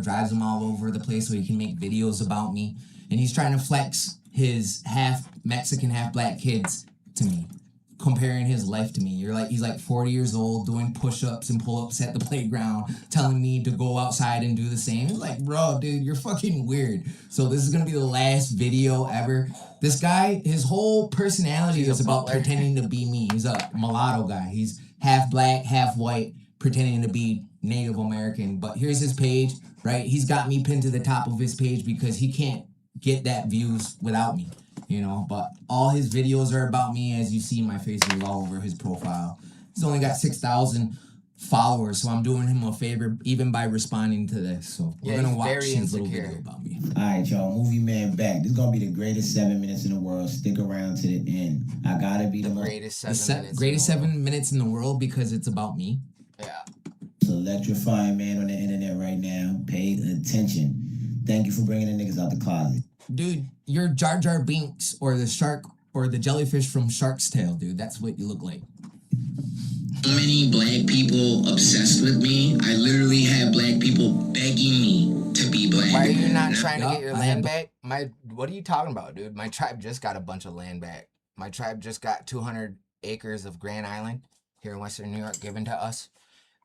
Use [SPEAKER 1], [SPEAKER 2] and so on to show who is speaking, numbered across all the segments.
[SPEAKER 1] drives him all over the place so he can make videos about me. And he's trying to flex his half Mexican, half black kids to me, comparing his life to me. He's like 40 years old, doing push-ups and pull-ups at the playground, telling me to go outside and do the same. It's like, bro, dude, you're fucking weird. So this is gonna be the last video ever. This guy, his whole personality is about pretending to be me. He's a mulatto guy. He's half black, half white, pretending to be Native American. But here's his page, right? He's got me pinned to the top of his page because he can't get that views without me, you know. But all his videos are about me. As you see, my face is all over his profile. He's only got 6,000 followers, so I'm doing him a favor even by responding to this. So we're gonna watch his little video about me.
[SPEAKER 2] All right, y'all, Movie Man back. This is gonna be the greatest 7 minutes in the world. Stick around to the end. I gotta be the
[SPEAKER 1] greatest 7 minutes in the world because it's about me.
[SPEAKER 2] Yeah. It's electrifying man on the internet right now. Pay attention. Thank you for bringing the niggas out the closet.
[SPEAKER 1] Dude, you're Jar Jar Binks or the shark or the jellyfish from Shark's Tale, dude. That's what you look like.
[SPEAKER 3] So many black people obsessed with me. I literally had black people begging me to be black.
[SPEAKER 4] Why are you not trying to get your land back? What are you talking about, dude? My tribe just got a bunch of land back. My tribe just got 200 acres of Grand Island here in Western New York given to us.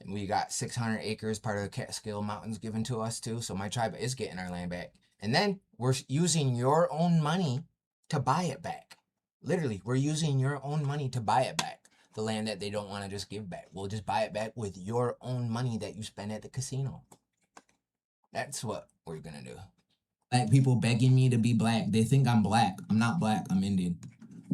[SPEAKER 4] And we got 600 acres, part of the Catskill Mountains, given to us too. So my tribe is getting our land back. And then we're using your own money to buy it back. Literally, we're using your own money to buy it back. The land that they don't want to just give back. We'll just buy it back with your own money that you spend at the casino. That's what we're gonna do.
[SPEAKER 1] Black people begging me to be black. They think I'm black. I'm not black. I'm Indian.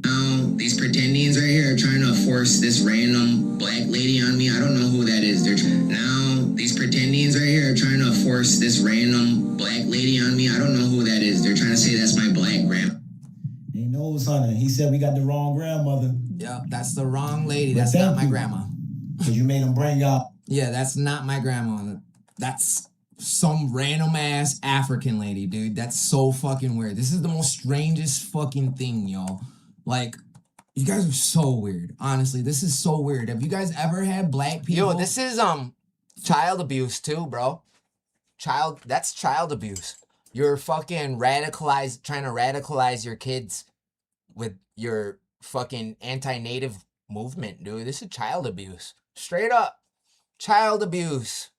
[SPEAKER 3] Now, these pretendings right here are trying to force this random black lady on me. I don't know who that is. Now, these pretendings right here are trying to force this random black lady on me. I don't know who that is. They're trying to say that's my black grandma.
[SPEAKER 2] He knows, honey. He said we got the wrong grandmother.
[SPEAKER 1] Yeah, that's the wrong lady. That's not my grandma.
[SPEAKER 2] Because you made him bring y'all.
[SPEAKER 1] Yeah, that's not my grandma. That's some random ass African lady, dude. That's so fucking weird. This is the most strangest fucking thing, y'all. Like, you guys are so weird. Honestly, this is so weird. Have you guys ever had black people?
[SPEAKER 4] Yo, this is child abuse too, bro. That's child abuse. You're fucking trying to radicalize your kids with your fucking anti-native movement, dude. This is child abuse. Straight up. Child abuse.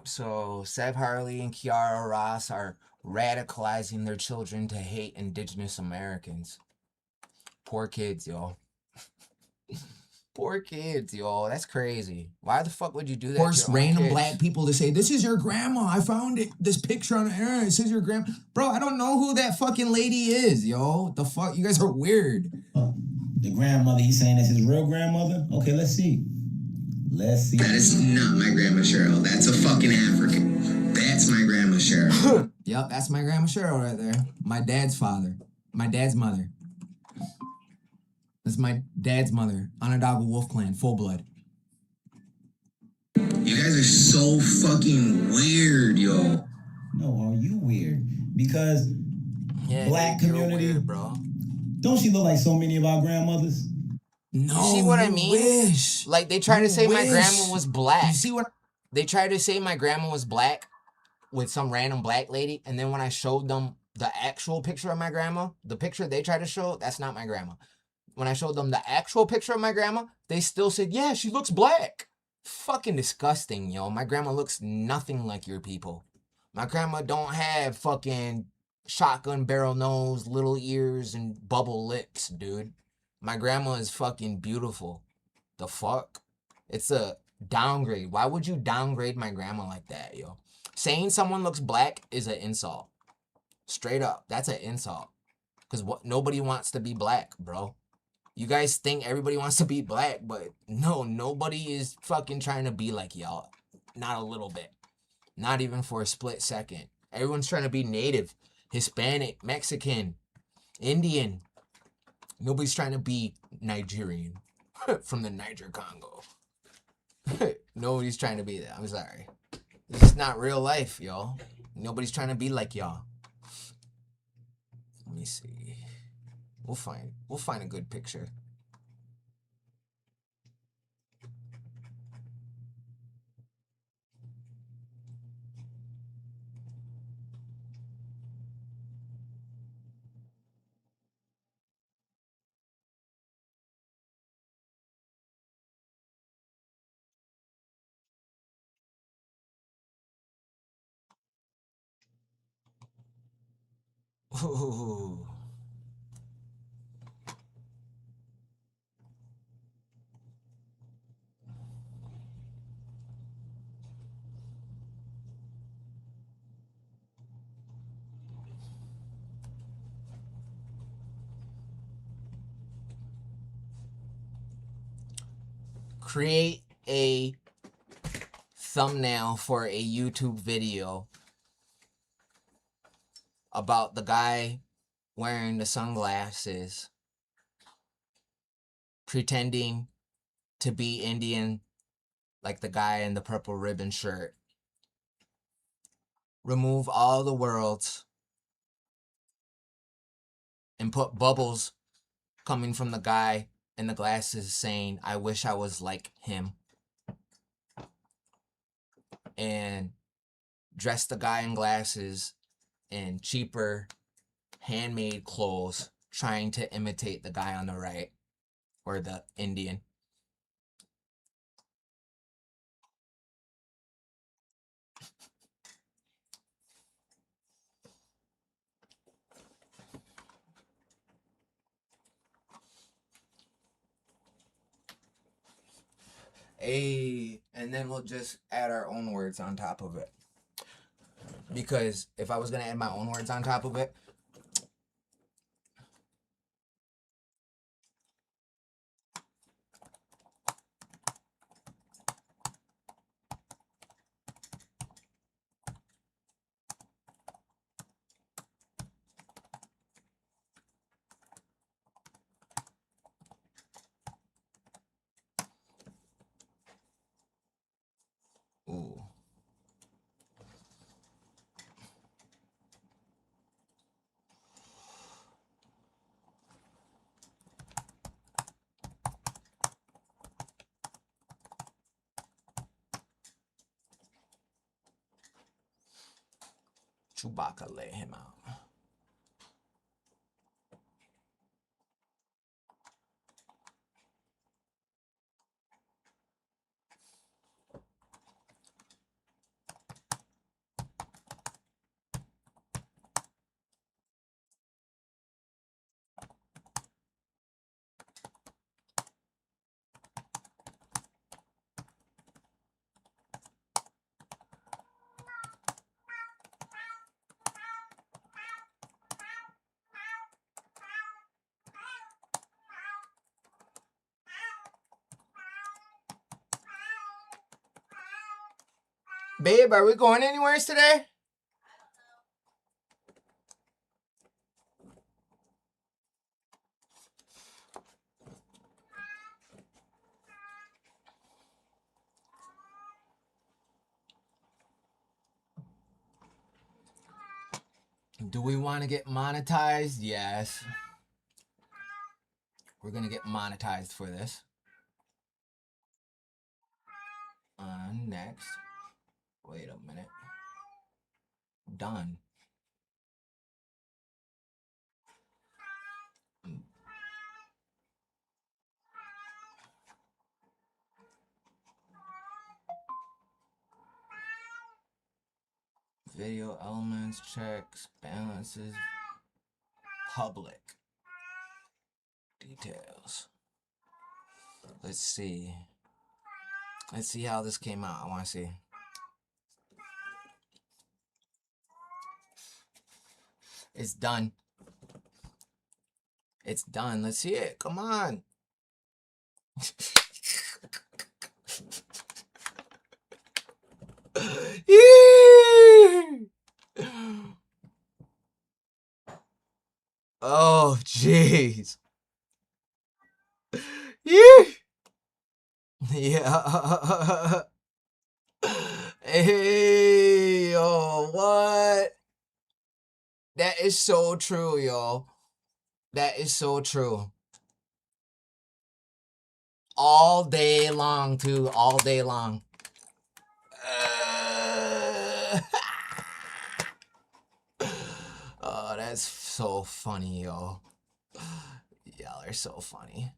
[SPEAKER 4] So Sev Harley and Kiara Ross are radicalizing their children to hate Indigenous Americans. Poor kids, yo. Poor kids, yo. That's crazy. Why the fuck would you do that?
[SPEAKER 1] Force random black people to say, this is your grandma. I found this picture on the internet. It says your grandma. Bro, I don't know who that fucking lady is, yo. The fuck? You guys are weird.
[SPEAKER 2] The grandmother, he's saying that's his real grandmother? Okay, let's see. Let's see.
[SPEAKER 3] That is not my grandma Cheryl. That's a fucking African. That's my grandma Cheryl.
[SPEAKER 1] Yep, that's my grandma Cheryl right there. My dad's father. My dad's mother. That's my dad's mother. Onondaga Wolf Clan, full blood.
[SPEAKER 3] You guys are so fucking weird, yo.
[SPEAKER 2] No, are you weird? Because black community,
[SPEAKER 4] weird, bro.
[SPEAKER 2] Don't she look like so many of our grandmothers?
[SPEAKER 1] No,
[SPEAKER 4] you see what I mean?
[SPEAKER 1] Wish.
[SPEAKER 4] Like, they try to say my grandma was black.
[SPEAKER 1] You see what?
[SPEAKER 4] They tried to say my grandma was black with some random black lady, and then when I showed them the actual picture of my grandma, the picture they tried to show, that's not my grandma. When I showed them the actual picture of my grandma, they still said, yeah, she looks black. Fucking disgusting, yo. My grandma looks nothing like your people. My grandma don't have fucking shotgun barrel nose, little ears, and bubble lips, dude. My grandma is fucking beautiful. The fuck? It's a Downgrade. Why would you downgrade my grandma like that, yo? Saying someone looks black is an insult. Straight up. That's an insult. Because nobody wants to be black, bro. You guys think everybody wants to be black, but no, nobody is fucking trying to be like y'all. Not a little bit. Not even for a split second. Everyone's trying to be native, Hispanic, Mexican, Indian. Nobody's trying to be Nigerian from the Niger Congo. Nobody's trying to be that. I'm sorry. This is not real life, y'all. Nobody's trying to be like y'all. Let me see. We'll find a good picture. Ooh. Create a thumbnail for a YouTube video about the guy wearing the sunglasses pretending to be Indian, like the guy in the purple ribbon shirt. Remove all the worlds and put bubbles coming from the guy in the glasses saying, I wish I was like him. And dress the guy in glasses in cheaper handmade clothes, trying to imitate the guy on the right or the Indian. And then we'll just add our own words on top of it. Because if I was going to add my own words on top of it, ooh. Chewbacca let him out. Babe, are we going anywhere today? Do we want to get monetized? Yes. We're going to get monetized for this. Next. Wait a minute. Done. Video elements, checks, balances, public. Details. Let's see. Let's see how this came out. I want to see. It's done. It's done. Let's see it. Come on. Oh, jeez. Yeah. Hey, yo, what? That is so true, yo. That is so true. All day long, too. All day long. Oh, that's so funny, yo. Y'all are so funny.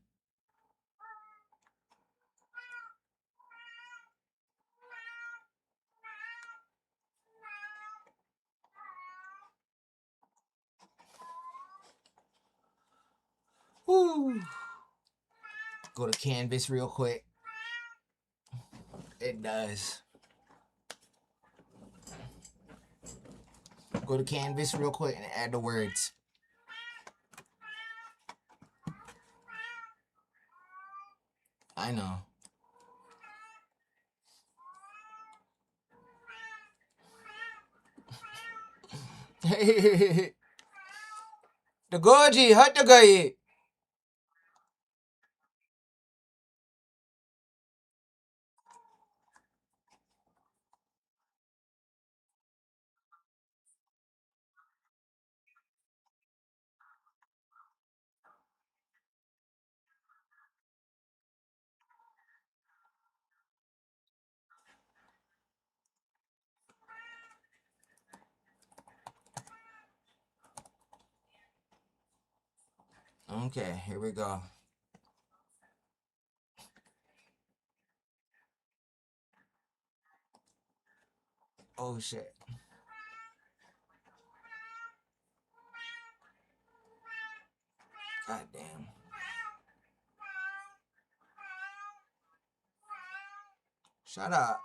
[SPEAKER 4] Woo. Go to Canvas real quick. It does. Go to Canvas real quick and add the words. I know. The goji, hot the guy. Okay, here we go. Oh shit. God damn. Shut up.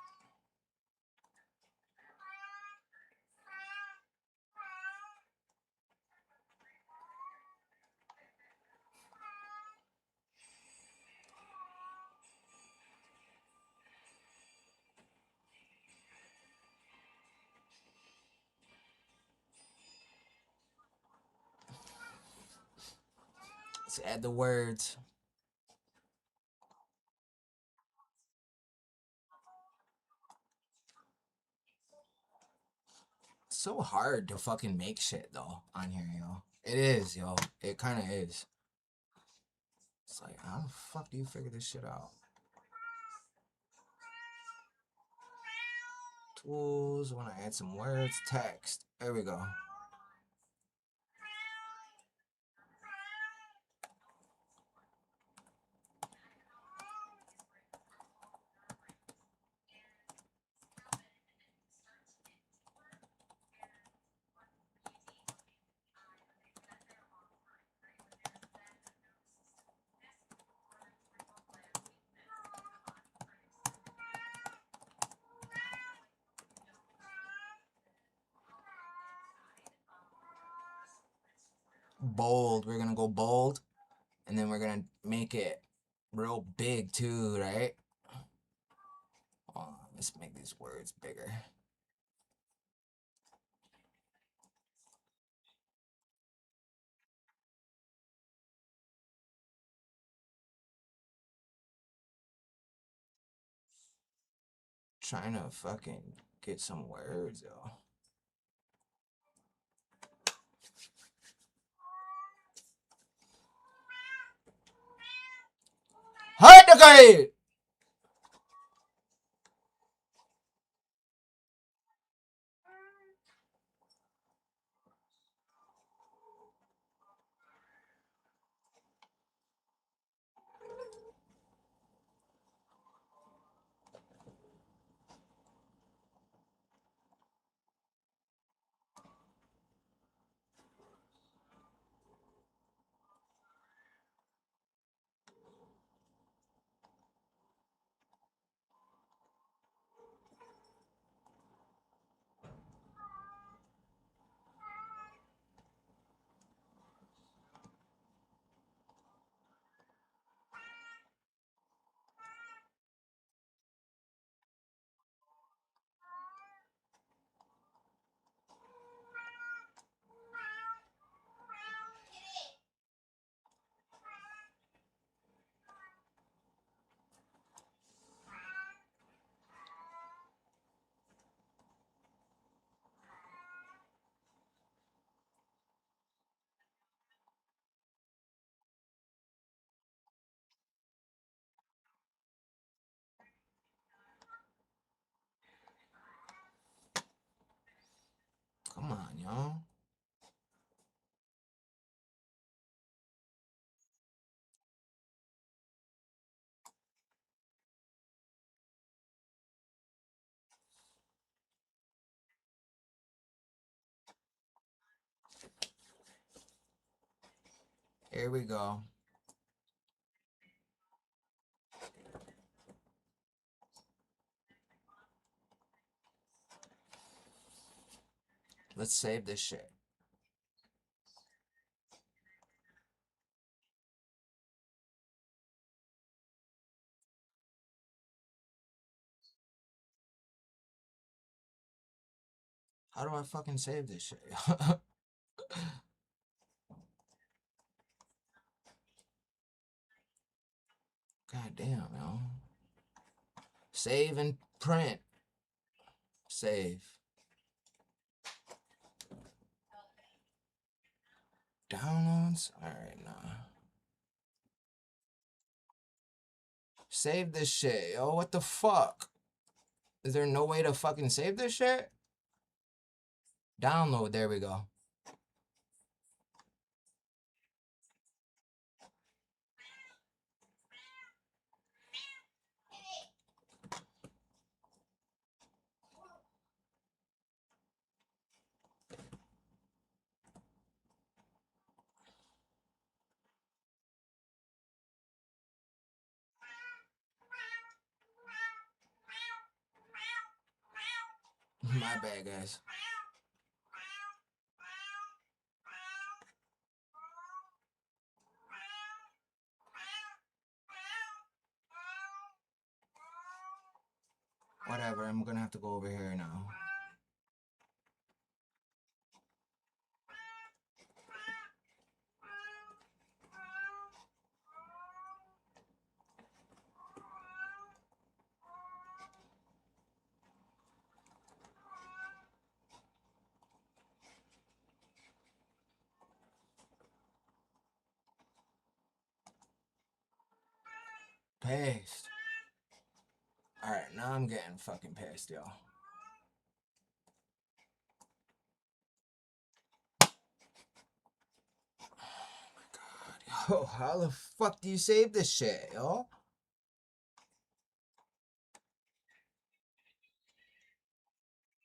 [SPEAKER 4] Let's add the words. It's so hard to fucking make shit though on here, yo. It is, yo. It kind of is. It's like, how the fuck do you figure this shit out? Tools. Want to add some words. Text. There we go. Bold. We're gonna go bold, and then we're gonna make it real big too, right? Let's make these words bigger. Trying to fucking get some words, yo. Hide the guy! yo. Here we go. Let's save this shit. How do I fucking save this shit? God damn, yo. Save and print. Save. Downloads? Alright, nah. Save this shit, yo. What the fuck? Is there no way to fucking save this shit? Download, there we go. My bad, guys. Whatever, I'm gonna have to go over here now. Paste. Alright, now I'm getting fucking pissed, yo. Oh my god, yo. How the fuck do you save this shit, yo?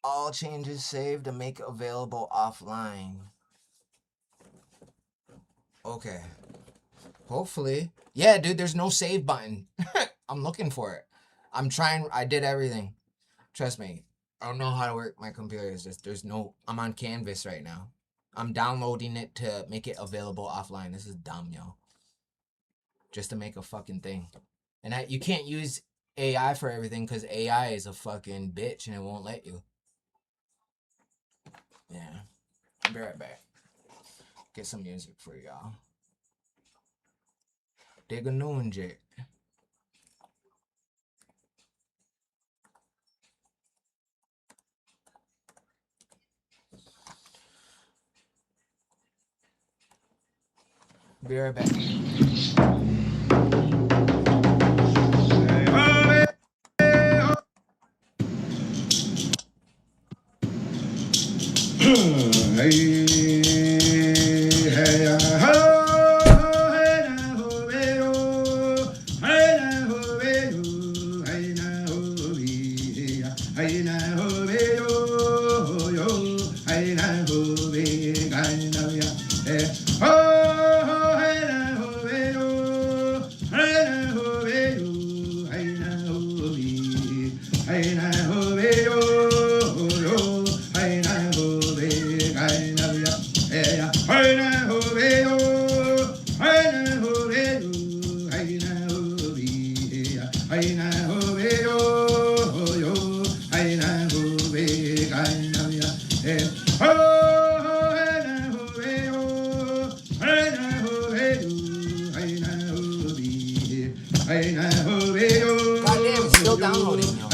[SPEAKER 4] All changes saved to make available offline. Okay. Hopefully. Yeah, dude, there's no save button. I'm looking for it. I'm trying. I did everything. Trust me. I don't know how to work my computer. It's just, there's no, I'm on Canvas right now. I'm downloading it to make it available offline. This is dumb, yo. Just to make a fucking thing. And you can't use AI for everything because AI is a fucking bitch and it won't let you. Yeah. I'll be right back. Get some music for y'all. Dig a new one, Jake. Be right back. Goddamn, it's still downloading now.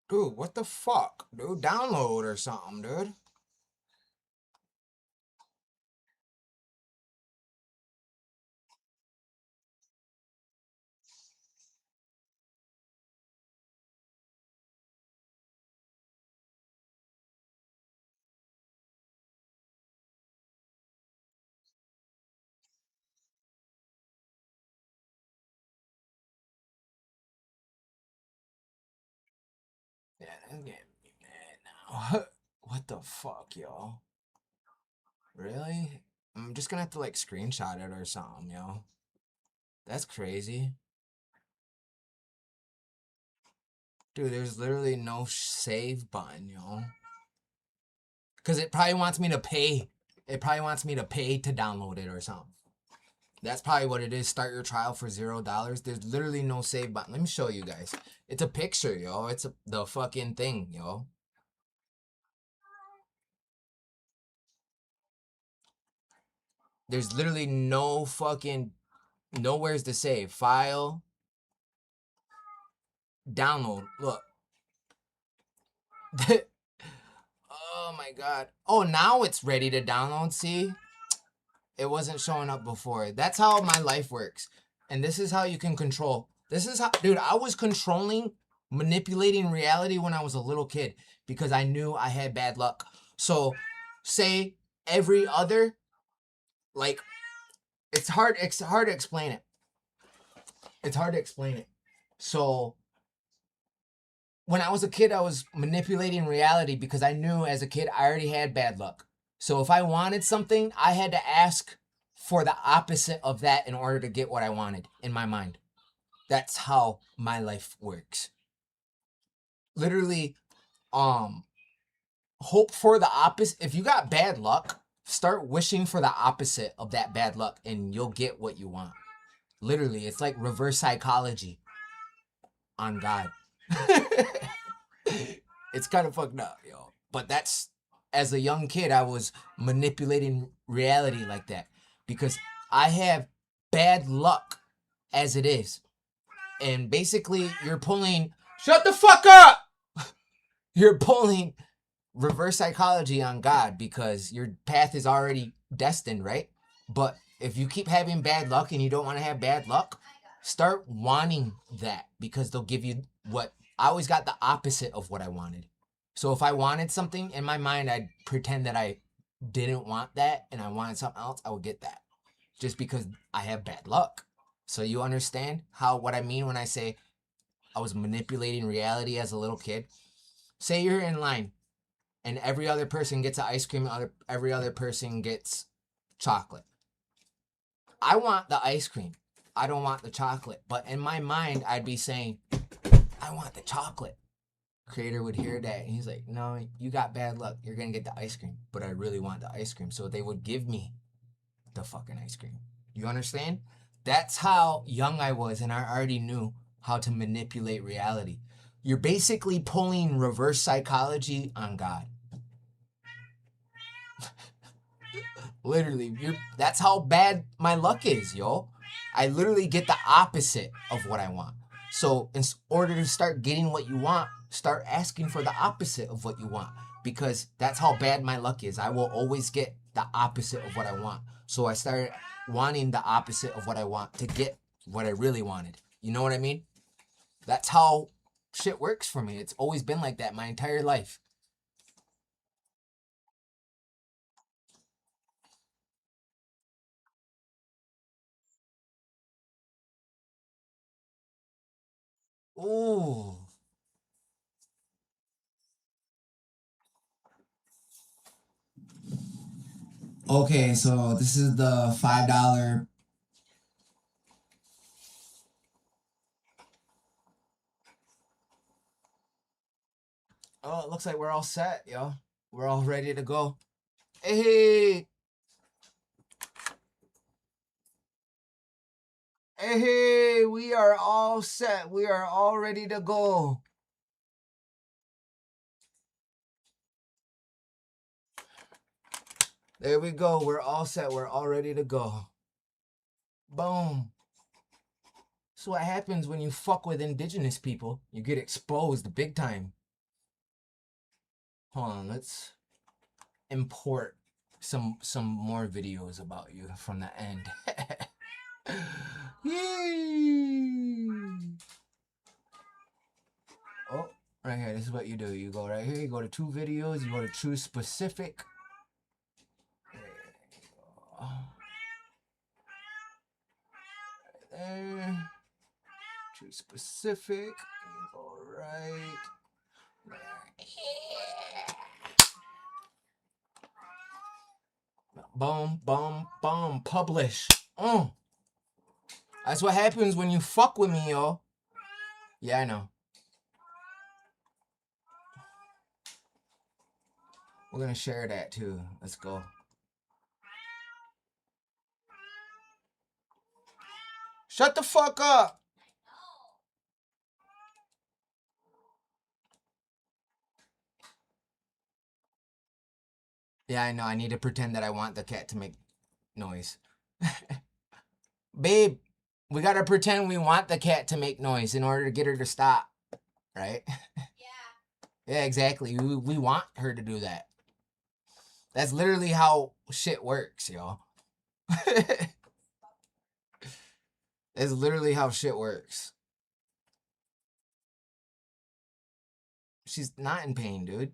[SPEAKER 4] Dude, what the fuck? Dude, download or something, dude. Yeah, that's getting me mad now. What the fuck, yo? Really? I'm just gonna have to like screenshot it or something, yo. That's crazy. Dude, there's literally no save button, yo. Cause it probably wants me to pay. It probably wants me to pay to download it or something. That's probably what it is. Start your trial for $0. There's literally no save button. Let me show you guys. It's a picture, yo. It's the fucking thing, yo. There's literally no fucking nowhere's to save. File, download. Look. Oh my god. Oh, now it's ready to download. See? It wasn't showing up before. That's how my life works. And this is how you can control. This is how, dude, I was controlling, manipulating reality when I was a little kid because I knew I had bad luck. So, say every other, like, it's hard to explain it. It's hard to explain it. So, when I was a kid, I was manipulating reality because I knew as a kid I already had bad luck. So if I wanted something, I had to ask for the opposite of that in order to get what I wanted in my mind. That's how my life works. Literally, hope for the opposite. If you got bad luck, start wishing for the opposite of that bad luck and you'll get what you want. Literally, it's like reverse psychology on God. It's kind of fucked up, yo. But that's, as a young kid, I was manipulating reality like that because I have bad luck as it is. And basically, you're pulling, shut the fuck up! You're pulling reverse psychology on God because your path is already destined, right? But if you keep having bad luck and you don't want to have bad luck, start wanting that because they'll give you what I always got the opposite of what I wanted. So if I wanted something in my mind, I'd pretend that I didn't want that and I wanted something else, I would get that just because I have bad luck. So you understand how what I mean when I say I was manipulating reality as a little kid? Say you're in line and every other person gets an ice cream, every other person gets chocolate. I want the ice cream. I don't want the chocolate. But in my mind, I'd be saying, I want the chocolate. Creator would hear that and he's like, no, you got bad luck. You're going to get the ice cream. But I really want the ice cream. So they would give me the fucking ice cream. You understand? That's how young I was and I already knew how to manipulate reality. You're basically pulling reverse psychology on God. Literally, that's how bad my luck is, yo. I literally get the opposite of what I want. So in order to start getting what you want, start asking for the opposite of what you want. Because that's how bad my luck is. I will always get the opposite of what I want. So I started wanting the opposite of what I want to get what I really wanted. You know what I mean? That's how shit works for me. It's always been like that my entire life. Ooh.
[SPEAKER 1] Okay, so this is the $5.
[SPEAKER 4] Oh, it looks like we're all set, yo. We're all ready to go. Hey. Hey, we are all set. We are all ready to go. There we go. We're all set. We're all ready to go. Boom. So what happens when you fuck with indigenous people? You get exposed big time. Hold on, let's import some more videos about you from the end. Yay! Oh, right here. This is what you do. You go right here. You go to 2 videos. You go to choose specific. There. Choose specific. You go right. Boom, boom, boom. Publish. That's what happens when you fuck with me, yo. Yeah, I know. We're gonna share that too. Let's go. Shut the fuck up. Yeah, I know. I need to pretend that I want the cat to make noise. Babe, we gotta pretend we want the cat to make noise in order to get her to stop. Right? Yeah, exactly. We want her to do that. That's literally how shit works, yo. That's literally how shit works. She's not in pain, dude.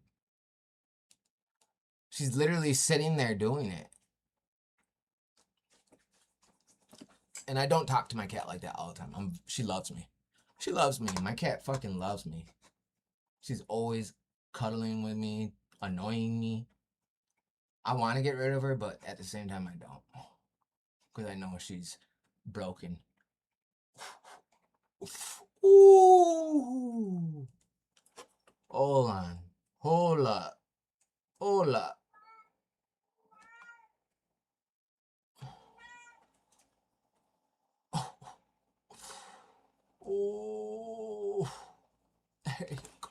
[SPEAKER 4] She's literally sitting there doing it. And I don't talk to my cat like that all the time. She loves me. She loves me. My cat fucking loves me. She's always cuddling with me, annoying me. I want to get rid of her, but at the same time, I don't. Because I know she's broken. Ooh. Hold on. Hold up. Hold up. Oh. There you go.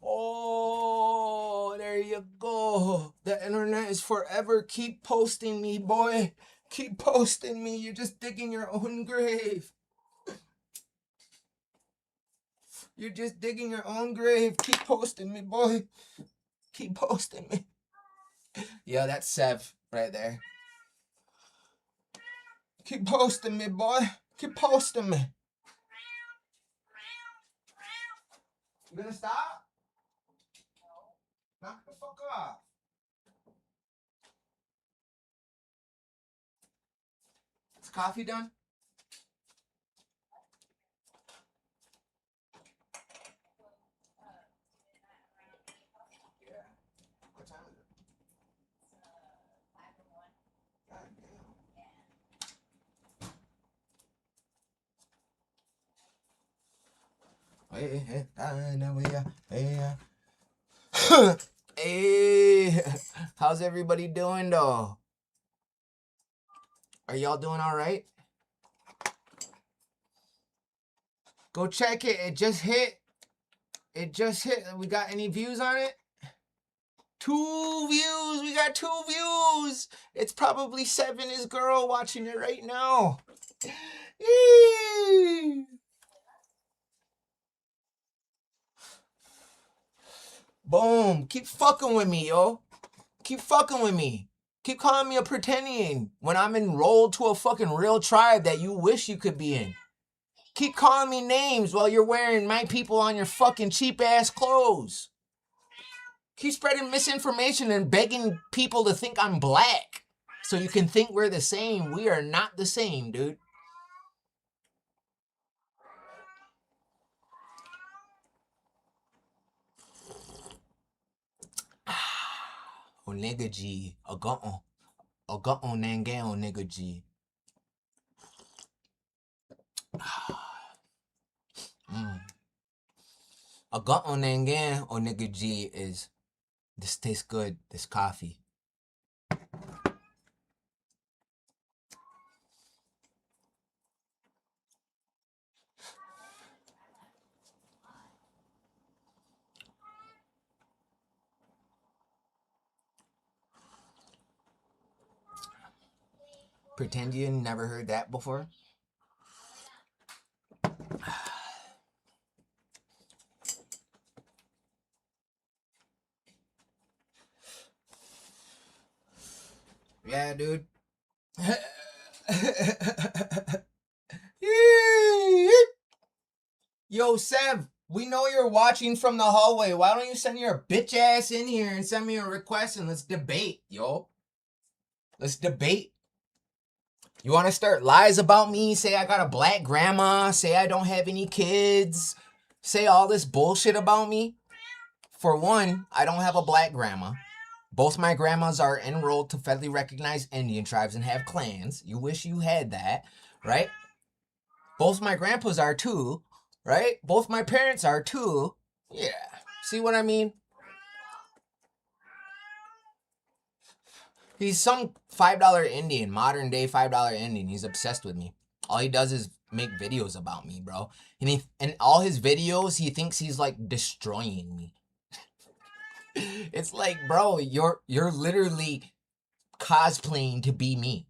[SPEAKER 4] Oh, there you go. The internet is forever. Keep posting me, boy. Keep posting me. You're just digging your own grave. You're just digging your own grave. Keep posting me, boy. Keep posting me. Yeah, that's Sev right there. Keep posting me, boy. Keep posting me. You gonna stop? No. Knock the fuck off. Is coffee done? Yeah. What time is it? God damn. Hey, how's everybody doing though? Are y'all doing all right? Go check it. It just hit. It just hit. We got any views on it? 2 views. We got 2 views. It's probably 7 is girl watching it right now. Yee. Boom. Keep fucking with me, yo. Keep fucking with me. Keep calling me a pretendian when I'm enrolled to a fucking real tribe that you wish you could be in. Keep calling me names while you're wearing my people on your fucking cheap ass clothes. Keep spreading misinformation and begging people to think I'm black so you can think we're the same. We are not the same, dude. O nigga G. Ogon nangan o nigga G. Ogon nangan o nigga G is this tastes good, this coffee. Pretend you never heard that before. Yeah, dude. Yo, Sev, we know you're watching from the hallway. Why don't you send your bitch ass in here and send me a request and let's debate, yo? Let's debate. You want to start lies about me? Say I got a black grandma. Say I don't have any kids. Say all this bullshit about me. For one, I don't have a black grandma. Both my grandmas are enrolled to federally recognized Indian tribes and have clans. You wish you had that, right? Both my grandpas are too, right? Both my parents are too. Yeah. See what I mean? He's some $5 Indian, modern day $5 Indian. He's obsessed with me. All he does is make videos about me, bro. And all his videos, he thinks he's like destroying me. It's like, bro, you're literally cosplaying to be me.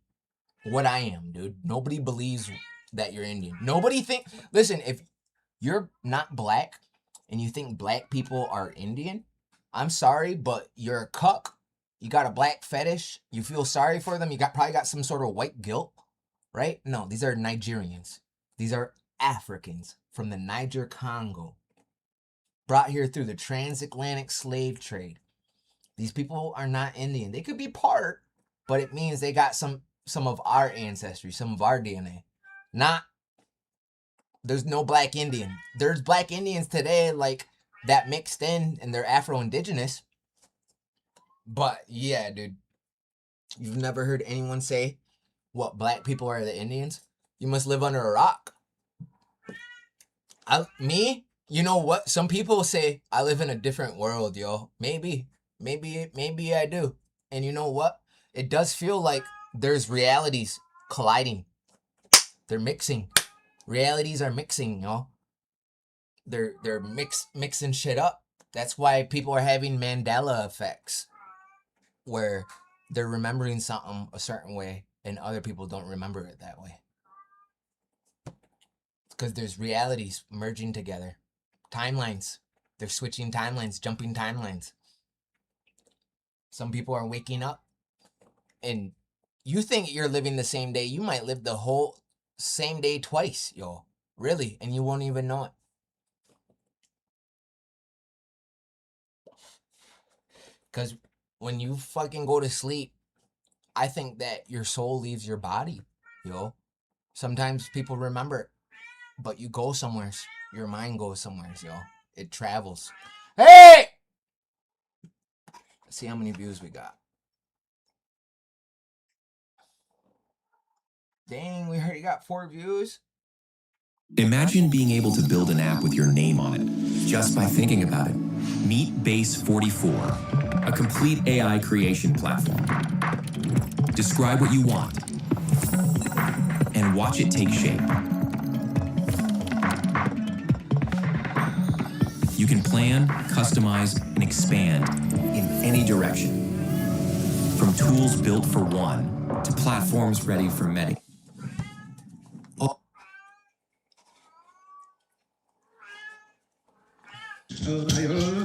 [SPEAKER 4] What I am, dude. Nobody believes that you're Indian. Listen, if you're not black and you think black people are Indian, I'm sorry, but you're a cuck. You got a black fetish. You feel sorry for them. You probably got some sort of white guilt, right? No, these are Nigerians. These are Africans from the Niger Congo, brought here through the transatlantic slave trade. These people are not Indian. They could be part, but it means they got some of our ancestry, some of our DNA. There's no black Indian. There's black Indians today, like, that mixed in and they're Afro-Indigenous. But yeah, dude, you've never heard anyone say what black people are the Indians? You must live under a rock. You know what? Some people say I live in a different world, yo. Maybe I do. And you know what? It does feel like there's realities colliding. They're mixing. Realities are mixing, yo. They're mixing shit up. That's why people are having Mandela effects, where they're remembering something a certain way and other people don't remember it that way. Because there's realities merging together. Timelines. They're switching timelines, jumping timelines. Some people are waking up and you think you're living the same day. You might live the whole same day twice, yo. Really, and you won't even know it. Because when you fucking go to sleep, I think that your soul leaves your body, yo. Sometimes people remember it, but you go somewhere. Your mind goes somewhere, yo. It travels. Hey! Let's see how many views we got. Dang, we already got 4 views.
[SPEAKER 5] Imagine being able to build an app with your name on it, just by thinking about it. Meet Base 44, a complete AI creation platform. Describe what you want, and watch it take shape. You can plan, customize, and expand in any direction. From tools built for one to platforms ready for many.
[SPEAKER 4] No, yo,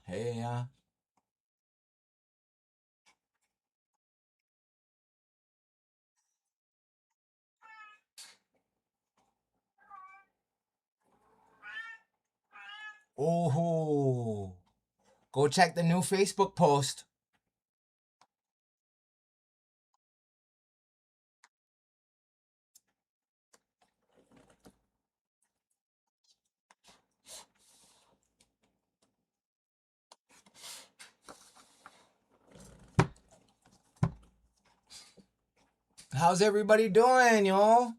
[SPEAKER 4] hey, yeah. Oh, Go check the new Facebook post. How's everybody doing, yo?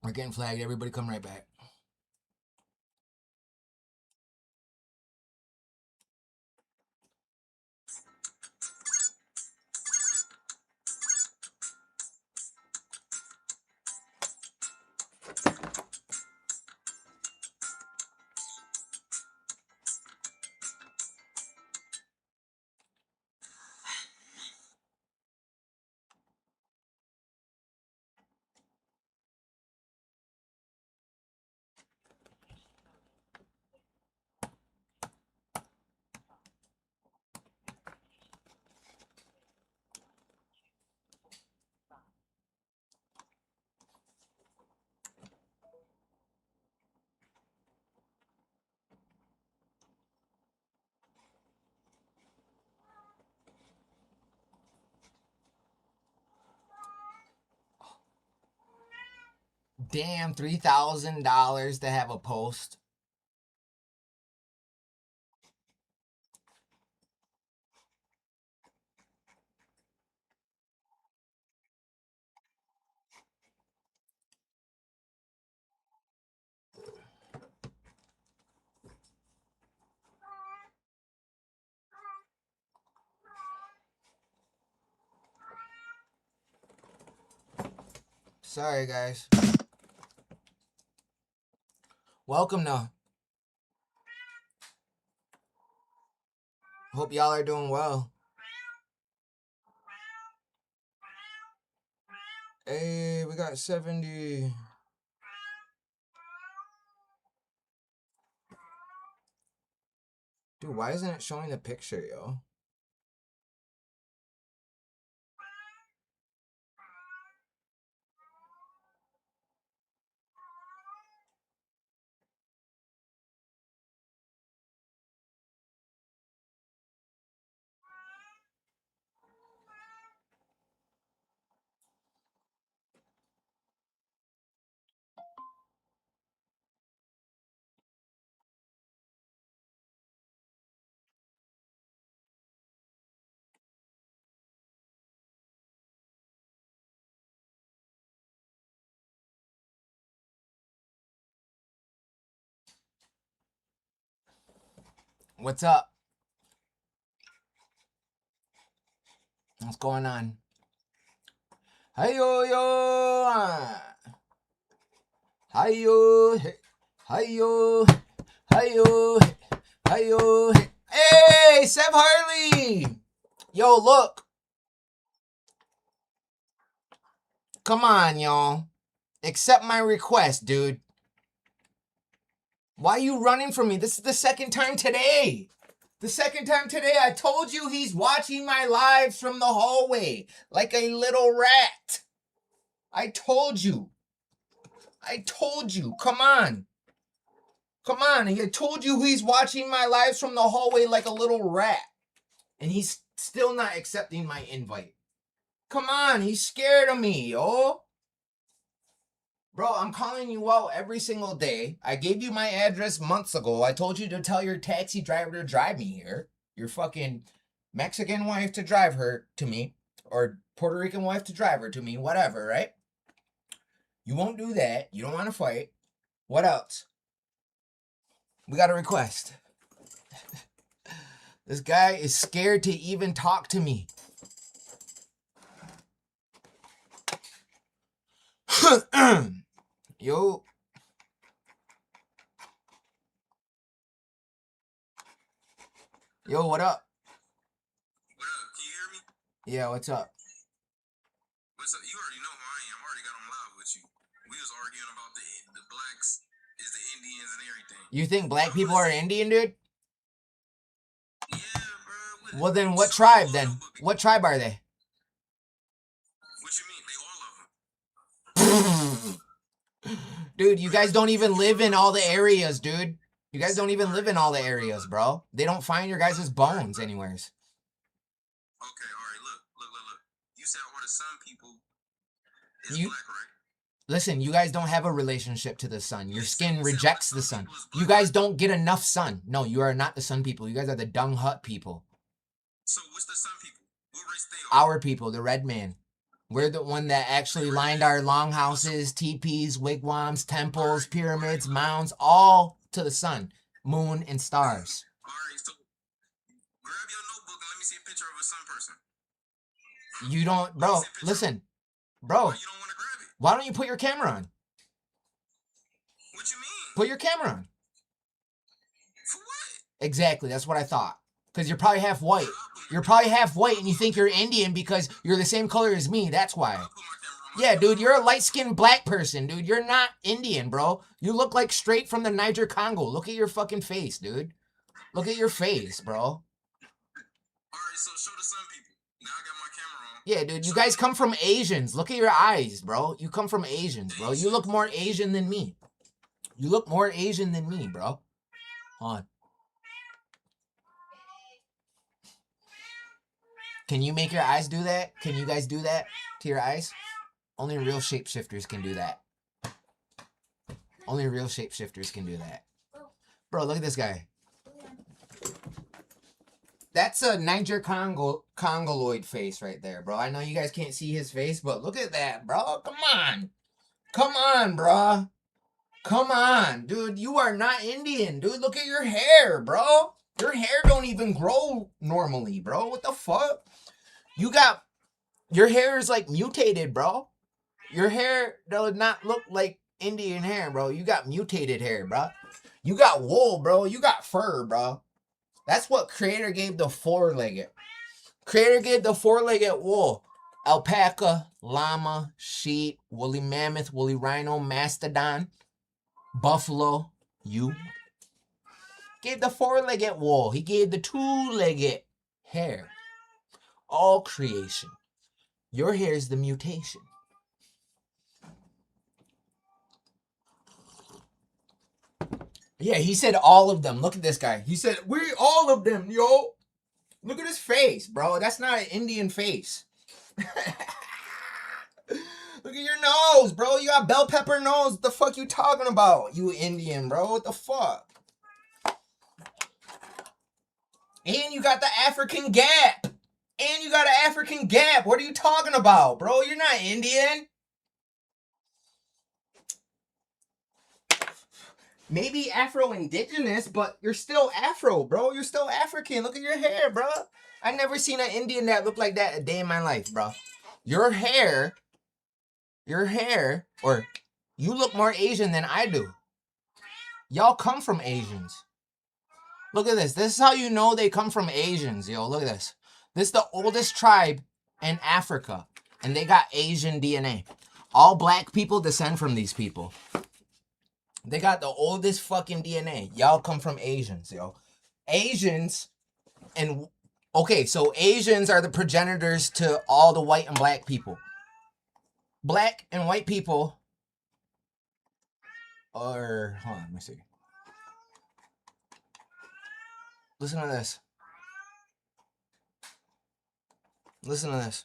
[SPEAKER 4] We're getting flagged. Everybody come right back. Damn, $3,000 to have a post. Sorry, guys. Welcome to. Hope y'all are doing well. Hey, we got 70. Dude, why isn't it showing the picture, yo? What's up? What's going on? Hi yo yo. Hi yo. Hi yo. Hi yo. Hi yo. Hey, Seb Harley. Yo, look. Come on, y'all. Accept my request, dude. Why are you running from me? This is the second time today. The second time today, I told you he's watching my lives from the hallway like a little rat. I told you. I told you. Come on. Come on. I told you he's watching my lives from the hallway like a little rat. And he's still not accepting my invite. Come on. He's scared of me, yo. Bro, I'm calling you out every single day. I gave you my address months ago. I told you to tell your taxi driver to drive me here. Your fucking Mexican wife to drive her to me. Or Puerto Rican wife to drive her to me. Whatever, right? You won't do that. You don't want to fight. What else? We got a request. This guy is scared to even talk to me. Yo. Yo, what up?
[SPEAKER 6] What up? Can you hear me?
[SPEAKER 4] Yeah, what's up?
[SPEAKER 6] What's up? You already know who I am. I already got on live with you. We was arguing about the blacks is the Indians and everything.
[SPEAKER 4] You think black people are Indian, dude?
[SPEAKER 6] Yeah, bro.
[SPEAKER 4] Well, then what tribe then? What tribe are they?
[SPEAKER 6] What you mean? They all of them.
[SPEAKER 4] Dude, you guys don't even live in all the areas, dude. You guys don't even live in all the areas, bro. They don't find your guys' bones anywheres.
[SPEAKER 6] Okay, all right. Look. You said all the sun people is
[SPEAKER 4] You-
[SPEAKER 6] black, right?
[SPEAKER 4] Listen, you guys don't have a relationship to the sun. Your skin rejects the sun. You guys don't get enough sun. No, you are not the sun people. You guys are the dung hut people.
[SPEAKER 6] So what's the sun people? What race they are?
[SPEAKER 4] Our people, the red man. We're the one that actually lined our longhouses, teepees, wigwams, temples, pyramids, mounds, all to the sun, moon, and stars.
[SPEAKER 6] All right, so grab your notebook and let me see a picture of a sun person.
[SPEAKER 4] You don't, bro, listen, bro,
[SPEAKER 6] Why you don't want to grab it?
[SPEAKER 4] why don't you put your camera on?
[SPEAKER 6] What you mean?
[SPEAKER 4] Put your camera on.
[SPEAKER 6] For what?
[SPEAKER 4] Exactly, that's what I thought. Because you're probably half white. You're probably half white and you think you're Indian because you're the same color as me. That's why.
[SPEAKER 6] I'll put my camera on.
[SPEAKER 4] Yeah, dude, you're a light-skinned black person, dude. You're not Indian, bro. You look like straight from the Niger Congo. Look at your fucking face, dude. Look at your face, bro.
[SPEAKER 6] All right, so show the sun people. Now I got my camera on.
[SPEAKER 4] Yeah, dude, you guys come from Asians. Look at your eyes, bro. You come from Asians, bro. You look more Asian than me. You look more Asian than me, bro. Hold on. Can you make your eyes do that? Can you guys do that to your eyes? Only real shapeshifters can do that. Only real shapeshifters can do that. Bro, look at this guy. That's a Niger Congoloid face right there, bro. I know you guys can't see his face, but look at that, bro. Come on. Come on, bro. Come on, dude. You are not Indian, dude. Look at your hair, bro. Your hair don't even grow normally, bro. What the fuck? Your hair is like mutated, bro. Your hair does not look like Indian hair, bro. You got mutated hair, bro. You got wool, bro. You got fur, bro. That's what Creator gave the four-legged. Creator gave the four-legged wool. Alpaca, llama, sheep, woolly mammoth, woolly rhino, mastodon, buffalo, you. Gave the four-legged wool. He gave the two-legged hair. All creation. Your hair is the mutation. Yeah, he said all of them. Look at this guy. He said, we all of them, yo. Look at his face, bro. That's not an Indian face. Look at your nose, bro. You got bell pepper nose. What the fuck you talking about? You Indian, bro. What the fuck? And you got the African gap. And you got an African gap. What are you talking about, bro? You're not Indian. Maybe Afro-Indigenous, but you're still Afro, bro. You're still African. Look at your hair, bro. I never seen an Indian that looked like that a day in my life, bro. Your hair, or you look more Asian than I do. Y'all come from Asians. Look at this. This is how you know they come from Asians, yo. Look at this. This is the oldest tribe in Africa, and they got Asian DNA. All black people descend from these people. They got the oldest fucking DNA. Y'all come from Asians, yo. Asians, and okay, so Asians are the progenitors to all the white and black people. Black and white people are, hold on, let me see. Listen to this. Listen to this.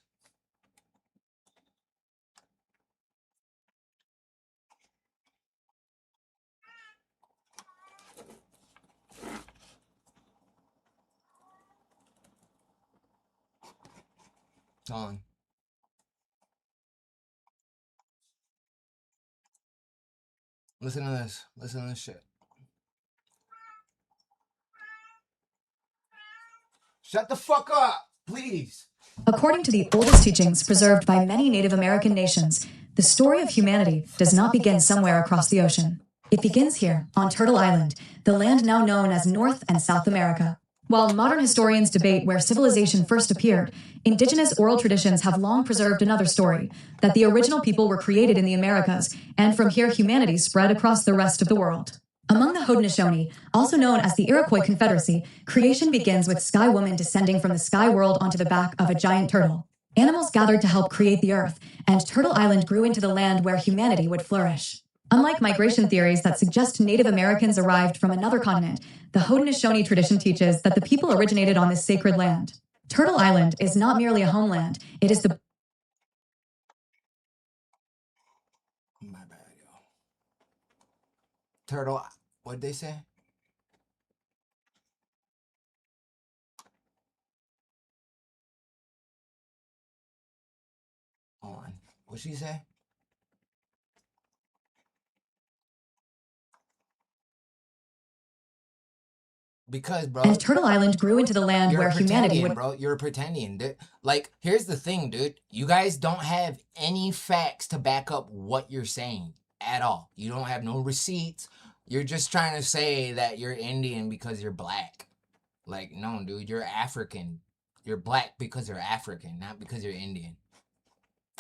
[SPEAKER 4] Hold on. Listen to this. Listen to this shit. Shut the fuck up, please.
[SPEAKER 7] According to the oldest teachings preserved by many Native American nations, the story of humanity does not begin somewhere across the ocean. It begins here, on Turtle Island, the land now known as North and South America. While modern historians debate where civilization first appeared, indigenous oral traditions have long preserved another story, that the original people were created in the Americas, and from here humanity spread across the rest of the world. Among the Haudenosaunee, also known as the Iroquois Confederacy, creation begins with Sky Woman descending from the sky world onto the back of a giant turtle. Animals gathered to help create the earth, and Turtle Island grew into the land where humanity would flourish. Unlike migration theories that suggest Native Americans arrived from another continent, the Haudenosaunee tradition teaches that the people originated on this sacred land. Turtle Island is not merely a homeland, it is the
[SPEAKER 4] My bad, yo. Turtle, what'd they say? Hold on. What'd she say? Because, bro,
[SPEAKER 7] and Turtle Island grew into the land
[SPEAKER 4] you're
[SPEAKER 7] where humanity
[SPEAKER 4] pretending,
[SPEAKER 7] would
[SPEAKER 4] bro. You're pretending. Like, here's the thing, dude. You guys don't have any facts to back up what you're saying at all. You don't have no receipts. You're just trying to say that you're Indian because you're black. Like, no, dude, you're African. You're black because you're African, not because you're Indian.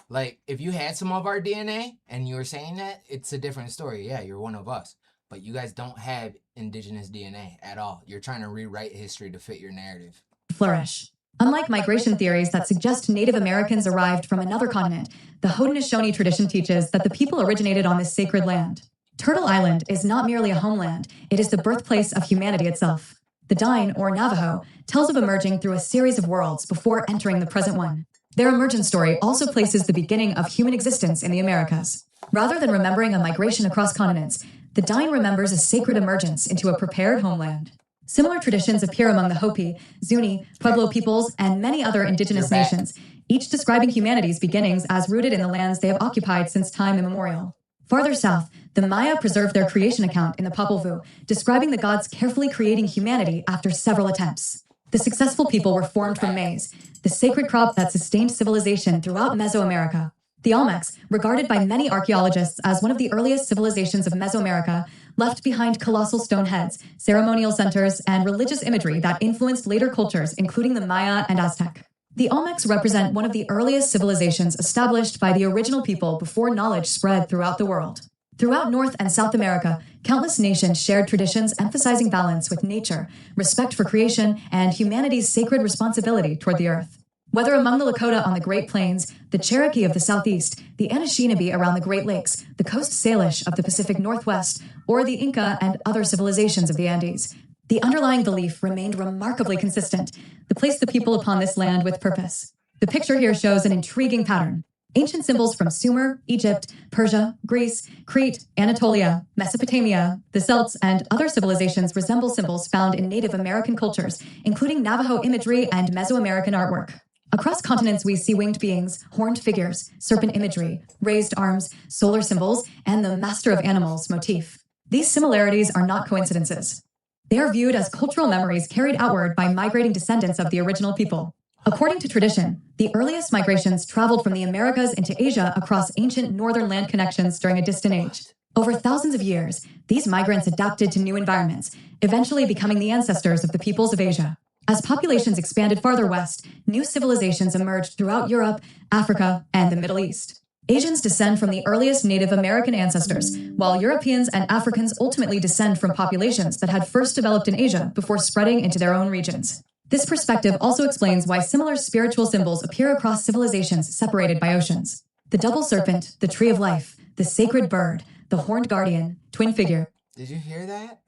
[SPEAKER 4] Like, if you had some of our DNA and you were saying that, it's a different story. Yeah, you're one of us. But you guys don't have indigenous DNA at all. You're trying to rewrite history to fit your narrative.
[SPEAKER 7] flourish. Unlike migration theories that suggest Native Americans arrived from another continent, the Haudenosaunee tradition teaches that the people originated on this sacred land. Turtle Island is not merely a homeland, it is the birthplace of humanity itself. The Dine, or Navajo, tells of emerging through a series of worlds before entering the present one. Their emergence story also places the beginning of human existence in the Americas. Rather than remembering a migration across continents, the Dine remembers a sacred emergence into a prepared homeland. Similar traditions appear among the Hopi, Zuni, Pueblo peoples, and many other indigenous nations, each describing humanity's beginnings as rooted in the lands they have occupied since time immemorial. Farther south, the Maya preserved their creation account in the Popol Vuh, describing the gods carefully creating humanity after several attempts. The successful people were formed from maize, the sacred crop that sustained civilization throughout Mesoamerica. The Olmecs, regarded by many archaeologists as one of the earliest civilizations of Mesoamerica, left behind colossal stone heads, ceremonial centers, and religious imagery that influenced later cultures, including the Maya and Aztec. The Olmecs represent one of the earliest civilizations established by the original people before knowledge spread throughout the world. Throughout North and South America, countless nations shared traditions emphasizing balance with nature, respect for creation, and humanity's sacred responsibility toward the earth. Whether among the Lakota on the Great Plains, the Cherokee of the Southeast, the Anishinaabe around the Great Lakes, the Coast Salish of the Pacific Northwest, or the Inca and other civilizations of the Andes, the underlying belief remained remarkably consistent, to place the people upon this land with purpose. The picture here shows an intriguing pattern. Ancient symbols from Sumer, Egypt, Persia, Greece, Crete, Anatolia, Mesopotamia, the Celts, and other civilizations resemble symbols found in Native American cultures, including Navajo imagery and Mesoamerican artwork. Across continents, we see winged beings, horned figures, serpent imagery, raised arms, solar symbols, and the master of animals motif. These similarities are not coincidences. They are viewed as cultural memories carried outward by migrating descendants of the original people. According to tradition, the earliest migrations traveled from the Americas into Asia across ancient northern land connections during a distant age. Over thousands of years, these migrants adapted to new environments, eventually becoming the ancestors of the peoples of Asia. As populations expanded farther west, new civilizations emerged throughout Europe, Africa, and the Middle East. Asians descend from the earliest Native American ancestors, while Europeans and Africans ultimately descend from populations that had first developed in Asia before spreading into their own regions. This perspective also explains why similar spiritual symbols appear across civilizations separated by oceans. The double serpent, the tree of life, the sacred bird, the horned guardian, twin figure.
[SPEAKER 4] Did you hear that?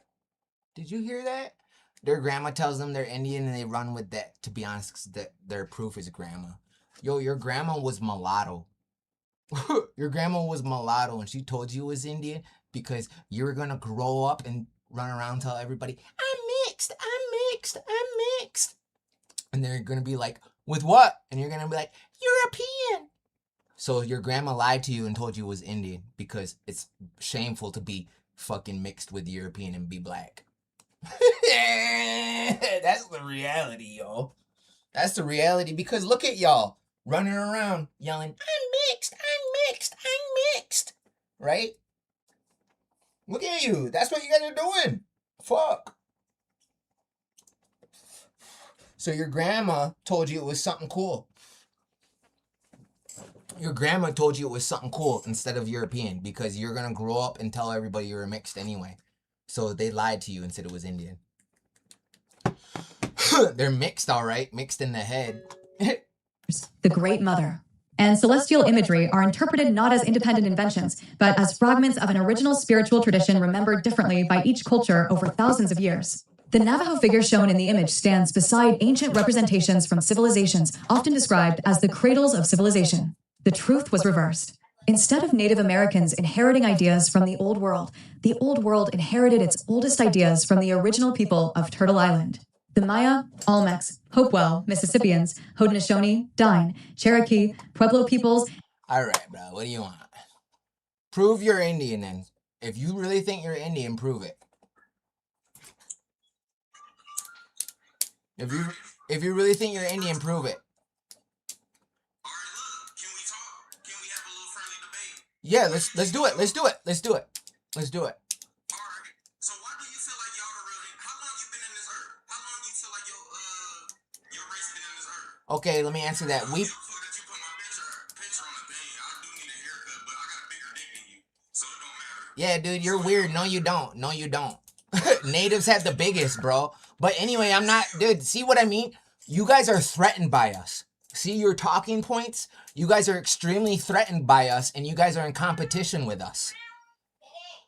[SPEAKER 4] Did you hear that? Their grandma tells them they're Indian and they run with that, to be honest, 'cause that their proof is grandma. Yo, your grandma was mulatto. Your grandma was mulatto and she told you was Indian because you were going to grow up and run around and tell everybody, I'm mixed, I'm mixed, I'm mixed. And they're going to be like, with what? And you're going to be like, European. So your grandma lied to you and told you was Indian because it's shameful to be fucking mixed with European and be black. That's the reality, yo. That's the reality, because look at y'all running around yelling, I'm mixed, I'm mixed, I'm mixed. Right? Look at you. That's what you guys are doing. Fuck. So your grandma told you it was something cool. Your grandma told you it was something cool instead of European, because you're going to grow up and tell everybody you're mixed anyway. So they lied to you and said it was Indian. They're mixed, all right. Mixed in the head.
[SPEAKER 7] The Great Mother, and celestial imagery are interpreted not as independent inventions, but as fragments of an original spiritual tradition remembered differently by each culture over thousands of years. The Navajo figure shown in the image stands beside ancient representations from civilizations, often described as the cradles of civilization. The truth was reversed. Instead of Native Americans inheriting ideas from the Old World inherited its oldest ideas from the original people of Turtle Island. The Maya, Olmecs, Hopewell, Mississippians, Haudenosaunee, Dine, Cherokee, Pueblo peoples.
[SPEAKER 4] All right, bro. What do you want? Prove you're Indian then. If you really think you're Indian, prove it. If you really think you're Indian, prove it.
[SPEAKER 6] All right, look, can we talk? Can we have a little friendly debate?
[SPEAKER 4] Yeah, let's do it. Let's do it. Let's do it. Let's do it.
[SPEAKER 6] All right. So why do you feel like y'all the real? How long you been in this earth? How long you feel like your race been in this earth?
[SPEAKER 4] Okay, let me answer that.
[SPEAKER 6] That you put my picture on the thing. I do need a haircut, but I got a bigger dick than you, so it don't matter.
[SPEAKER 4] Yeah, dude, you're weird. No, you don't. No, you don't. Natives have the biggest, bro. But anyway, I'm not, dude, see what I mean? You guys are threatened by us. See your talking points? You guys are extremely threatened by us, and you guys are in competition with us.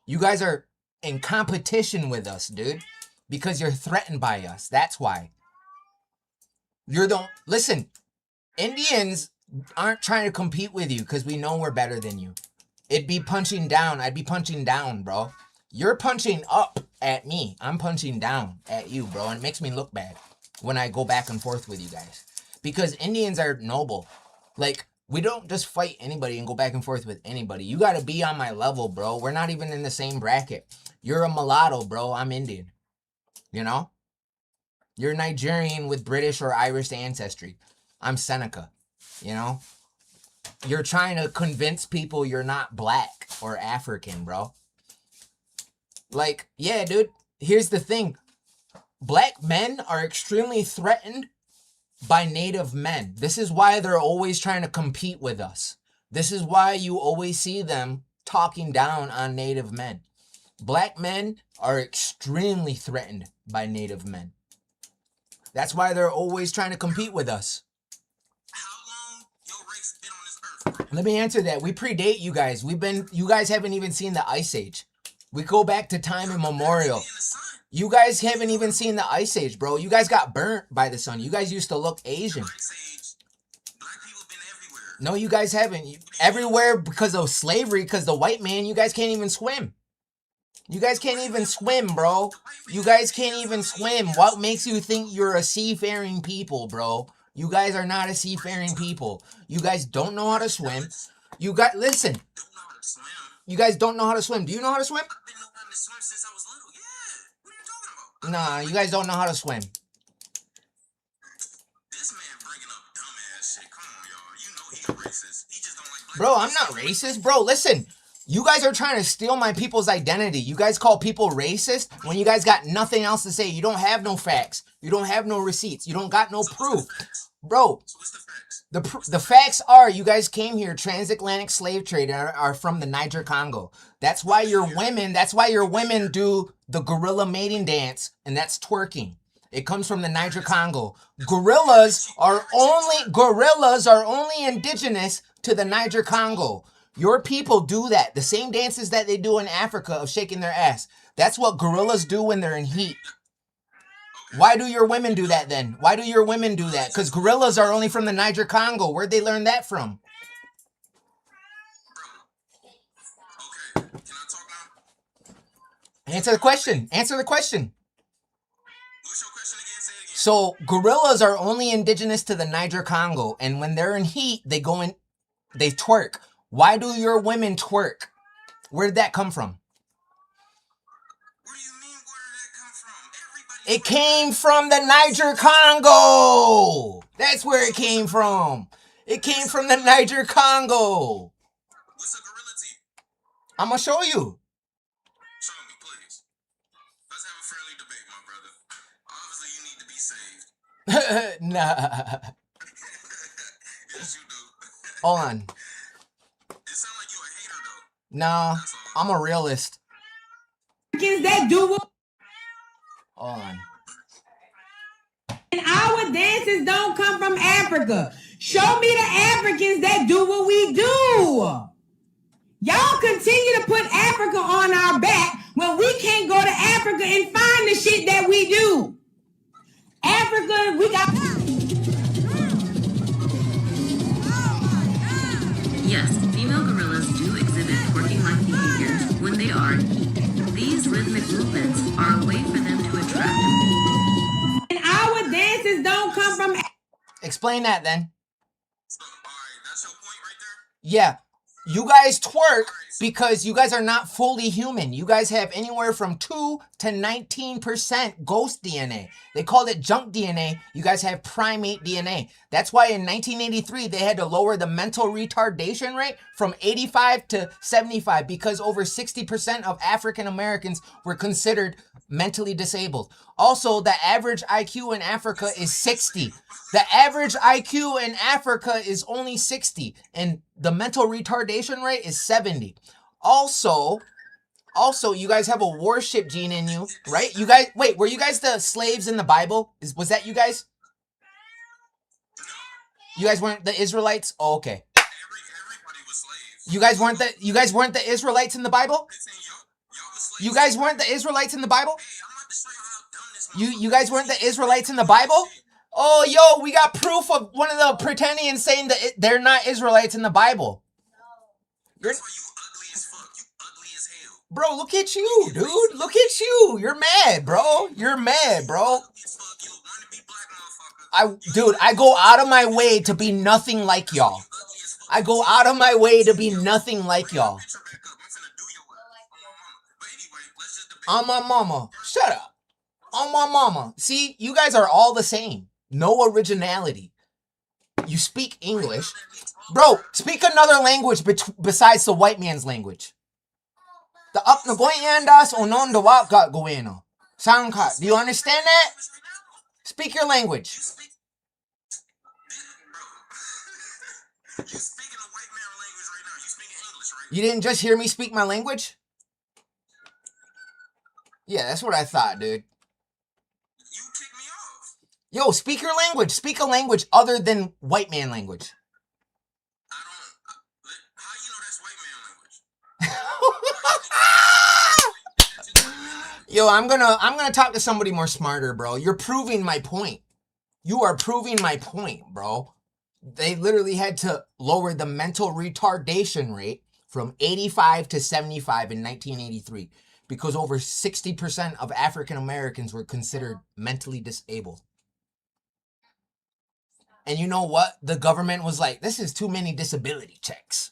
[SPEAKER 4] You guys are in competition with us, dude, because you're threatened by us. That's why. Listen, Indians aren't trying to compete with you because we know we're better than you. It'd be punching down. I'd be punching down, bro. You're punching up at me. I'm punching down at you, bro. And it makes me look bad when I go back and forth with you guys. Because Indians are noble. Like, we don't just fight anybody and go back and forth with anybody. You got to be on my level, bro. We're not even in the same bracket. You're a mulatto, bro. I'm Indian. You know? You're Nigerian with British or Irish ancestry. I'm Seneca. You know? You're trying to convince people you're not black or African, bro. Like, yeah, dude, here's the thing. Black men are extremely threatened by Native men. This is why they're always trying to compete with us. This is why you always see them talking down on Native men. Black men are extremely threatened by Native men. That's why they're always trying to compete with us.
[SPEAKER 6] How long your race been on this earth, bro?
[SPEAKER 4] Let me answer that. We predate you guys. You guys haven't even seen the Ice Age. We go back to time immemorial. You guys haven't even seen the Ice Age, bro. You guys got burnt by the sun. You guys used to look Asian.
[SPEAKER 6] Ice Age, black people been everywhere.
[SPEAKER 4] No, you guys haven't. Everywhere because of slavery, because the white man, you guys can't even swim. You guys can't even swim, bro. You guys can't even swim. What makes you think you're a seafaring people, bro? You guys are not a seafaring people. You guys don't know how to swim. Listen.
[SPEAKER 6] Don't know how to swim.
[SPEAKER 4] You guys don't know how to swim. Do you know how to swim?
[SPEAKER 6] I've been knowing how to swim since I was little. Yeah. What are you talking about?
[SPEAKER 4] Nah, you guys don't know how to swim.
[SPEAKER 6] This man bringing up dumbass shit. Come on, y'all. You know he a racist. He just don't like black
[SPEAKER 4] Bro,
[SPEAKER 6] people.
[SPEAKER 4] I'm not racist. Bro, listen. You guys are trying to steal my people's identity. You guys call people racist when you guys got nothing else to say. You don't have no facts. You don't have no receipts. You don't got no proof. Bro,
[SPEAKER 6] So what's the facts?
[SPEAKER 4] the facts are you guys came here transatlantic slave trade and are from the Niger Congo. That's why your women do the gorilla mating dance, and that's twerking. It comes from the Niger Congo. Gorillas are only indigenous to the Niger Congo. Your people do that. The same dances that they do in Africa of shaking their ass. That's what gorillas do when they're in heat. Why do your women do that then? Why do your women do that? Because gorillas are only from the Niger Congo. Where'd they learn that from?
[SPEAKER 6] Okay. Can I talk now?
[SPEAKER 4] Answer the question. Answer the question.
[SPEAKER 6] What's your question again? Say it again.
[SPEAKER 4] So gorillas are only indigenous to the Niger Congo. And when they're in heat, they twerk. Why do your women twerk? Where did that come from?
[SPEAKER 6] What do you mean? Where did that come Everybody
[SPEAKER 4] It came from the Niger Congo. That's where it came from. It came from the Niger Congo.
[SPEAKER 6] what's a gorilla teeth?
[SPEAKER 4] I'm gonna show you.
[SPEAKER 6] Show me, please. Let's have a friendly debate, my brother. Obviously, you need to be saved.
[SPEAKER 4] Nah.
[SPEAKER 6] Yes, you do.
[SPEAKER 4] Hold on.
[SPEAKER 6] It sounds like you a hater, though.
[SPEAKER 4] No,
[SPEAKER 6] That's all.
[SPEAKER 4] I'm a realist.
[SPEAKER 8] That do what
[SPEAKER 4] Hold on.
[SPEAKER 8] and our dances don't come from Africa. Show me the Africans that do what we do. Y'all continue to put Africa on our back when we can't go to Africa and find the shit that we do. Africa, we got.
[SPEAKER 9] Yes, female gorillas do exhibit twerking-like behaviors when they are in heat. These rhythmic movements are a way for them to attract a mate.
[SPEAKER 8] And our dances don't come from.
[SPEAKER 4] Explain that then.
[SPEAKER 6] So, all right, that's your point right there?
[SPEAKER 4] Yeah. You guys twerk because you guys are not fully human. You guys have anywhere from 2 to 19% ghost DNA. They called it junk DNA. You guys have primate DNA. That's why in 1983, they had to lower the mental retardation rate from 85 to 75 because over 60% of African Americans were considered mentally disabled. Also, the average IQ in Africa is 60. The average IQ in Africa is only 60, and the mental retardation rate is 70. Also, you guys have a worship gene in you, right? You guys, wait, were you guys the slaves in the Bible? Was that you guys? You guys weren't the Israelites? Oh, okay.
[SPEAKER 6] Everybody was slaves.
[SPEAKER 4] You guys weren't the Israelites in the Bible?
[SPEAKER 6] It's in y'all was slaves.
[SPEAKER 4] You guys weren't the Israelites in the Bible?
[SPEAKER 6] Hey, I'm about to show you how dumb this
[SPEAKER 4] You guys weren't the Israelites in the Bible? Oh, yo, we got proof of one of the pretendians saying that they're not Israelites in the Bible.
[SPEAKER 6] That's why you ugly as fuck. You ugly as hell.
[SPEAKER 4] Bro, look at you, dude. Look at you. You're mad, bro. You're mad, bro.
[SPEAKER 6] Ugly as fuck. You a wannabe black motherfucker.
[SPEAKER 4] Dude, I go out of my way to be nothing like y'all.
[SPEAKER 6] Ugly as fuck.
[SPEAKER 4] I go out of my way to be nothing like y'all.
[SPEAKER 6] Picture back up. I'm finna do your ass. But anyway, let's just debate.
[SPEAKER 4] On my mama. Shut up. On my mama. See, you guys are all the same. No originality. You speak English. Bro, speak another language besides the white man's language. The up na goyendas onon the wak got goeno. Sound cut. Do you understand that? Speak your language.
[SPEAKER 6] You speaking a white man language right now. You speaking English, right?
[SPEAKER 4] You didn't just hear me speak my language? Yeah, that's what I thought, dude.
[SPEAKER 6] You kicked me off.
[SPEAKER 4] Yo, speak your language. Speak a language other than white man language.
[SPEAKER 6] I don't. How you know that's white man language?
[SPEAKER 4] Yo, I'm gonna talk to somebody more smarter, bro. You're proving my point. You are proving my point, bro. They literally had to lower the mental retardation rate from 85 to 75 in 1983 because over 60% of African Americans were considered mentally disabled. And you know what? The government was like, this is too many disability checks.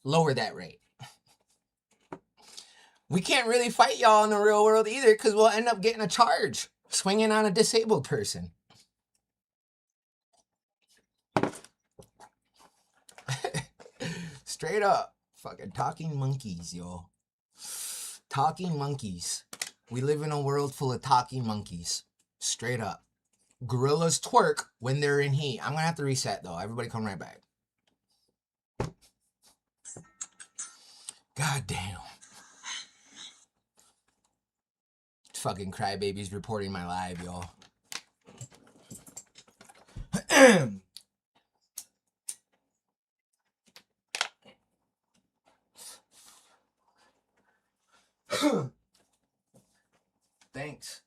[SPEAKER 4] Lower that rate. We can't really fight y'all in the real world either because we'll end up getting a charge swinging on a disabled person. Straight up. Fucking talking monkeys, yo. Talking monkeys. We live in a world full of talking monkeys. Straight up. Gorillas twerk when they're in heat. I'm gonna have to reset though. Everybody come right back. God damn. Fucking crybabies reporting my live, y'all. Thanks.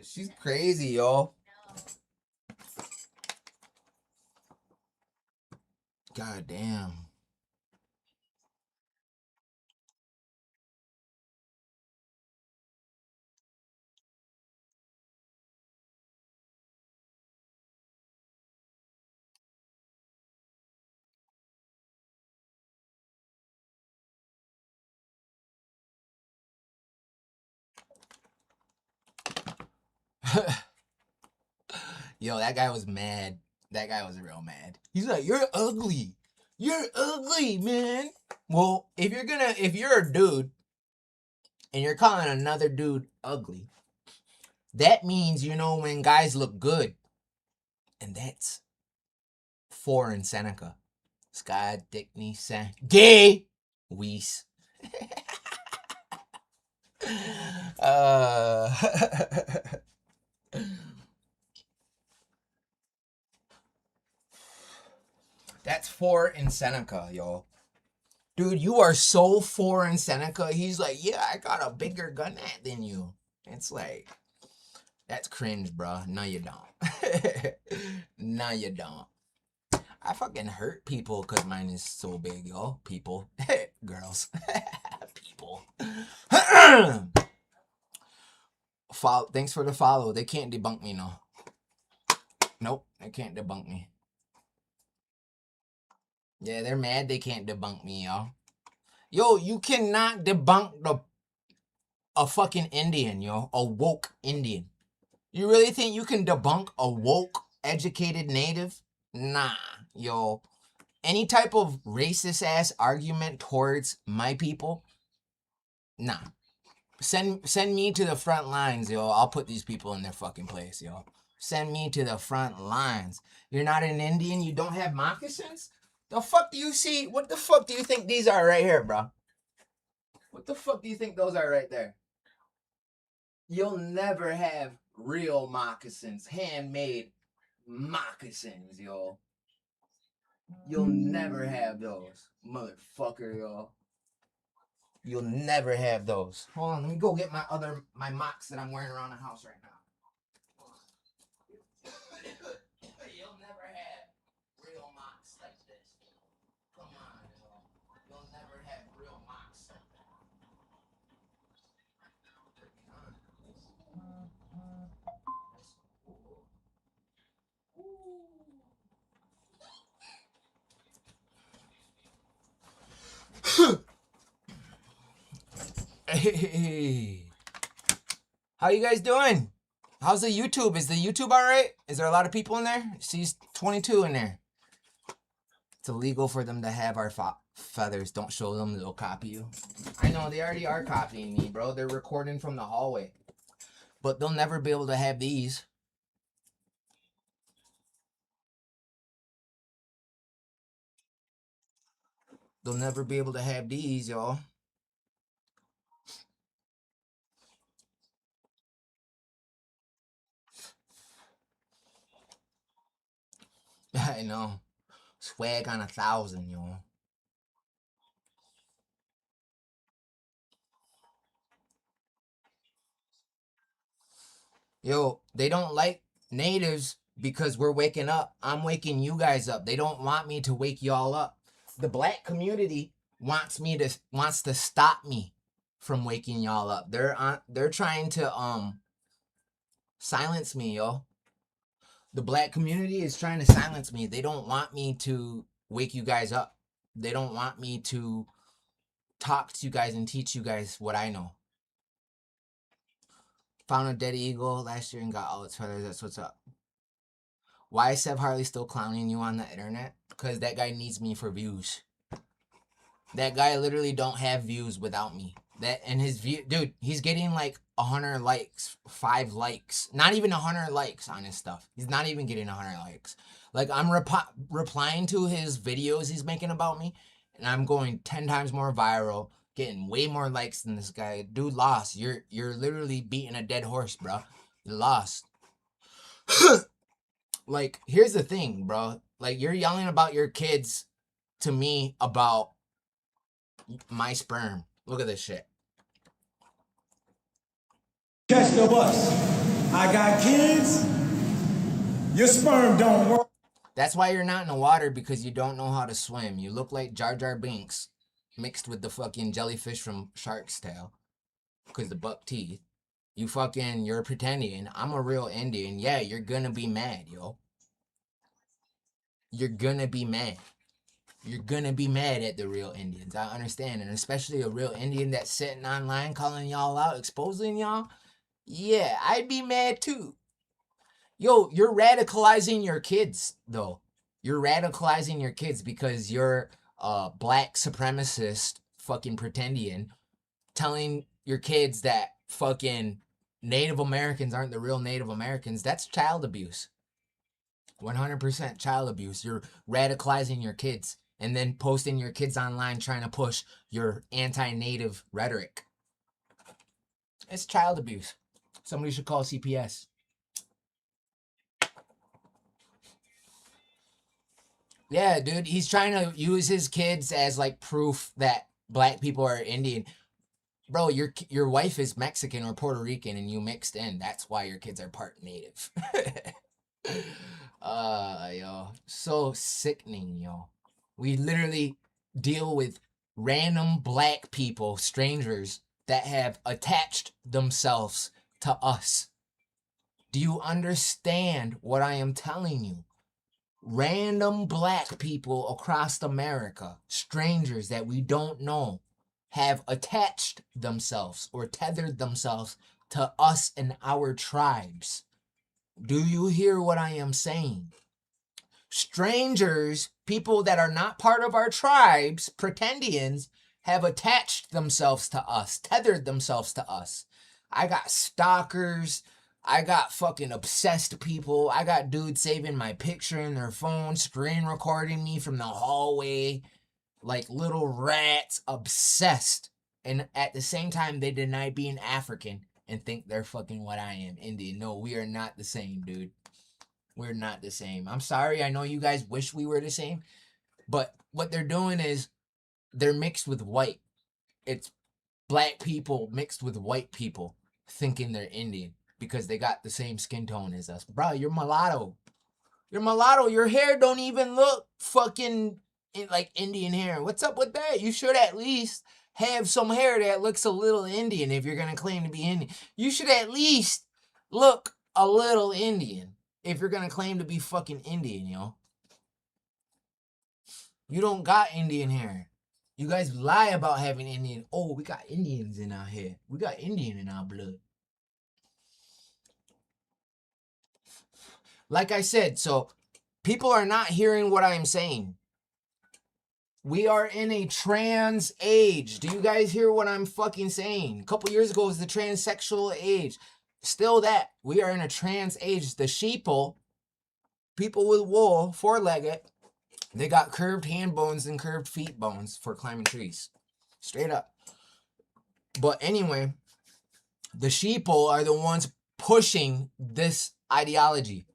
[SPEAKER 4] She's crazy, y'all. God damn. Yo, that guy was mad. That guy was real mad. He's like, "You're ugly. You're ugly, man." Well, if you're a dude and you're calling another dude ugly, that means you know when guys look good. And that's 4 in Seneca. Sky, Dickney, Gay! Weiss. That's 4 in Seneca, yo. Dude, you are so 4 in Seneca. He's like, yeah, I got a bigger gun than you. It's like, that's cringe, bro. No, you don't. No, you don't. I fucking hurt people because mine is so big, yo. People. Girls. People. Thanks for the follow. They can't debunk me, no. Nope, they can't debunk me. Yeah, they're mad they can't debunk me, yo. Yo, you cannot debunk a fucking Indian, yo. A woke Indian. You really think you can debunk a woke, educated native? Nah, yo. Any type of racist ass argument towards my people? Nah. Send me to the front lines, yo. I'll put these people in their fucking place, yo. Send me to the front lines. You're not an Indian? You don't have moccasins? The fuck do you see? What the fuck do you think these are right here, bro? What the fuck do you think those are right there? You'll never have real moccasins. Handmade moccasins, yo. You'll never have those. Motherfucker, yo. You'll never have those. Hold on, let me go get my mocks that I'm wearing around the house right now. You'll never have real mocks like this. Come on, yo. You'll never have real mocks. Hey, how you guys doing? How's the YouTube? Is the YouTube all right? Is there a lot of people in there? She's 22 in there. It's illegal for them to have our feathers. Don't show them, they'll copy you. I know, they already are copying me, bro. They're recording from the hallway. But they'll never be able to have these. They'll never be able to have these, y'all. I know. Swag on 1,000, yo. Yo, they don't like natives because we're waking up. I'm waking you guys up. They don't want me to wake y'all up. The black community wants to stop me from waking y'all up. They're trying to silence me, yo. The black community is trying to silence me. They don't want me to wake you guys up. They don't want me to talk to you guys and teach you guys what I know. Found a dead eagle last year and got all its feathers. That's what's up. Why is Seb Harley still clowning you on the internet? Because that guy needs me for views. That guy literally don't have views without me. And his view, dude, he's getting like 100 likes, 5 likes, not even 100 likes on his stuff. He's not even getting 100 likes. Like, I'm replying to his videos he's making about me, and I'm going 10 times more viral, getting way more likes than this guy. Dude lost. You're literally beating a dead horse, bro. You lost. Like, here's the thing, bro. Like, you're yelling about your kids to me about my sperm. Look at this shit.
[SPEAKER 10] Catch the bus. I got kids. Your sperm don't work.
[SPEAKER 4] That's why you're not in the water, because you don't know how to swim. You look like Jar Jar Binks mixed with the fucking jellyfish from Shark's Tale. Because the buck teeth. You're pretending. I'm a real Indian. Yeah, you're gonna be mad, yo. You're gonna be mad. You're gonna be mad at the real Indians. I understand. And especially a real Indian that's sitting online calling y'all out, exposing y'all. Yeah, I'd be mad too. Yo, you're radicalizing your kids, though. You're radicalizing your kids because you're a black supremacist fucking pretendian telling your kids that fucking Native Americans aren't the real Native Americans. That's child abuse. 100% child abuse. You're radicalizing your kids and then posting your kids online trying to push your anti-native rhetoric. It's child abuse. Somebody should call CPS. Yeah, dude, he's trying to use his kids as like proof that black people are Indian. Bro, your wife is Mexican or Puerto Rican and you mixed in. That's why your kids are part native. Yo, so sickening, yo. We literally deal with random black people, strangers that have attached themselves to us. Do you understand what I am telling you? Random black people across America, strangers that we don't know, have attached themselves or tethered themselves to us and our tribes. Do you hear what I am saying? Strangers, people that are not part of our tribes, pretendians, have attached themselves to us, tethered themselves to us. I got stalkers. I got fucking obsessed people. I got dudes saving my picture in their phone, screen recording me from the hallway, like little rats, obsessed. And at the same time, they deny being African and think they're fucking what I am, Indian. No, we are not the same, dude. We're not the same. I'm sorry. I know you guys wish we were the same. But what they're doing is they're mixed with white. It's black people mixed with white people thinking they're Indian because they got the same skin tone as us. Bro, you're mulatto. You're mulatto. Your hair don't even look fucking like Indian hair. What's up with that? You should at least have some hair that looks a little Indian if you're going to claim to be Indian. You should at least look a little Indian if you're going to claim to be fucking Indian, yo. You don't got Indian hair. You guys lie about having Indian. Oh, we got Indians in our hair. We got Indian in our blood. Like I said, so people are not hearing what I'm saying. We are in a trans age. Do you guys hear what I'm fucking saying? A couple years ago was the transsexual age. Still that. We are in a trans age. The sheeple, people with wool, four-legged, they got curved hand bones and curved feet bones for climbing trees. Straight up. But anyway, the sheeple are the ones pushing this ideology.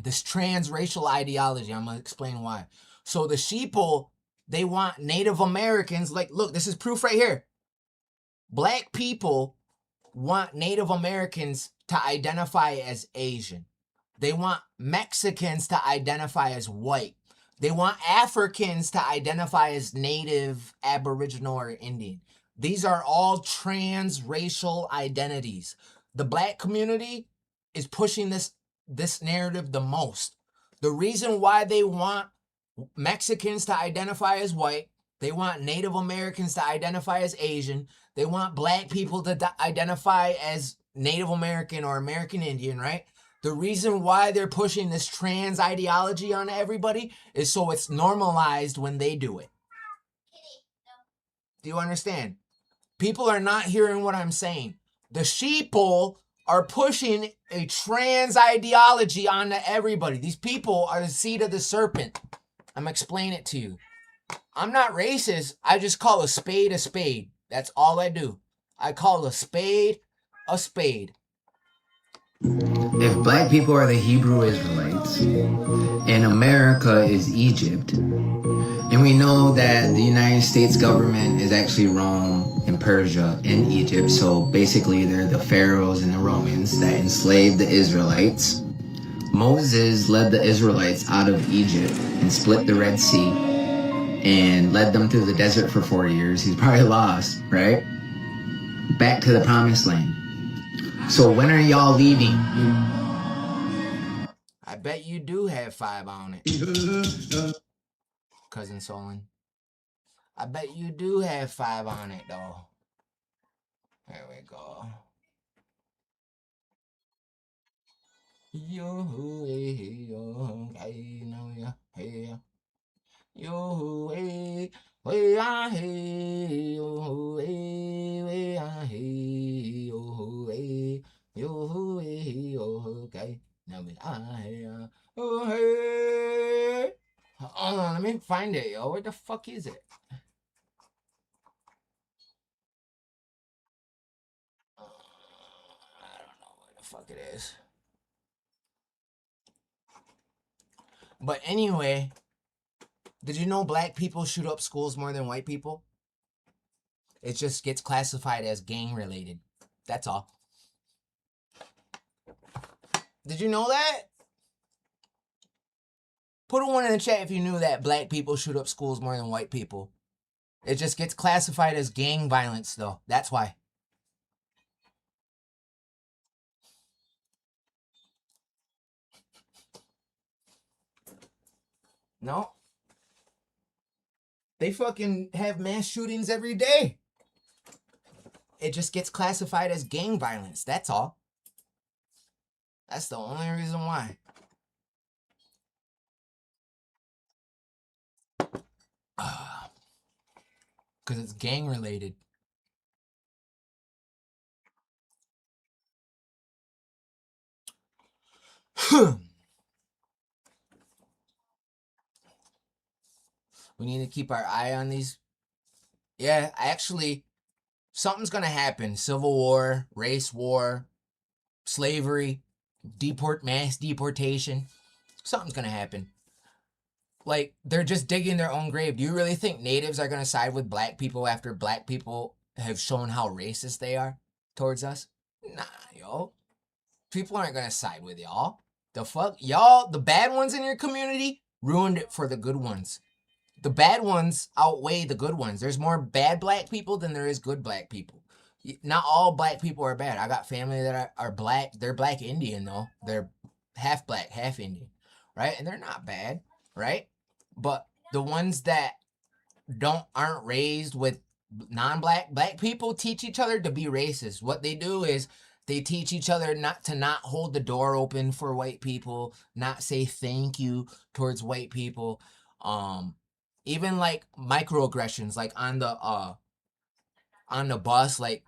[SPEAKER 4] This transracial ideology. I'm going to explain why. So the sheeple, they want Native Americans. Like, look, this is proof right here. Black people want Native Americans to identify as Asian. They want Mexicans to identify as white. They want Africans to identify as Native, Aboriginal, or Indian. These are all transracial identities. The black community is pushing this narrative the most. The reason why they want Mexicans to identify as white, they want Native Americans to identify as Asian, they want black people to identify as Native American or American Indian, right? The reason why they're pushing this trans ideology on everybody is so it's normalized when they do it. Do you understand? People are not hearing what I'm saying. The sheeple are pushing a trans ideology onto everybody. These people are the seed of the serpent. I'm explaining it to you. I'm not racist. I just call a spade a spade. That's all I do. I call a spade a spade.
[SPEAKER 3] If black people are the Hebrew Israelites and America is Egypt, and we know that the United States government is actually Rome and Persia and Egypt, so basically they're the pharaohs and the Romans that enslaved the Israelites. Moses led the Israelites out of Egypt and split the Red Sea and led them through the desert for 4 years. He's probably lost, right? Back to the promised land. So when are y'all leaving?
[SPEAKER 4] I bet you do have 5 on it. Cousin Solon. I bet you do have 5 on it, though. There we go. Yo, hey, yo, hey, no, yeah, hey, yo, hey, hey, hey, yo, hey, hey, yo, hey, yo, hey, yo, okay. Now me, hey, oh, hey. Hold on, let me find it, yo. Where the fuck is it? I don't know where the fuck it is. But anyway, did you know black people shoot up schools more than white people? It just gets classified as gang related. That's all. Did you know that? Put a one in the chat if you knew that black people shoot up schools more than white people. It just gets classified as gang violence, though. That's why. No. They fucking have mass shootings every day. It just gets classified as gang violence. That's all. That's the only reason why. Because it's gang related. We need to keep our eye on these. Yeah, actually, something's going to happen. Civil war, race war, slavery, mass deportation. Something's going to happen. Like, they're just digging their own grave. Do you really think natives are going to side with black people after black people have shown how racist they are towards us? Nah, yo. People aren't going to side with y'all. The fuck? Y'all, the bad ones in your community, ruined it for the good ones. The bad ones outweigh the good ones. There's more bad black people than there is good black people. Not all black people are bad. I got family that are black. They're black Indian, though. They're half black, half Indian, right? And they're not bad, right? But the ones that aren't raised with non-black, black people teach each other to be racist. What they do is they teach each other not hold the door open for white people, not say thank you towards white people. Even like microaggressions, like on the bus, like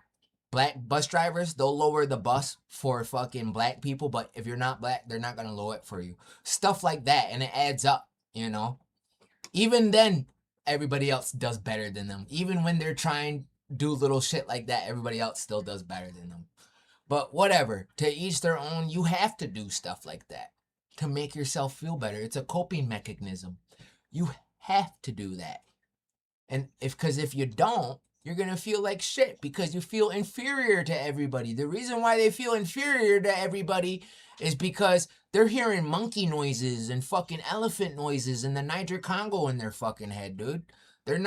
[SPEAKER 4] black bus drivers, they'll lower the bus for fucking black people, but if you're not black, they're not gonna lower it for you. Stuff like that, and it adds up, you know. Even then, everybody else does better than them. Even when they're trying to do little shit like that, everybody else still does better than them. But whatever, to each their own. You have to do stuff like that to make yourself feel better. It's a coping mechanism. You have to do that. And because if you don't, you're going to feel like shit because you feel inferior to everybody. The reason why they feel inferior to everybody is because they're hearing monkey noises and fucking elephant noises and the Niger Congo in their fucking head, dude. They're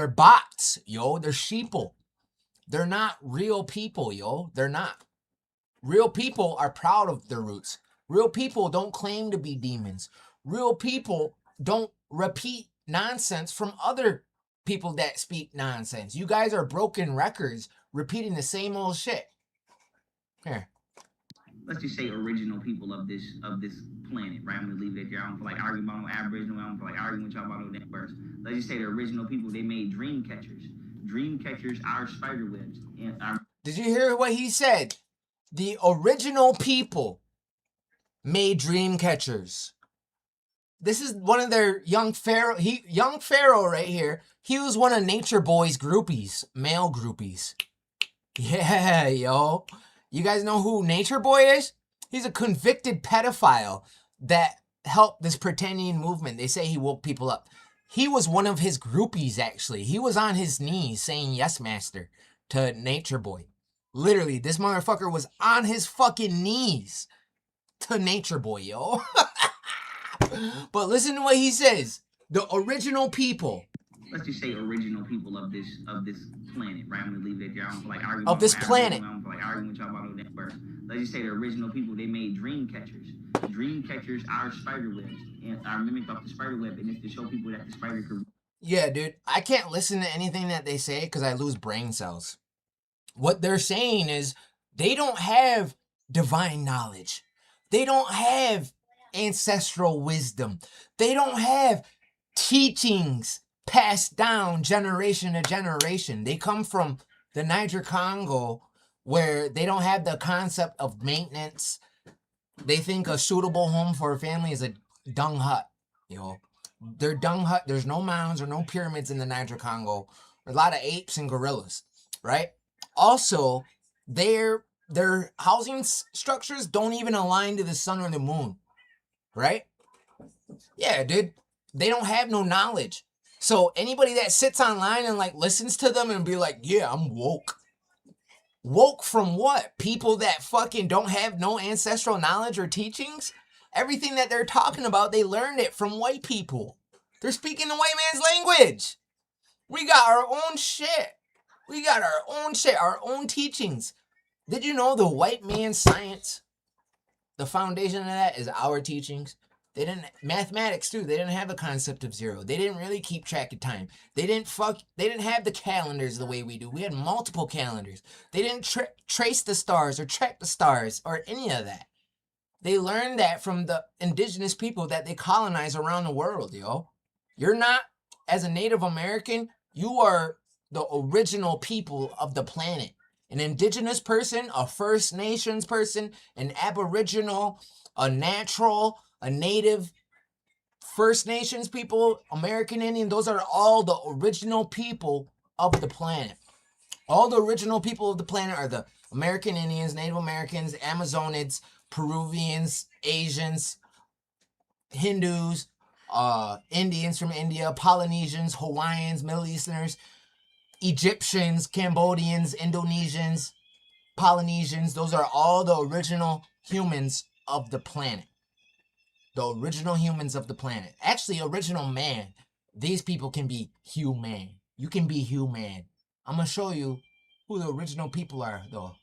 [SPEAKER 4] bots, yo. They're sheeple. They're not real people, yo. They're not. Real people are proud of their roots. Real people don't claim to be demons. Real people don't repeat nonsense from other people that speak nonsense. You guys are broken records repeating the same old shit. Here.
[SPEAKER 11] Let's just say original people of this planet, right? I'm gonna leave it there. I don't feel like arguing about no Aboriginal. I don't feel like arguing with y'all about no damn birds. Let's just say the original people, they made dream catchers. Dream catchers are spider webs.
[SPEAKER 4] Did you hear what he said? The original people made dream catchers. This is one of their young pharaoh right here. He was one of Nature Boy's groupies, male groupies. Yeah, yo. You guys know who Nature Boy is? He's a convicted pedophile that helped this pretending movement. They say he woke people up. He was one of his groupies, actually. He was on his knees saying yes, master to Nature Boy. Literally, this motherfucker was on his fucking knees to Nature Boy, yo. But listen to what he says. The original people.
[SPEAKER 11] Let's just say original people of this planet, right? I'm gonna leave it there. I don't feel like arguing
[SPEAKER 4] of this planet.
[SPEAKER 11] I don't feel like arguing with y'all about no damn birds. Let's just say the original people, they made dream catchers. Dream catchers are spider webs, and are mimicked off the spider web, and it's to show people that the spider could.
[SPEAKER 4] Yeah, dude. I can't listen to anything that they say because I lose brain cells. What they're saying is they don't have divine knowledge. They don't have ancestral wisdom. They don't have teachings passed down generation to generation. They come from the Niger Congo, where they don't have the concept of maintenance. They think a suitable home for a family is a dung hut. You know, their dung hut, there's no mounds or no pyramids in the Niger Congo. There's a lot of apes and gorillas, right? Also, their housing structures don't even align to the sun or the moon, right? Yeah, dude. They don't have no knowledge. So anybody that sits online and like listens to them and be like, yeah, I'm woke. Woke from what? People that fucking don't have no ancestral knowledge or teachings? Everything that they're talking about, they learned it from white people. They're speaking the white man's language. We got our own shit. We got our own shit, our own teachings. Did you know the white man's science, the foundation of that is our teachings? They didn't, mathematics too, they didn't have a concept of zero. They didn't really keep track of time. They didn't have the calendars the way we do. We had multiple calendars. They didn't trace the stars or track the stars or any of that. They learned that from the indigenous people that they colonized around the world, yo. You're not, as a Native American, you are the original people of the planet. An indigenous person, a First Nations person, an Aboriginal, a natural, a Native, First Nations people, American Indian, those are all the original people of the planet. All the original people of the planet are the American Indians, Native Americans, Amazonids, Peruvians, Asians, Hindus, Indians from India, Polynesians, Hawaiians, Middle Easterners, Egyptians, Cambodians, Indonesians, Polynesians. Those are all the original humans of the planet. The original humans of the planet. Actually, original man. These people can be human. You can be human. I'm going to show you who the original people are, though.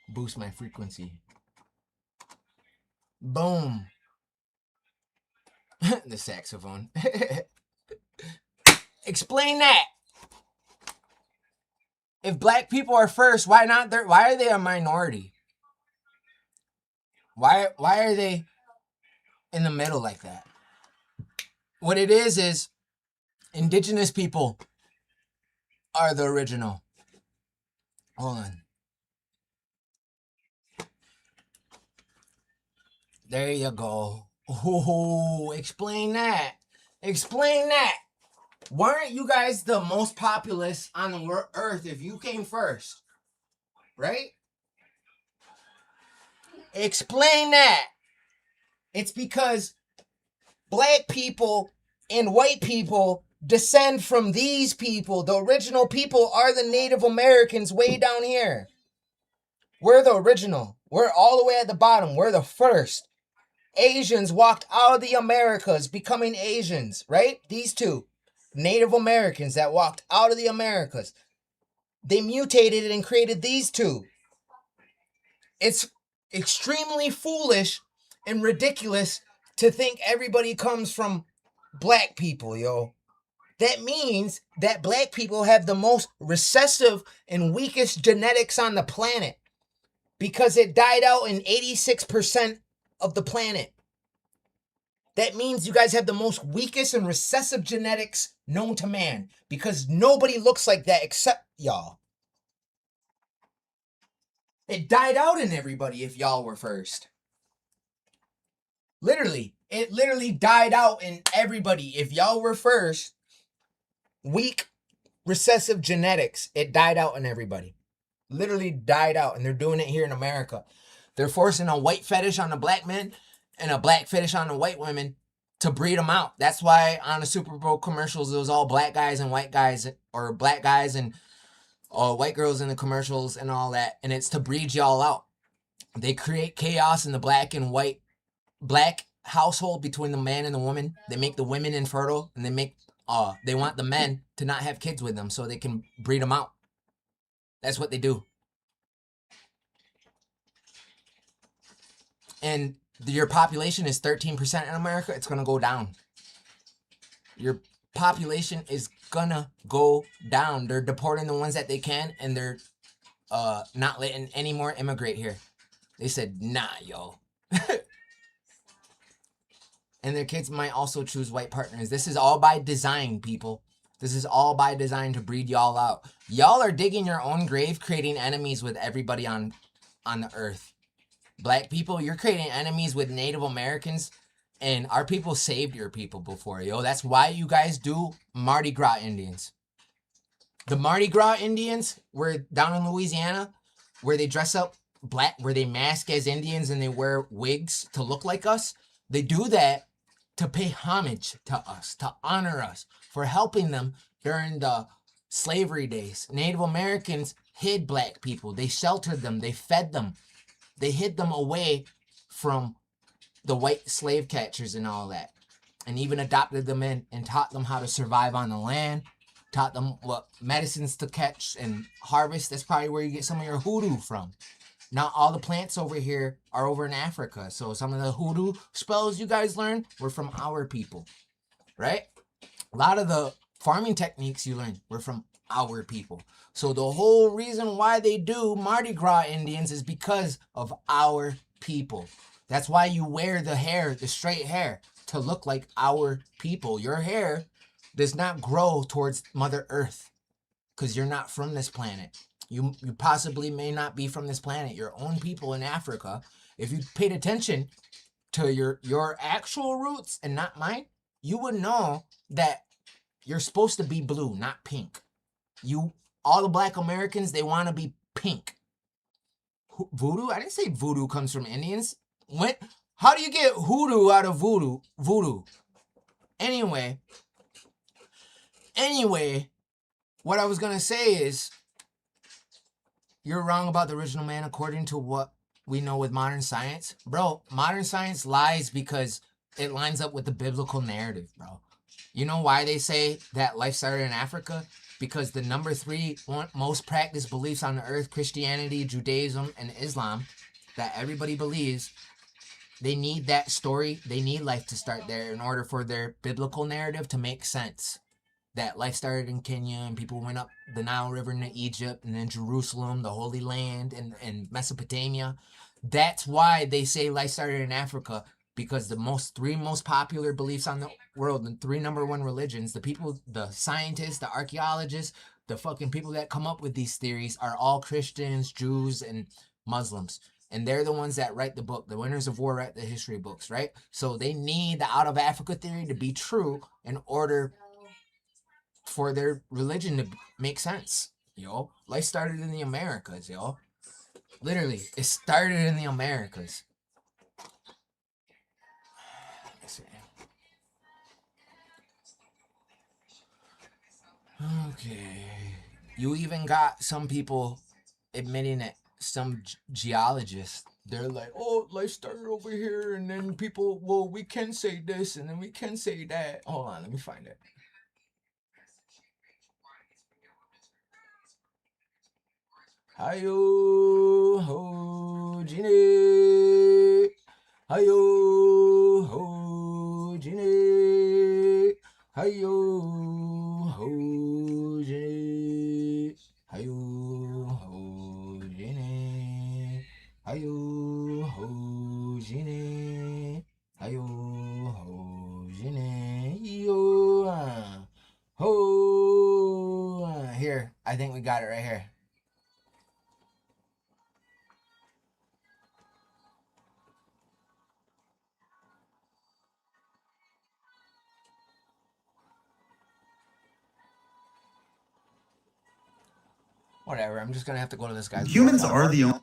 [SPEAKER 4] Boost my frequency. Boom. The saxophone. Explain that. If black people are first, why are they a minority? Why are they in the middle like that? What it is indigenous people are the original. Hold on. There you go. Oh, explain that. Explain that. Why aren't you guys the most populous on the earth if you came first? Right? Explain that. It's because black people and white people descend from these people. The original people are the Native Americans way down here. We're the original. We're all the way at the bottom. We're the first. Asians walked out of the Americas becoming Asians, right? These two. Native Americans that walked out of the Americas. They mutated and created these two. It's extremely foolish and ridiculous to think everybody comes from black people, yo. That means that black people have the most recessive and weakest genetics on the planet because it died out in 86% of the planet. That means you guys have the most weakest and recessive genetics known to man because nobody looks like that except y'all. It died out in everybody if y'all were first. Literally. It literally died out in everybody. If y'all were first, weak, recessive genetics, it died out in everybody. Literally died out. And they're doing it here in America. They're forcing a white fetish on the black men and a black fetish on the white women to breed them out. That's why on the Super Bowl commercials, it was all black guys and white guys, or black guys and white girls in the commercials and all that. And it's to breed y'all out. They create chaos in the black and white, black household between the man and the woman. They make the women infertile, and they want the men to not have kids with them so they can breed them out. That's what they do. And your population is 13% in America, it's gonna go down. Your population is gonna go down. They're deporting the ones that they can, and they're not letting any more immigrate here. They said, nah, yo. And their kids might also choose white partners. This is all by design, people. This is all by design to breed y'all out. Y'all are digging your own grave, creating enemies with everybody on the earth. Black people, you're creating enemies with Native Americans, and our people saved your people before, yo. That's why you guys do Mardi Gras Indians. The Mardi Gras Indians were down in Louisiana, where they dress up black, where they mask as Indians and they wear wigs to look like us. They do that to pay homage to us, to honor us for helping them during the slavery days. Native Americans hid black people. They sheltered them. They fed them. They hid them away from the white slave catchers and all that. And even adopted them in and taught them how to survive on the land. Taught them what medicines to catch and harvest. That's probably where you get some of your hoodoo from. Not all the plants over here are over in Africa. So some of the hoodoo spells you guys learned were from our people, right? A lot of the farming techniques you learned were from our people. So the whole reason why they do Mardi Gras Indians is because of our people. That's why you wear the hair, the straight hair, to look like our people. Your hair does not grow towards Mother Earth because you're not from this planet. You possibly may not be from this planet. Your own people in Africa, if you paid attention to your actual roots and not mine, you would know that you're supposed to be blue, not pink. All the black Americans, they want to be pink. Voodoo? I didn't say voodoo comes from Indians. How do you get hoodoo out of voodoo? Anyway, what I was going to say is, you're wrong about the original man according to what we know with modern science. Bro, modern science lies because it lines up with the biblical narrative, bro. You know why they say that life started in Africa? Because the number 3 most practiced beliefs on the earth, Christianity, Judaism, and Islam, that everybody believes, they need that story. They need life to start there in order for their biblical narrative to make sense. That life started in Kenya and people went up the Nile River into Egypt and then Jerusalem, the Holy Land, and Mesopotamia. That's why they say life started in Africa, because the 3 most popular beliefs on the world, the 3 number 1 religions, the people, the scientists, the archaeologists, the fucking people that come up with these theories are all Christians, Jews, and Muslims. And they're the ones that write the book. The winners of war write the history books, right? So they need the out of Africa theory to be true in order for their religion to make sense, yo. Life started in the Americas, yo. Literally, it started in the Americas. Let's see. Okay. You even got some people admitting that some geologists, they're like, oh, life started over here, and then people, well, we can say this, and then we can say that. Hold on, let me find it. Hayo ho jine, hayo ho jine, hayo ho jine, hayo ho jine, hayo ho jine, hayo ho jine, yo ho. Here, I think we got it right here. Whatever, I'm just gonna have to go to this guy's.
[SPEAKER 12] Humans are the only.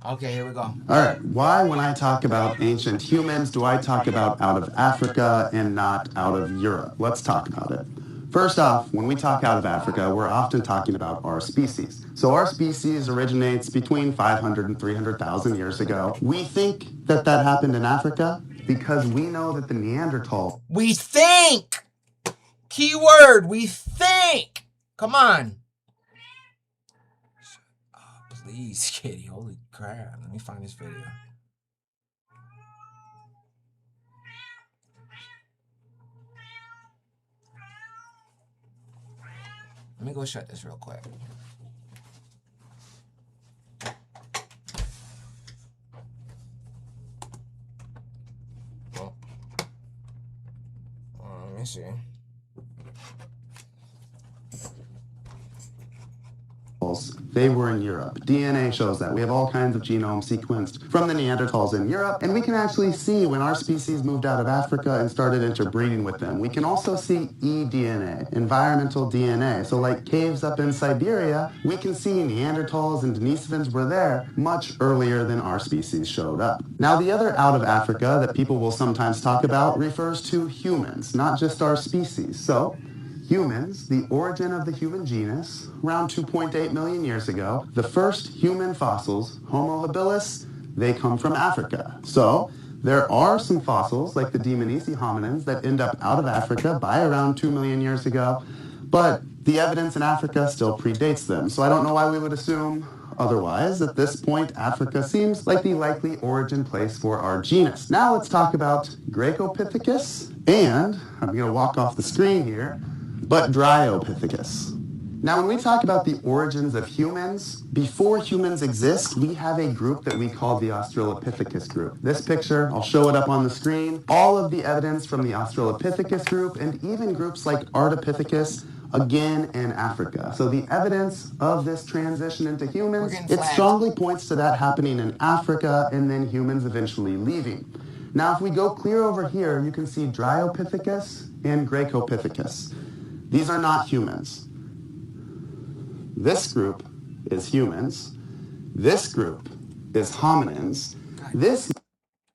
[SPEAKER 4] Okay, here we go.
[SPEAKER 12] All right. Why, when I talk about ancient humans, do I talk about out of Africa and not out of Europe? Let's talk about it. First off, when we talk out of Africa, we're often talking about our species. So our species originates between 500 and 300,000 years ago. We think that that happened in Africa because we know that the Neanderthals.
[SPEAKER 4] We think! Keyword, we think! Come on. Oh, please, kitty. Holy crap. Let me find this video. Let me go shut this real quick. Well, let me see.
[SPEAKER 12] They were in Europe. DNA shows that. We have all kinds of genomes sequenced from the Neanderthals in Europe, and we can actually see when our species moved out of Africa and started interbreeding with them. We can also see eDNA, environmental DNA. So like caves up in Siberia, we can see Neanderthals and Denisovans were there much earlier than our species showed up. Now the other out of Africa that people will sometimes talk about refers to humans, not just our species. So humans, the origin of the human genus, around 2.8 million years ago, the first human fossils, Homo habilis, they come from Africa. So there are some fossils, like the Dmanisi hominins, that end up out of Africa by around 2 million years ago, but the evidence in Africa still predates them. So I don't know why we would assume otherwise. At this point, Africa seems like the likely origin place for our genus. Now let's talk about Gracopithecus, and I'm going to walk off the screen here, but Dryopithecus. Now, when we talk about the origins of humans, before humans exist, we have a group that we call the Australopithecus group. This picture, I'll show it up on the screen. All of the evidence from the Australopithecus group and even groups like Ardipithecus, again in Africa. So the evidence of this transition into humans, it strongly points to that happening in Africa and then humans eventually leaving. Now, if we go clear over here, you can see Dryopithecus and Gracopithecus. These are not humans. This group is humans. This group is hominins. This...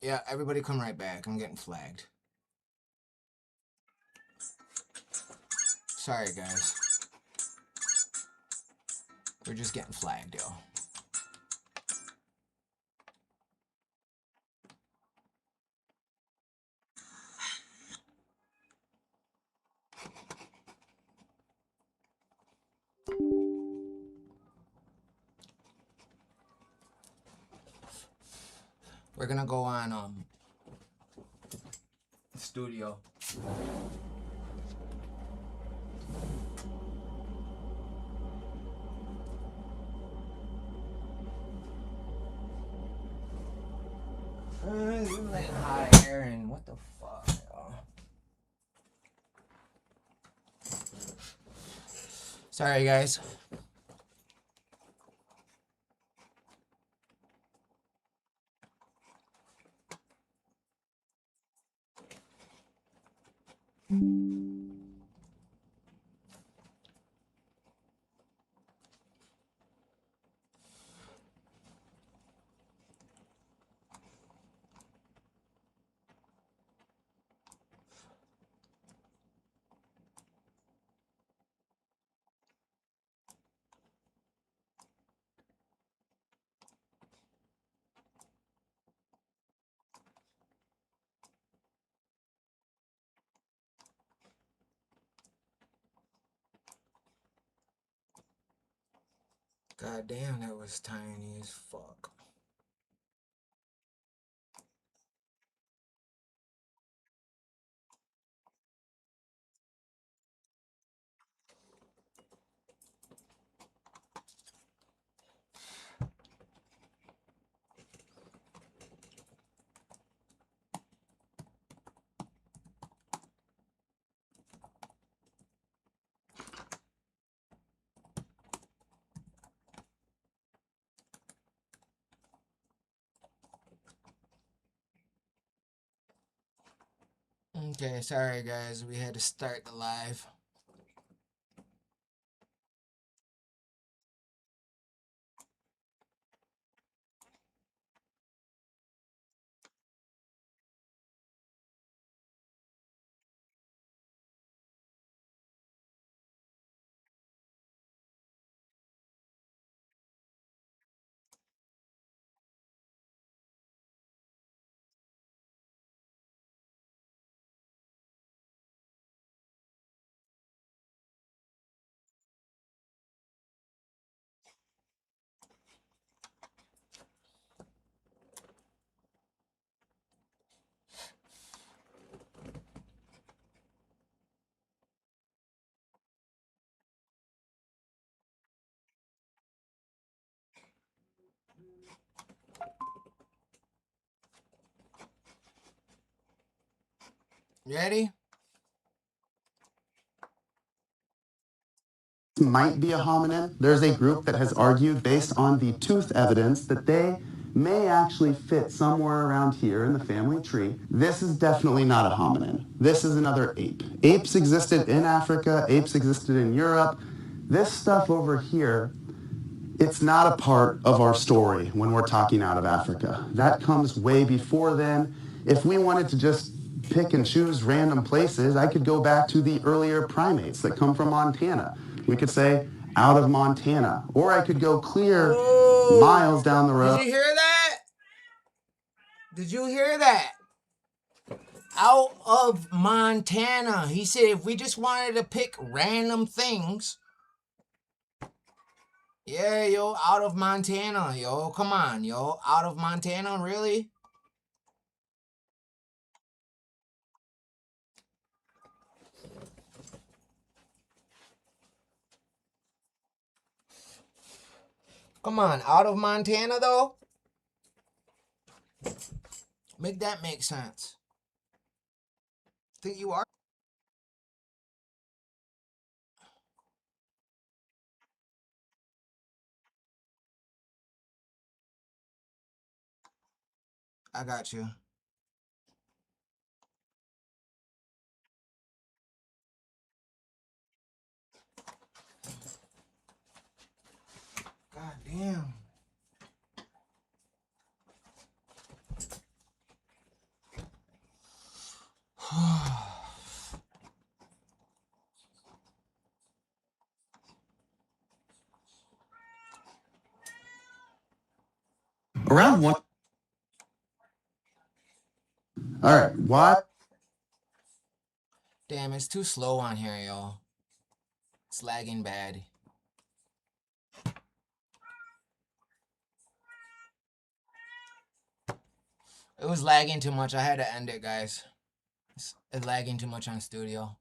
[SPEAKER 4] Yeah, everybody come right back. I'm getting flagged. Sorry, guys. We're just getting flagged, yo. We're gonna go on studio. Like hot air and what the fuck, yo. Sorry, guys. God damn, that was tiny as fuck. Okay, sorry guys, we had to start the live. You ready?
[SPEAKER 12] Might be a hominin. There's a group that has argued based on the tooth evidence that they may actually fit somewhere around here in the family tree. This is definitely not a hominin. This is another ape. Apes existed in Africa, apes existed in Europe. This stuff over here, it's not a part of our story when we're talking out of Africa. That comes way before then. If we wanted to just pick and choose random places, I could go back to the earlier primates that come from Montana. We could say out of Montana, or I could go clear miles down the road.
[SPEAKER 4] Did you hear that? Did you hear that? Out of Montana. He said if we just wanted to pick random things. Yeah, yo, out of Montana, yo. Come on, yo. Out of Montana, really? Come on, out of Montana, though? Make that make sense. Think you are? I got you. God damn.
[SPEAKER 12] Around what? All right, what?
[SPEAKER 4] Damn, it's too slow on here, yo. It's lagging bad. It was lagging too much. I had to end it, guys. It's lagging too much on studio.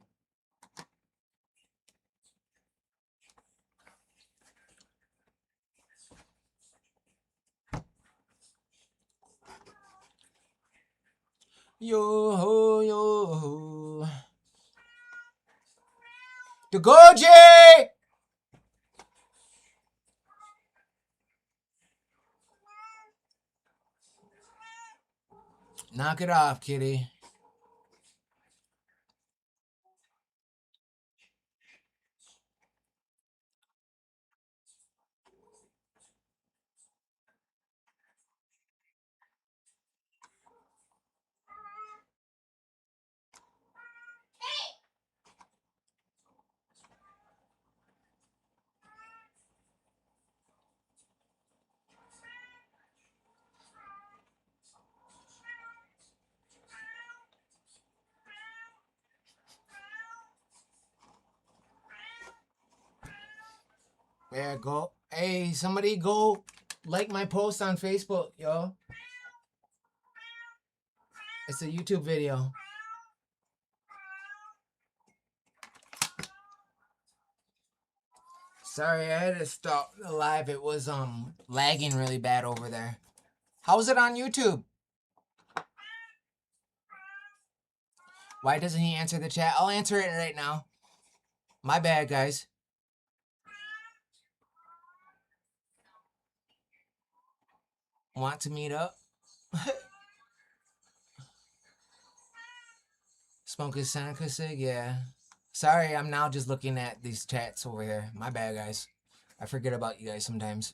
[SPEAKER 4] Yo ho, yo ho. The Goji! Knock it off, kitty. There, go. Hey, somebody go like my post on Facebook, yo. It's a YouTube video. Sorry, I had to stop the live. It was lagging really bad over there. How's it on YouTube? Why doesn't he answer the chat? I'll answer it right now. My bad, guys. Want to meet up? Smoke a Seneca cig? Yeah. Sorry, I'm now just looking at these chats over here. My bad, guys. I forget about you guys sometimes.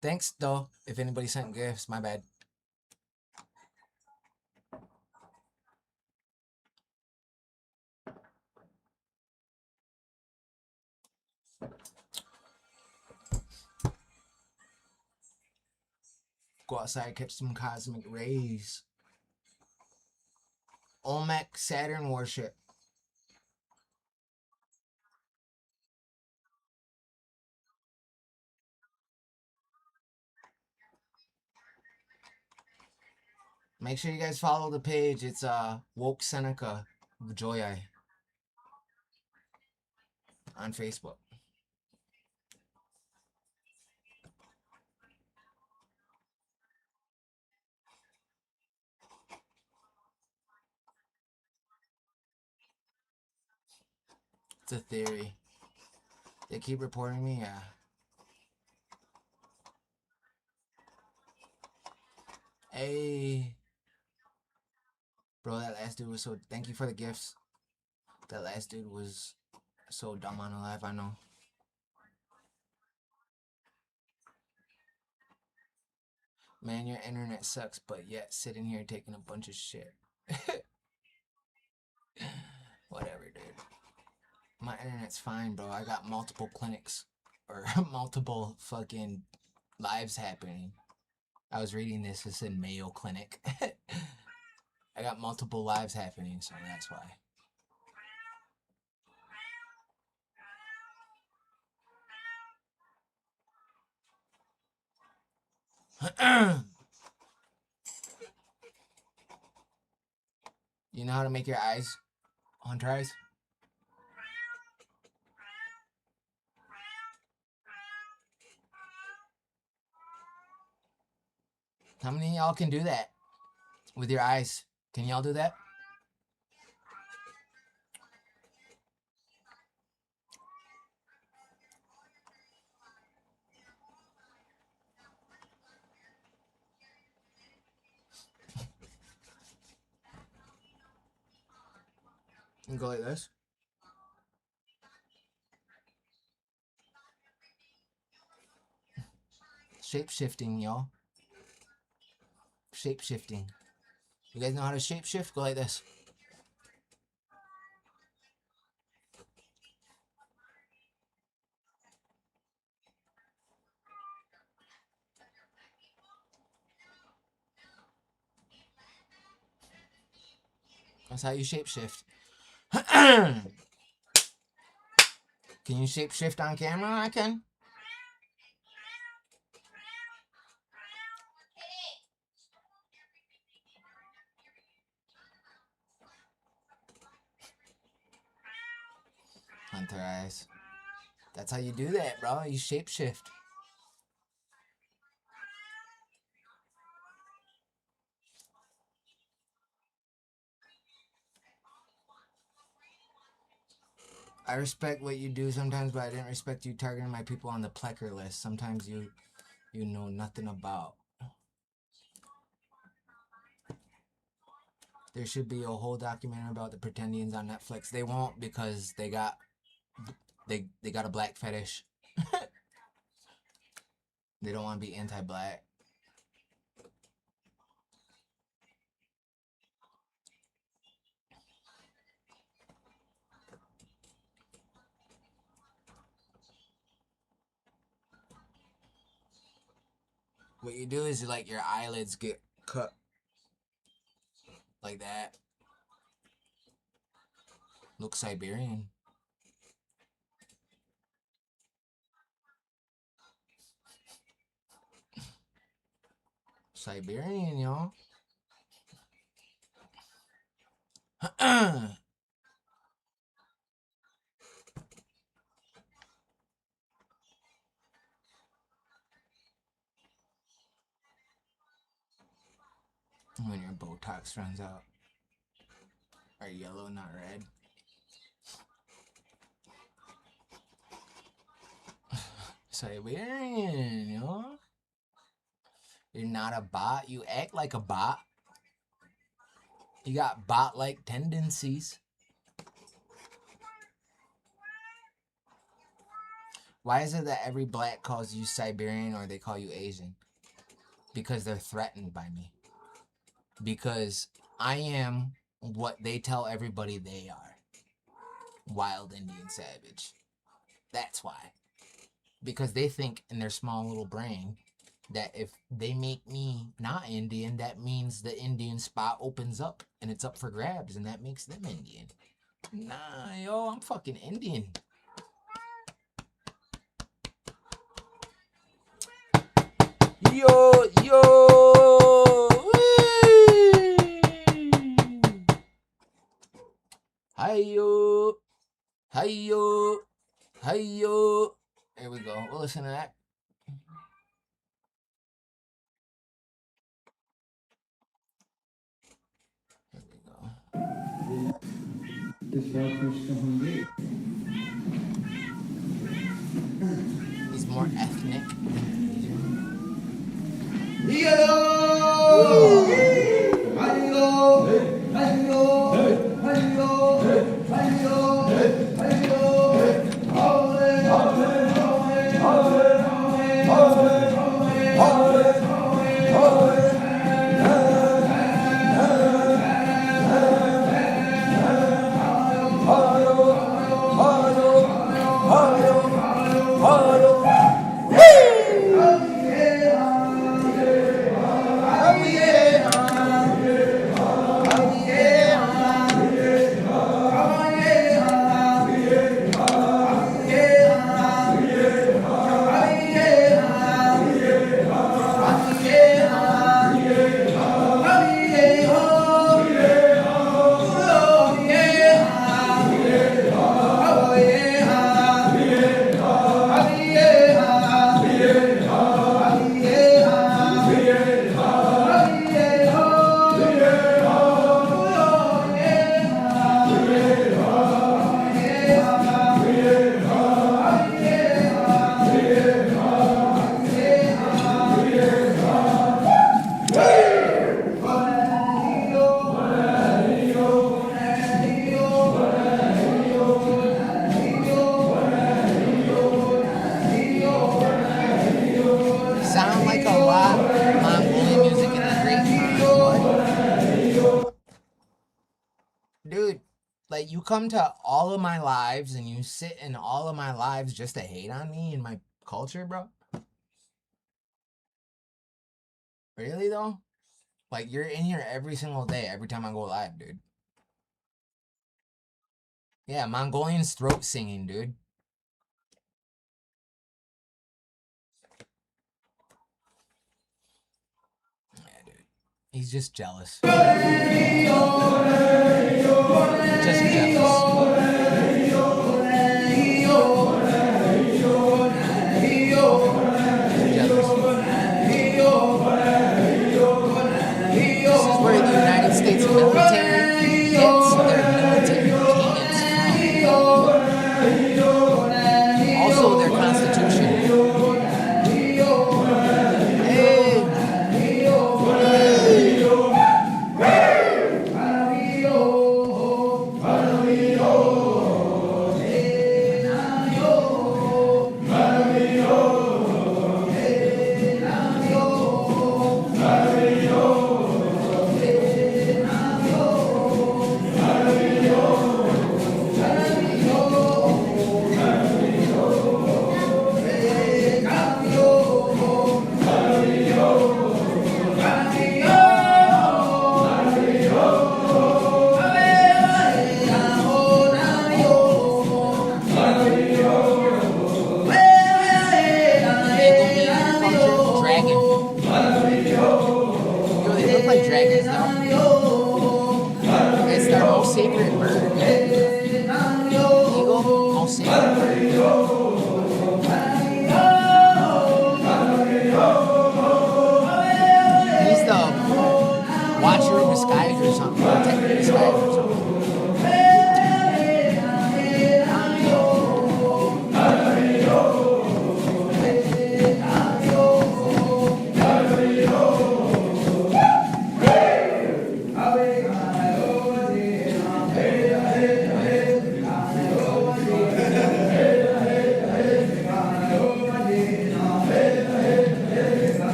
[SPEAKER 4] Thanks, though, if anybody sent gifts. My bad. Go outside, catch some cosmic rays. Olmec Saturn worship. Make sure you guys follow the page. It's Woke Seneca Joy Eye on Facebook. It's a theory. They keep reporting me, yeah. Hey. Bro, that last dude was so... Thank you for the gifts. That last dude was so dumb on the live, I know. Man, your internet sucks, but yet sitting here taking a bunch of shit. Whatever, dude. My internet's fine, bro. I got multiple clinics. Or multiple fucking lives happening. I was reading this. It's in Mayo Clinic. I got multiple lives happening, so that's why. You know how to make your eyes hunter eyes? How many of y'all can do that with your eyes? Can y'all do that? And go like this. Shape-shifting, y'all. Shape-shifting. You guys know how to shape-shift? Go like this. That's how you shape-shift. Can you shape-shift on camera? I can. Hunter eyes. That's how you do that, bro. You shape-shift. I respect what you do sometimes, but I didn't respect you targeting my people on the Plecker list. Sometimes you know nothing about. There should be a whole documentary about the Pretendians on Netflix. They won't because they got a black fetish. They don't want to be anti-black. What you do is like your eyelids get cut like that. Look Siberian. Siberian, y'all. When your Botox runs out. Or yellow, not red. Siberian, you know? You're not a bot. You act like a bot. You got bot-like tendencies. Why is it that every black calls you Siberian or they call you Asian? Because they're threatened by me. Because I am what they tell everybody they are. Wild Indian savage. That's why. Because they think in their small little brain that if they make me not Indian, that means the Indian spot opens up and it's up for grabs and that makes them Indian. Nah, yo, I'm fucking Indian. Yo. Hi-yo. There we go. We'll listen to that. There we go. more ethnic. Sound like a lot of Mongolian music in the grapevine. Dude, like you come to all of my lives and you sit in all of my lives just to hate on me and my culture, bro? Really though? Like you're in here every single day, every time I go live, dude. Yeah, Mongolian's throat singing, dude. Yeah, dude. He's just jealous. Just jealous. This is where the United States military gets their military cadence from. Also their constitution.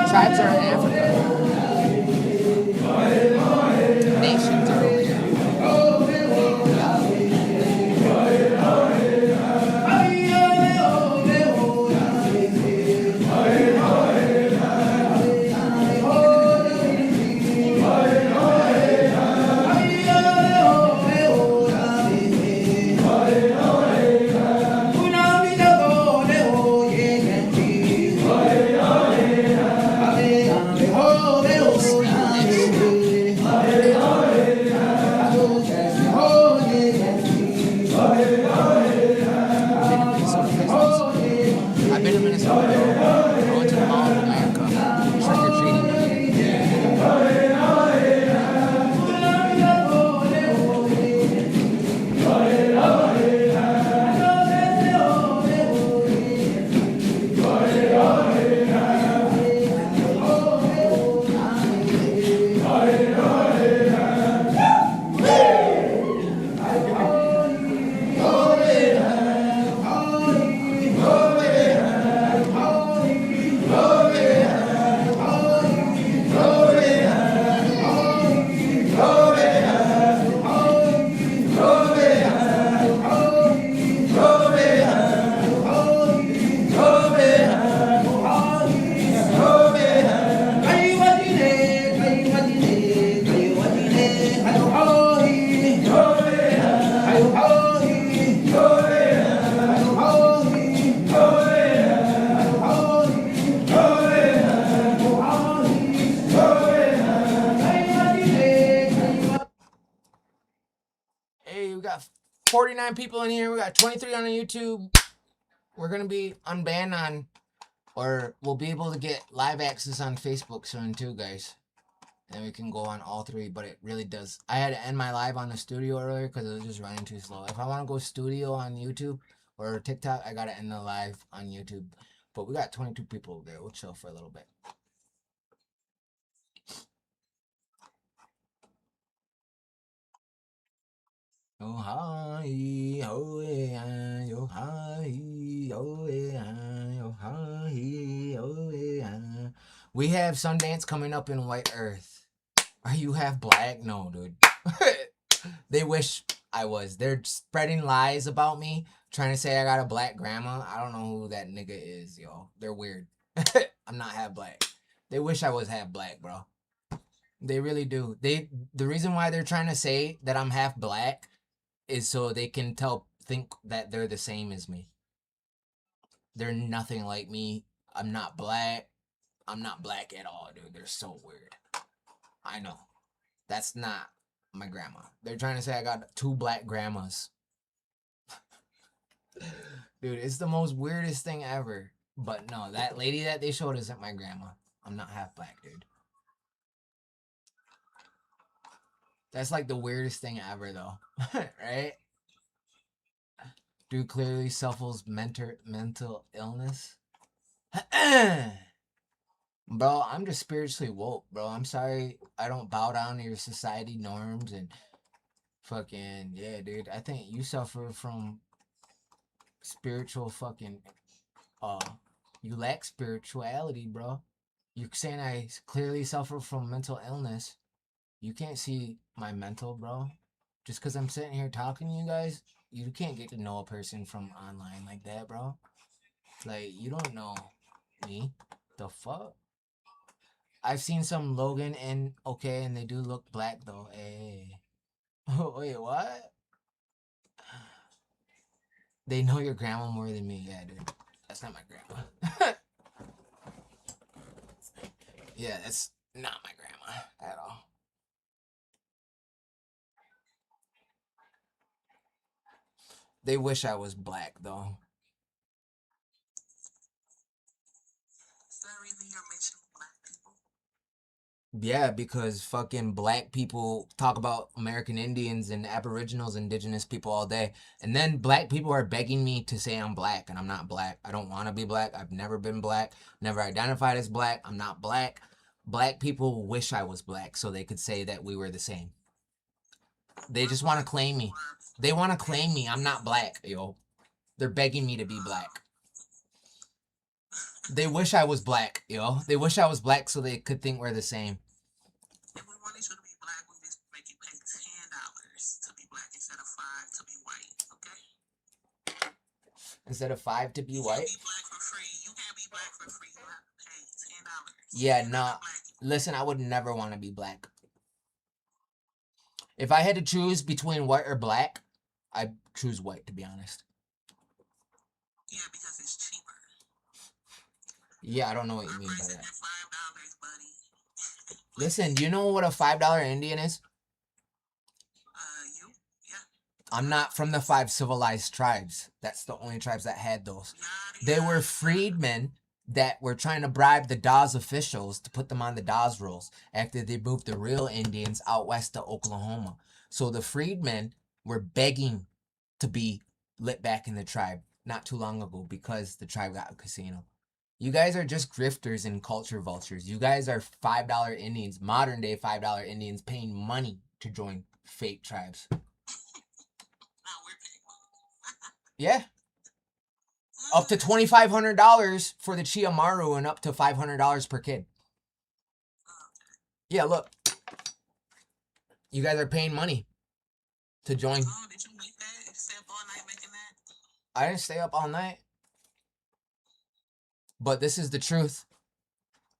[SPEAKER 4] Tribes are in Africa. Hey, we got 49 people in here. We got 23 on YouTube. We're going to be unbanned on, or we'll be able to get live access on Facebook soon too, guys. And we can go on all three, but it really does. I had to end my live on the studio earlier because it was just running too slow. If I want to go studio on YouTube or TikTok, I got to end the live on YouTube. But we got 22 people over there. We'll chill for a little bit. Oh hi, oh yeah, yo hi, oh yeah, yo hi, oh yeah. We have Sundance coming up in White Earth. Are you half black? No, dude. They wish I was. They're spreading lies about me, trying to say I got a black grandma. I don't know who that nigga is, yo. They're weird. I'm not half black. They wish I was half black, bro. They really do. The reason why they're trying to say that I'm half black is so they can think that they're the same as me. They're nothing like me. I'm not black. I'm not black at all, dude. They're so weird. I know. That's not my grandma. They're trying to say I got 2 black grandmas. Dude, it's the most weirdest thing ever. But no, that lady that they showed isn't my grandma. I'm not half black, dude. That's like the weirdest thing ever, though. Right? Dude clearly suffers mental illness. Bro, I'm just spiritually woke, bro. I'm sorry I don't bow down to your society norms and fucking, yeah, dude. I think you suffer from spiritual fucking, you lack spirituality, bro. You're saying I clearly suffer from mental illness. You can't see my mental, bro. Just because I'm sitting here talking to you guys, you can't get to know a person from online like that, bro. Like, you don't know me. The fuck? I've seen some Logan and they do look black though. Hey. Oh, wait, what? They know your grandma more than me. Yeah, dude. That's not my grandma. Yeah, that's not my grandma at all. They wish I was black though.
[SPEAKER 6] Is that the reason you're mentioning black people?
[SPEAKER 4] Yeah, because fucking black people talk about American Indians and Aboriginals, Indigenous people all day. And then black people are begging me to say I'm black, and I'm not black. I don't want to be black. I've never been black, never identified as black. I'm not black. Black people wish I was black so they could say that we were the same. They just want to claim me. They want to claim me. I'm not black, yo. They're begging me to be black. They wish I was black, yo. They wish I was black so they could think we're the same.
[SPEAKER 6] If we wanted you to be black, we just make you pay $10 to be black instead of $5 to be white, okay?
[SPEAKER 4] Instead of $5 to be
[SPEAKER 6] you
[SPEAKER 4] white?
[SPEAKER 6] You can't be black for free. You can't be black for free. You have to pay $10.
[SPEAKER 4] Yeah, nah. Listen, I would never want to be black. If I had to choose between white or black, I'd choose white, to be honest.
[SPEAKER 6] Yeah, because it's cheaper.
[SPEAKER 4] Yeah, I don't know what you mean by that.
[SPEAKER 6] $5, buddy.
[SPEAKER 4] Listen, do you know what a $5 Indian is?
[SPEAKER 6] You? Yeah.
[SPEAKER 4] I'm not from the 5 civilized tribes. That's the only tribes that had those. They were freedmen that were trying to bribe the Dawes officials to put them on the Dawes rolls after they moved the real Indians out west to Oklahoma. So the freedmen were begging to be let back in the tribe not too long ago because the tribe got a casino. You guys are just grifters and culture vultures. You guys are $5 Indians, modern day $5 Indians paying money to join fake tribes.
[SPEAKER 6] Now we're paying money.
[SPEAKER 4] Yeah. Up to $2,500 for the Chiamaru and up to $500 per kid. Yeah, look. You guys are paying money to join.
[SPEAKER 6] Oh, did you make that? You stay up all night making that?
[SPEAKER 4] I didn't stay up all night. But this is the truth.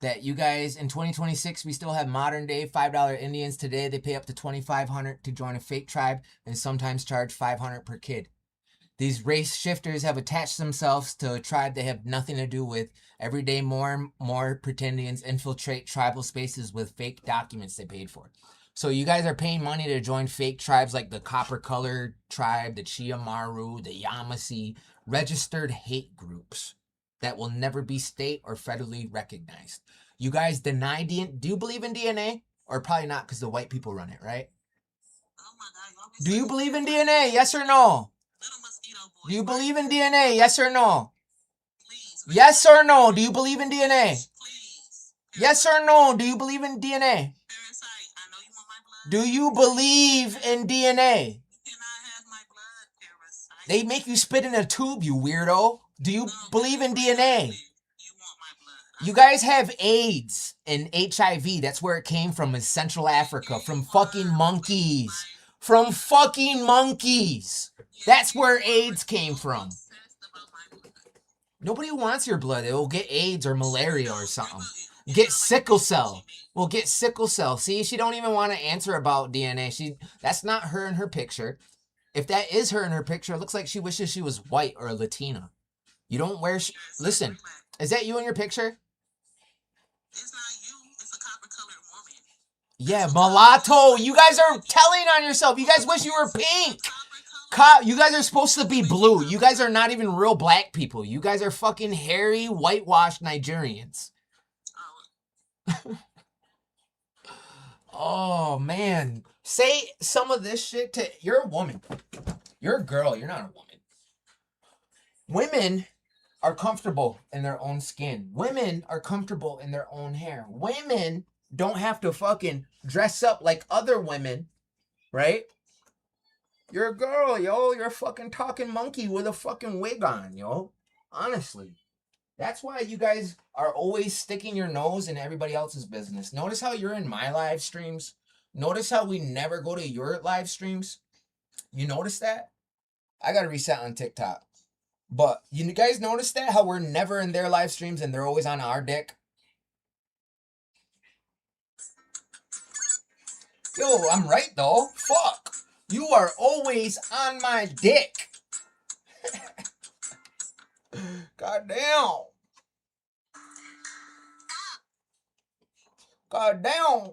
[SPEAKER 4] That you guys, in 2026, we still have modern day $5 Indians. Today, they pay up to $2,500 to join a fake tribe and sometimes charge $500 per kid. These race shifters have attached themselves to a tribe they have nothing to do with. Every day, more and more pretendians infiltrate tribal spaces with fake documents they paid for. So you guys are paying money to join fake tribes like the Copper Colored Tribe, the Chiamaru, the Yamasee, registered hate groups that will never be state or federally recognized. You guys deny DNA. Do you believe in DNA? Or probably not because the white people run it, right? Do you believe in DNA? Yes or no? Do you believe in DNA? Yes or no? Yes or no? Do you believe in DNA? Yes or no? Do you believe in DNA? Do you believe in DNA? They make you spit in a tube, you weirdo. Do you believe in DNA? You guys have AIDS and HIV. That's where it came from, in Central Africa. From fucking monkeys. From fucking monkeys. That's where AIDS came from. Nobody wants your blood. It will get AIDS or malaria or something. Get sickle cell. We'll get sickle cell. See, she don't even want to answer about DNA. That's not her in her picture. If that is her in her picture, it looks like she wishes she was white or a Latina. You don't wear... Listen, is that you in your picture?
[SPEAKER 6] It's not you. It's a copper-colored woman.
[SPEAKER 4] Yeah, mulatto. You guys are telling on yourself. You guys wish you were pink. You guys are supposed to be blue. You guys are not even real black people. You guys are fucking hairy, whitewashed Nigerians. Oh, man. Say some of this shit to... You're a woman. You're a girl. You're not a woman. Women are comfortable in their own skin. Women are comfortable in their own hair. Women don't have to fucking dress up like other women, right? You're a girl, yo. You're a fucking talking monkey with a fucking wig on, yo. Honestly. That's why you guys are always sticking your nose in everybody else's business. Notice how you're in my live streams. Notice how we never go to your live streams. You notice that? I gotta reset on TikTok. But you guys notice that? How we're never in their live streams and they're always on our dick? Yo, I'm right though. Fuck. You are always on my dick. God damn. God damn.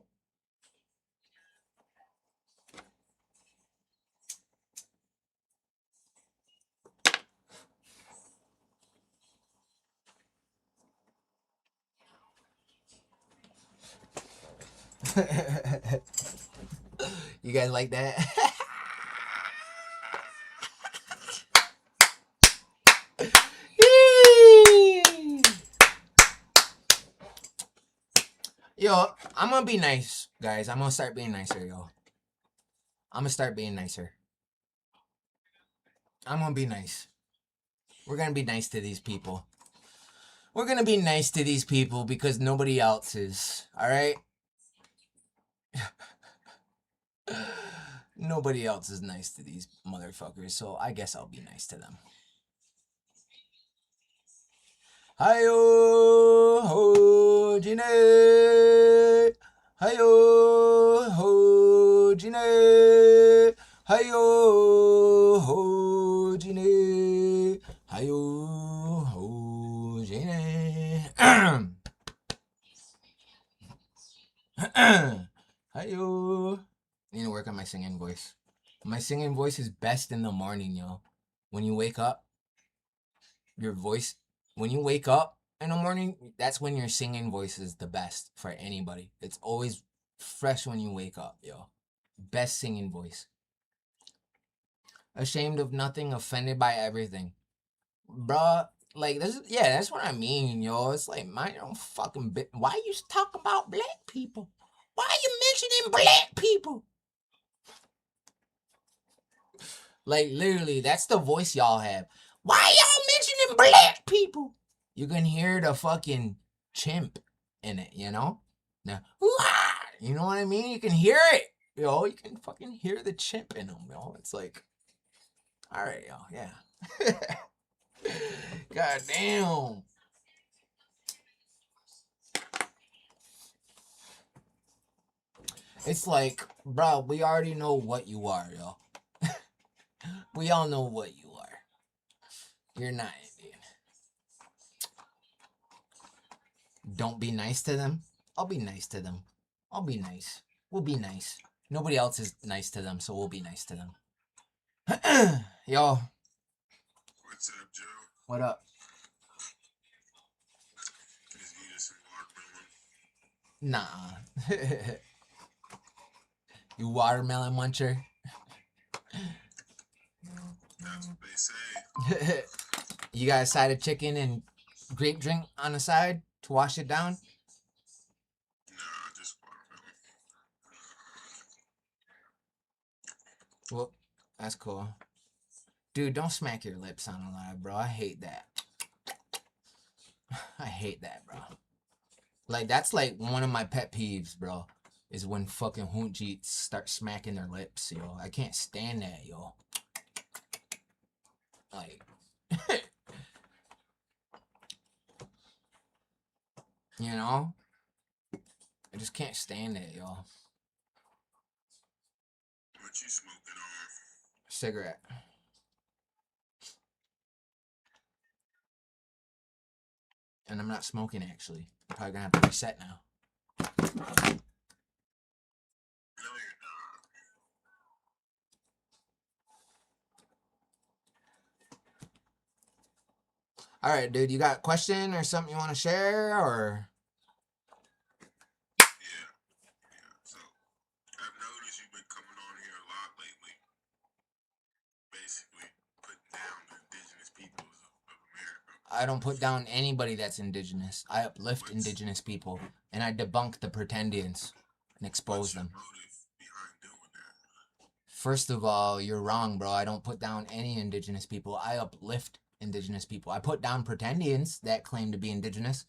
[SPEAKER 4] You guys like that? Yo, I'm gonna be nice, guys. I'm gonna start being nicer, yo. I'm gonna start being nicer. I'm gonna be nice. We're gonna be nice to these people. We're gonna be nice to these people because nobody else is. Alright? Nobody else is nice to these motherfuckers, so I guess I'll be nice to them. Hi-yo, ho, Gine. Hi-yo, ho, Gine. Hi-yo, ho, Gine. Hi-yo, ho, Gine. Hi-yo. I need to work on my singing voice. My singing voice is best in the morning, yo. When you wake up, your voice... When you wake up in the morning, that's when your singing voice is the best for anybody. It's always fresh when you wake up, yo. Best singing voice. Ashamed of nothing, offended by everything. Bruh, like, that's what I mean, yo. It's like, mind your own fucking bit. Why you talking about black people? Why are you mentioning black people? Like, literally, that's the voice y'all have. Why y'all mentioning black people? You can hear the fucking chimp in it, you know? Now, you know what I mean? You can hear it, yo. You can fucking hear the chimp in them, yo. It's like, all right, yo, yeah. God damn. It's like, bro, we already know what you are, yo. We all know what you are. You're not Indian. Don't be nice to them. I'll be nice to them. I'll be nice. We'll be nice. Nobody else is nice to them, so we'll be nice to them. Yo.
[SPEAKER 6] What's up, Joe?
[SPEAKER 4] What up?
[SPEAKER 6] Just eating some watermelon.
[SPEAKER 4] Nah. You watermelon muncher.
[SPEAKER 6] That's what they say.
[SPEAKER 4] You got a side of chicken and grape drink on the side to wash it down?
[SPEAKER 6] Nah, just watermelon.
[SPEAKER 4] Well, that's cool. Dude, don't smack your lips on a live, bro. I hate that. I hate that, bro. Like, that's like one of my pet peeves, bro. Is when fucking hoonjeets start smacking their lips, yo. I can't stand that, yo. Like, you know? I just can't stand it, yo.
[SPEAKER 6] What you smoking on?
[SPEAKER 4] Cigarette. And I'm not smoking, actually. I'm probably gonna have to reset now.
[SPEAKER 6] No, you're not.
[SPEAKER 4] All right, dude, you got a question or something you want to share, or?
[SPEAKER 6] Yeah. So, I've noticed you've been coming on here a lot lately. Basically, putting down the indigenous peoples of America.
[SPEAKER 4] I don't put down anybody that's indigenous. I uplift indigenous people, and I debunk the pretendians and expose them.
[SPEAKER 6] Motive behind doing that.
[SPEAKER 4] First of all, you're wrong, bro. I don't put down any indigenous people. I uplift indigenous people. I put down pretendians that claim to be indigenous,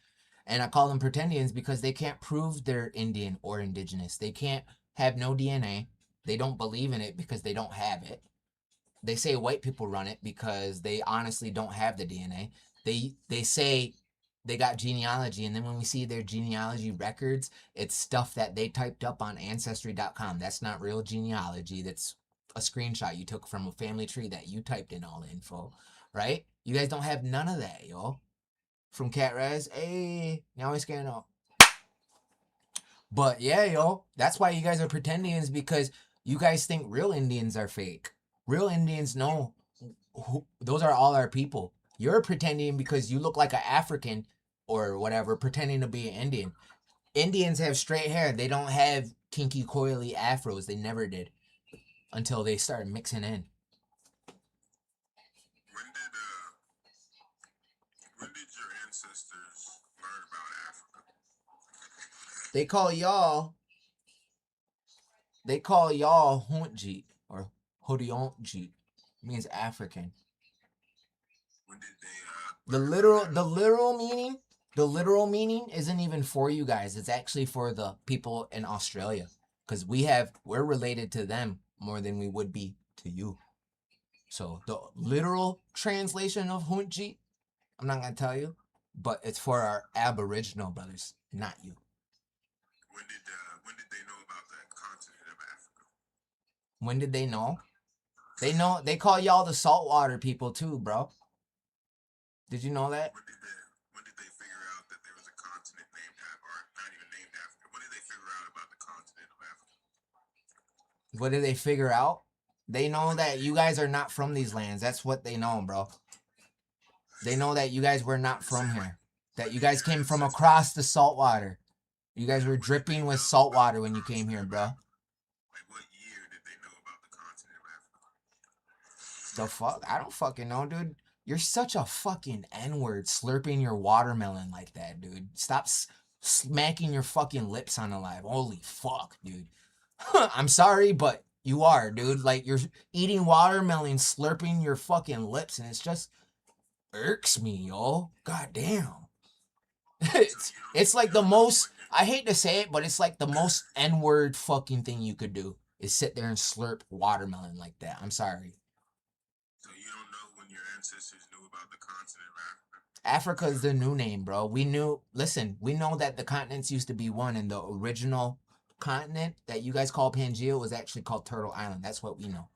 [SPEAKER 4] and I call them pretendians because they can't prove they're Indian or indigenous. They can't have no DNA. They don't believe in it because they don't have it. They say white people run it because they honestly don't have the DNA. They say they got genealogy, and then when we see their genealogy records, it's stuff that they typed up on Ancestry.com. That's not real genealogy. That's a screenshot you took from a family tree that you typed in all the info, right? You guys don't have none of that, yo. From Cat Res, hey, now we scaring up. But yeah, yo, that's why you guys are pretendians, because you guys think real Indians are fake. Real Indians know those are all our people. You're pretending because you look like an African or whatever, pretending to be an Indian. Indians have straight hair. They don't have kinky, coily afros. They never did until they started mixing in.
[SPEAKER 6] When did your ancestors learn about Africa?
[SPEAKER 4] They call y'all Huntjeet or Hodiontjeet. Means African.
[SPEAKER 6] When did they
[SPEAKER 4] The literal meaning isn't even for you guys. It's actually for the people in Australia, because we're related to them more than we would be to you. So the literal translation of Huntjeet, I'm not gonna tell you, but it's for our Aboriginal brothers, not you.
[SPEAKER 6] When did they know about the continent of Africa?
[SPEAKER 4] When did they know? They call y'all the saltwater people too, bro. Did you know that?
[SPEAKER 6] When did they figure out that there was a continent named Africa, or not even named Africa? When did they figure out about the continent of Africa?
[SPEAKER 4] What did they figure out? They know that you guys are not from these lands. That's what they know, bro. They know that you guys were not from here. That you guys came from across the saltwater. You guys were dripping with saltwater when you came here, bro.
[SPEAKER 6] Like, what year did they know about the continent of Africa?
[SPEAKER 4] The fuck? I don't fucking know, dude. You're such a fucking N-word slurping your watermelon like that, dude. Stop smacking your fucking lips on the live. Holy fuck, dude. I'm sorry, but you are, dude. Like, you're eating watermelon, slurping your fucking lips, and it's just irks me, yo. God damn. It's like the most, I hate to say it, but it's like the most N-word fucking thing you could do is sit there and slurp watermelon like that. I'm sorry.
[SPEAKER 6] So you don't know when your ancestors knew about the continent of Africa?
[SPEAKER 4] Africa is the new name, bro. We know that the continents used to be one, and the original continent that you guys call Pangea was actually called Turtle Island. That's what we know.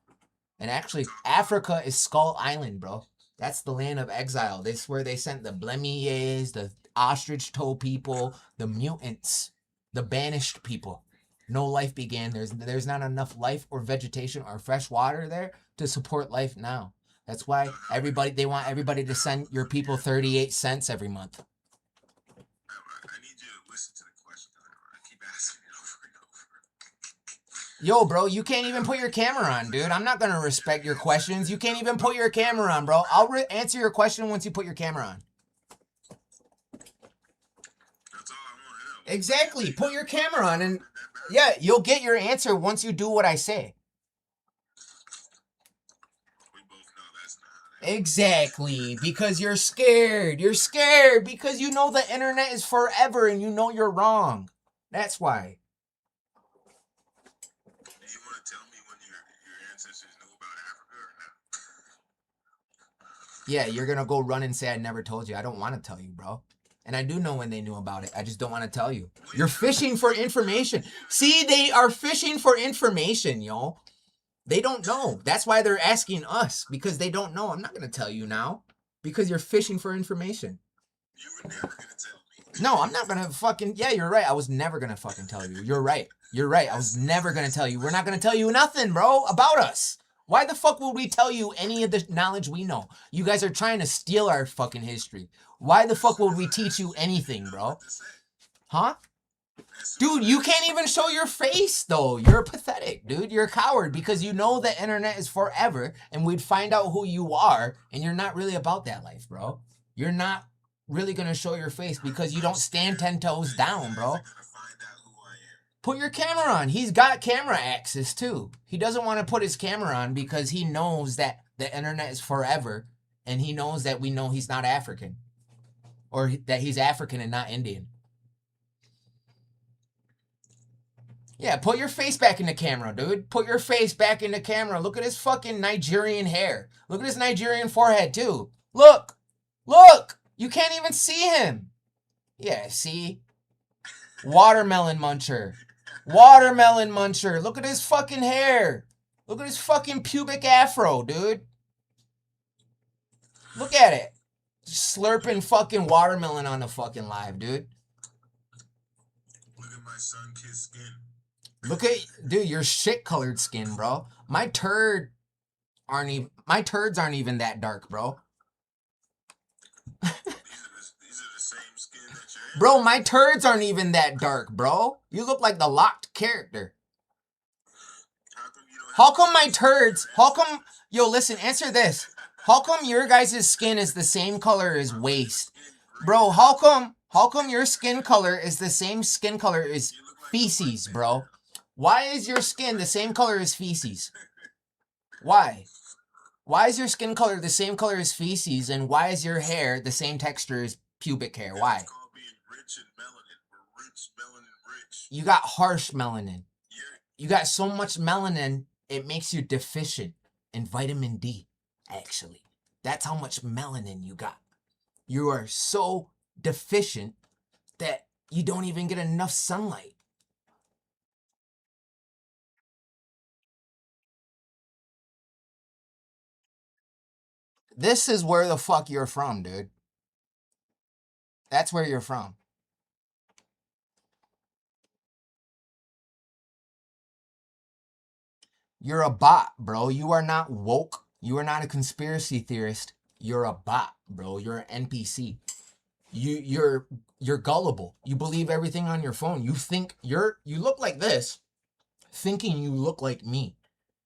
[SPEAKER 4] And actually, Africa is Skull Island, bro. That's the land of exile. This is where they sent the Blemiers, the ostrich toe people, the mutants, the banished people. no life began. There's not enough life or vegetation or fresh water there to support life now. That's why they want everybody to send your people 38 cents every month.
[SPEAKER 6] I need you to listen to the question because I keep asking it over and over.
[SPEAKER 4] Yo, bro, you can't even put your camera on, dude. I'm not gonna respect your questions. You can't even put your camera on, bro. I'll answer your question once you put your camera on.
[SPEAKER 6] That's all I want to know.
[SPEAKER 4] Exactly. Put your camera on and yeah, you'll get your answer once you do what I say.
[SPEAKER 6] We both know that's not how that
[SPEAKER 4] Exactly. Because you're scared. You're scared because you know the internet is forever and you know you're wrong. That's why.
[SPEAKER 6] Do you want to tell me when your ancestors knew about Africa or not?
[SPEAKER 4] Yeah, you're gonna go run and say I never told you. I don't want to tell you, bro. And I do know when they knew about it. I just don't want to tell you. You're fishing for information. See, they are fishing for information, yo. They don't know. That's why they're asking us, because they don't know. I'm not going to tell you now because you're fishing for information.
[SPEAKER 6] You were never going to tell me.
[SPEAKER 4] No, I'm not going to fucking... Yeah, you're right. I was never going to fucking tell you. You're right. You're right. I was never going to tell you. We're not going to tell you nothing, bro, about us. Why the fuck would we tell you any of the knowledge we know? You guys are trying to steal our fucking history. Why the fuck would we teach you anything, bro? Huh? Dude, you can't even show your face, though. You're pathetic, dude. You're a coward because you know the internet is forever and we'd find out who you are and you're not really about that life, bro. You're not really going to show your face because you don't stand 10 toes down, bro. Put your camera on. He's got camera access, too. He doesn't want to put his camera on because he knows that the internet is forever and he knows that we know he's not African or that he's African and not Indian. Yeah, put your face back in the camera, dude. Put your face back in the camera. Look at his fucking Nigerian hair. Look at his Nigerian forehead, too. Look. Look. You can't even see him. Yeah, see? Watermelon muncher. Watermelon muncher. Look at his fucking hair. Look at his fucking pubic afro, dude. Look at it. Slurping fucking watermelon on the fucking live, dude.
[SPEAKER 6] Look at my sun-kissed skin.
[SPEAKER 4] Look at, dude, your shit-colored skin, bro. My turds aren't even that dark, bro.
[SPEAKER 6] These are the same skin that you're
[SPEAKER 4] Bro, my turds aren't even that dark, bro. You look like the locked character. How come my turds, yo, listen, answer this. How come your guys' skin is the same color as waste? Bro, how come your skin color is the same skin color as feces, bro? Why is your skin the same color as feces? Why? Why is your skin color the same color as feces, and why is your hair the same texture as pubic hair? Why?
[SPEAKER 6] It's called being rich in melanin. We're rich, melanin rich.
[SPEAKER 4] You got harsh melanin. You got so much melanin, it makes you deficient in vitamin D, actually. That's how much melanin you got. You are so deficient that you don't even get enough sunlight. This is where the fuck you're from, dude. That's where you're from. You're a bot, bro. You are not woke. You are not a conspiracy theorist. You're a bot, bro. You're an NPC. You're gullible. You believe everything on your phone. You think you look like this, thinking you look like me.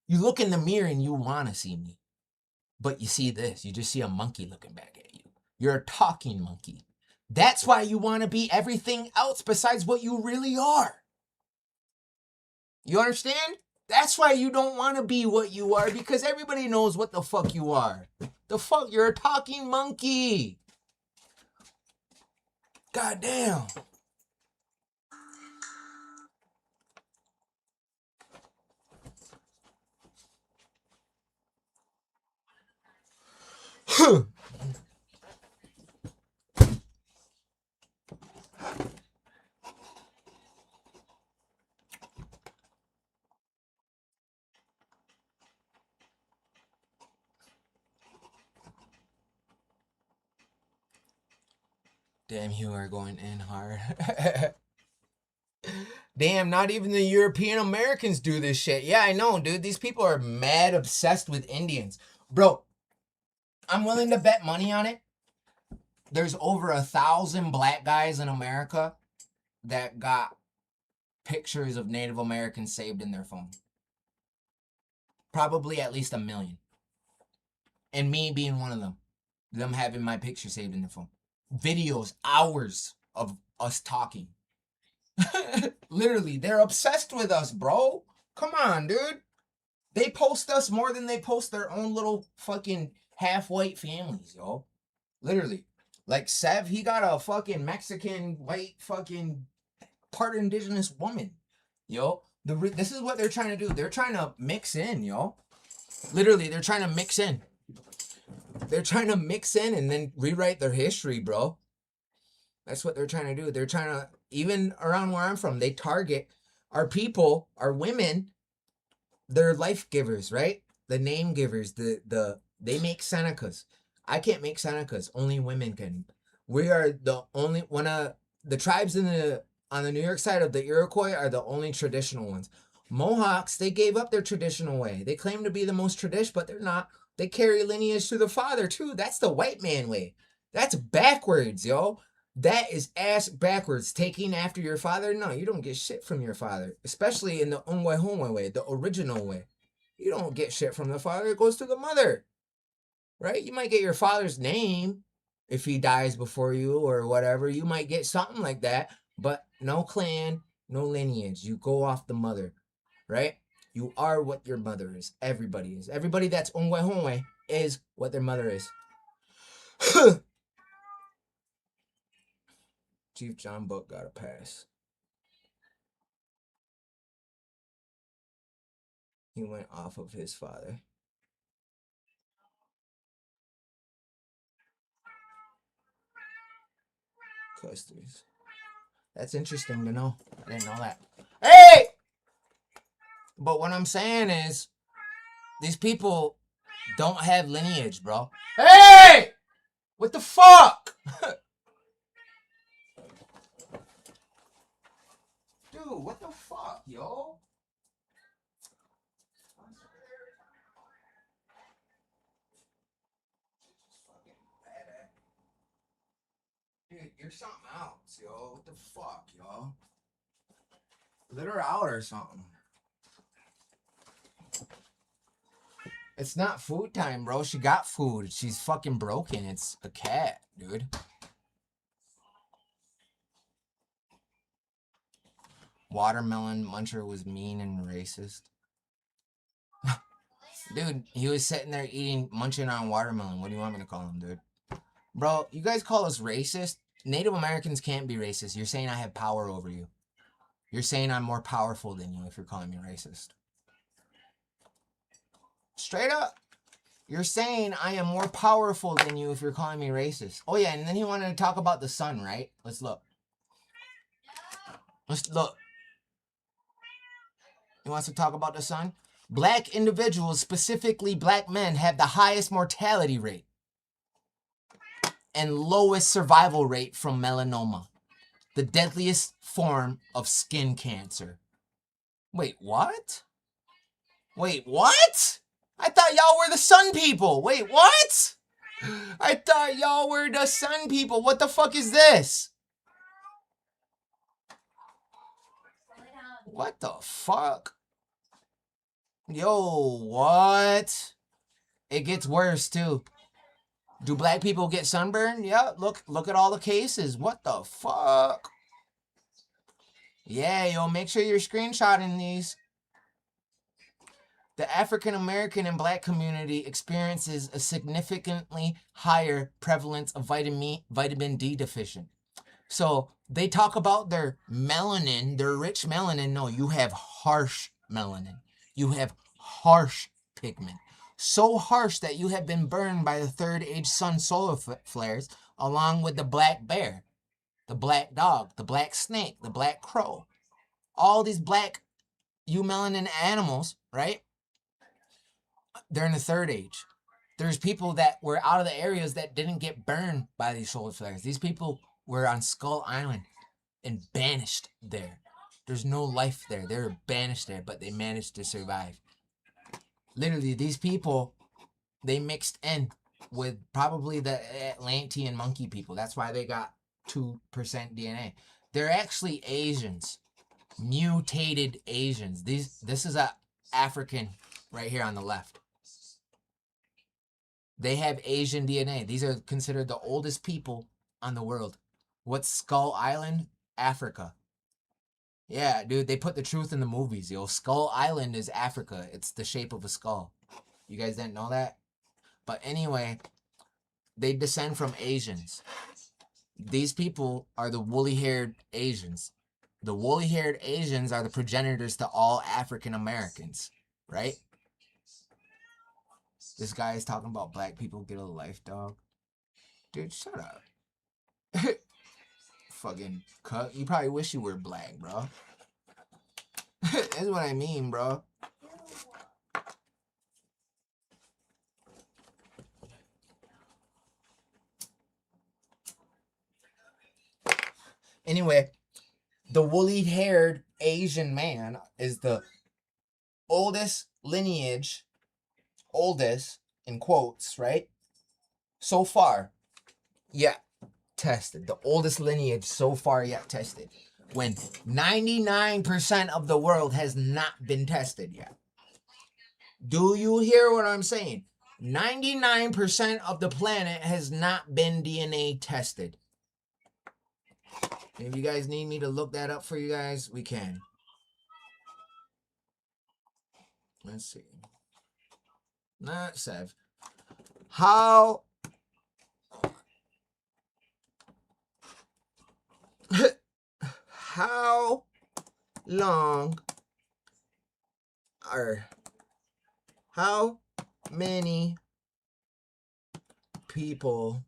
[SPEAKER 4] You look in the mirror and you want to see me. But you see this. You just see a monkey looking back at you. You're a talking monkey. That's why you want to be everything else besides what you really are. You understand? That's why you don't want to be what you are, because everybody knows what the fuck you are. The fuck? You're a talking monkey. God damn. Damn, you are going in hard. Damn, not even the European Americans do this shit. Yeah, I know, dude. These people are mad obsessed with Indians. Bro, I'm willing to bet money on it. There's over 1,000 black guys in America that got pictures of Native Americans saved in their phone. Probably at least 1 million. And me being one of them. Them having my picture saved in their phone. Videos, hours of us talking. Literally, they're obsessed with us, bro. Come on, dude. They post us more than they post their own little fucking half-white families, yo. Literally. Like Sev, he got a fucking Mexican, white, fucking part indigenous woman. Yo. This is what they're trying to do. They're trying to mix in, yo. Literally, they're trying to mix in. They're trying to mix in and then rewrite their history, bro. That's what they're trying to do. They're trying to, even around where I'm from, they target our people, our women. They're life givers, right? The name givers. They make Senecas. I can't make Senecas. Only women can. We are the only one of the tribes on the New York side of the Iroquois are the only traditional ones. Mohawks, they gave up their traditional way. They claim to be the most traditional, but they're not. They carry lineage to the father too. That's the white man way. That's backwards, yo. That is ass backwards. Taking after your father? No, you don't get shit from your father. Especially in the Ongwehongwe way, the original way. You don't get shit from the father. It goes to the mother. Right? You might get your father's name if he dies before you or whatever. You might get something like that. But no clan, no lineage. You go off the mother. Right? You are what your mother is. Everybody is. Everybody that's Ongwehongwe is what their mother is. Chief John Book got a pass. He went off of his father. Clusters. That's interesting to know. I didn't know that. Hey! But what I'm saying is, these people don't have lineage, bro. Hey! What the fuck? Dude, what the fuck, yo? Dude, you're something else, yo. What the fuck, yo? Let her out or something. It's not food time, bro. She got food. She's fucking broken. It's a cat, dude. Watermelon muncher was mean and racist. Dude, he was sitting there munching on watermelon. What do you want me to call him, dude? Bro, you guys call us racist? Native Americans can't be racist. You're saying I have power over you. You're saying I'm more powerful than you if you're calling me racist. Straight up. You're saying I am more powerful than you if you're calling me racist. Oh, yeah, and then he wanted to talk about the sun, right? Let's look. Let's look. He wants to talk about the sun? Black individuals, specifically black men, have the highest mortality rate and lowest survival rate from melanoma, the deadliest form of skin cancer. Wait, what? Wait, what? I thought y'all were the sun people. Wait, what? I thought y'all were the sun people. What the fuck is this? What the fuck? Yo, what? It gets worse too. Do black people get sunburned? Yeah, look at all the cases. What the fuck? Yeah, yo, make sure you're screenshotting these. The African American and black community experiences a significantly higher prevalence of vitamin D deficient. So they talk about their melanin, their rich melanin. No, you have harsh melanin. You have harsh pigment. So harsh that you have been burned by the third age sun solar flares, along with the black bear, the black dog, the black snake, the black crow. All these black eumelanin animals, right? They're in the third age. There's people that were out of the areas that didn't get burned by these solar flares. These people were on Skull Island and banished there. There's no life there. They were banished there, but they managed to survive. Literally, these people, they mixed in with probably the Atlantean monkey people. That's why they got 2% DNA. They're actually Asians. Mutated Asians. This is a African right here on the left. They have Asian DNA. These are considered the oldest people on the world. What's Skull Island? Africa. Yeah, dude, they put the truth in the movies, yo. Skull Island is Africa. It's the shape of a skull. You guys didn't know that? But anyway, they descend from Asians. These people are the woolly-haired Asians. The woolly-haired Asians are the progenitors to all African Americans, right? This guy is talking about black people get a life, dog. Dude, shut up. Fucking cut. You probably wish you were black, bro. That's what I mean, bro. Anyway, the woolly-haired Asian man is the oldest lineage, oldest in quotes, right? So far, yeah, tested. The oldest lineage so far yet tested. When 99% of the world has not been tested yet. Do you hear what I'm saying? 99% of the planet has not been DNA tested. If you guys need me to look that up for you guys, we can. Let's see. Not Sev. How long or how many people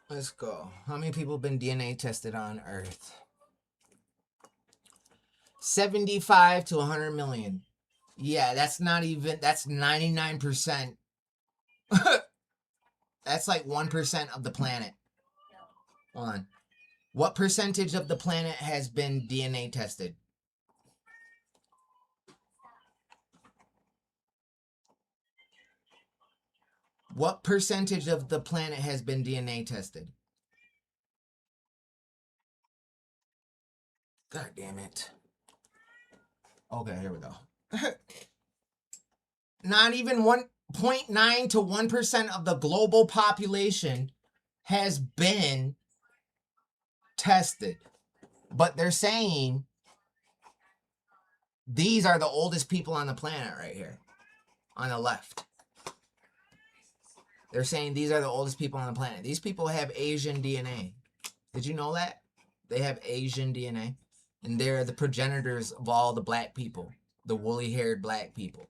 [SPEAKER 4] let's go. How many people have been DNA tested on Earth? 75 to 100 million. Yeah, that's not even, that's 99%. That's like 1% of the planet. Hold on. What percentage of the planet has been DNA tested? What percentage of the planet has been DNA tested? God damn it. Okay, here we go. Not even 1.9 to 1% of the global population has been tested. But they're saying these are the oldest people on the planet right here on the left. They're saying these are the oldest people on the planet. These people have Asian DNA. Did you know that? They have Asian DNA. And they're the progenitors of all the black people. The woolly-haired black people.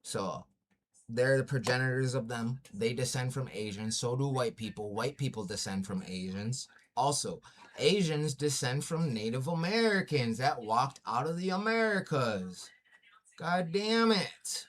[SPEAKER 4] So, they're the progenitors of them. They descend from Asians. So do white people. White people descend from Asians. Also, Asians descend from Native Americans that walked out of the Americas. God damn it.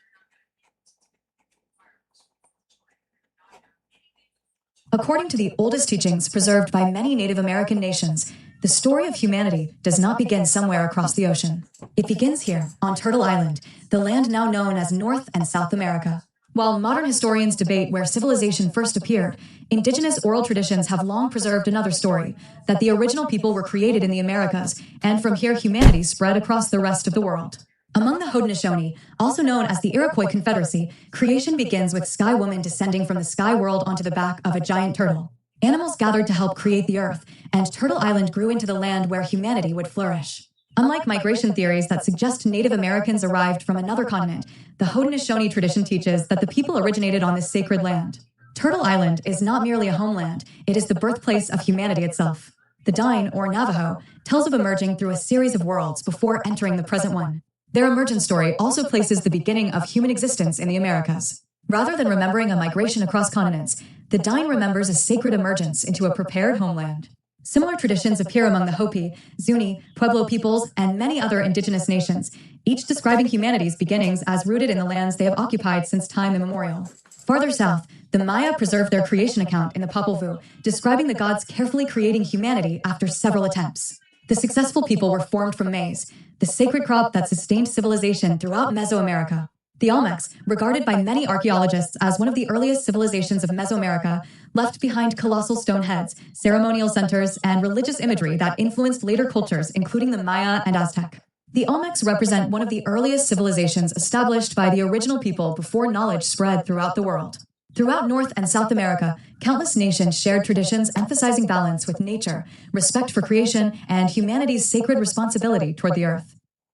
[SPEAKER 7] According to the oldest teachings preserved by many Native American nations, the story of humanity does not begin somewhere across the ocean. It begins here, on Turtle Island, the land now known as North and South America. While modern historians debate where civilization first appeared, indigenous oral traditions have long preserved another story, that the original people were created in the Americas, and from here humanity spread across the rest of the world. Among the Haudenosaunee, also known as the Iroquois Confederacy, creation begins with Sky Woman descending from the sky world onto the back of a giant turtle. Animals gathered to help create the earth, and Turtle Island grew into the land where humanity would flourish. Unlike migration theories that suggest Native Americans arrived from another continent, the Haudenosaunee tradition teaches that the people originated on this sacred land. Turtle Island is not merely a homeland, it is the birthplace of humanity itself. The Dine, or Navajo, tells of emerging through a series of worlds before entering the present one. Their emergence story also places the beginning of human existence in the Americas. Rather than remembering a migration across continents, the Dine remembers a sacred emergence into a prepared homeland. Similar traditions appear among the Hopi, Zuni, Pueblo peoples, and many other indigenous nations, each describing humanity's beginnings as rooted in the lands they have occupied since time immemorial. Farther south, the Maya preserved their creation account in the Popol Vuh, describing the gods carefully creating humanity after several attempts. The successful people were formed from maize, the sacred crop that sustained civilization throughout Mesoamerica. The Olmecs, regarded by many archaeologists as one of the earliest civilizations of Mesoamerica, left behind colossal stone heads, ceremonial centers, and religious imagery that influenced later cultures, including the Maya and Aztec. The Olmecs represent one of the earliest civilizations established by the original people before knowledge spread throughout the world. Throughout North and South America, countless nations shared traditions emphasizing balance with nature, respect for creation, and humanity's sacred responsibility toward the earth.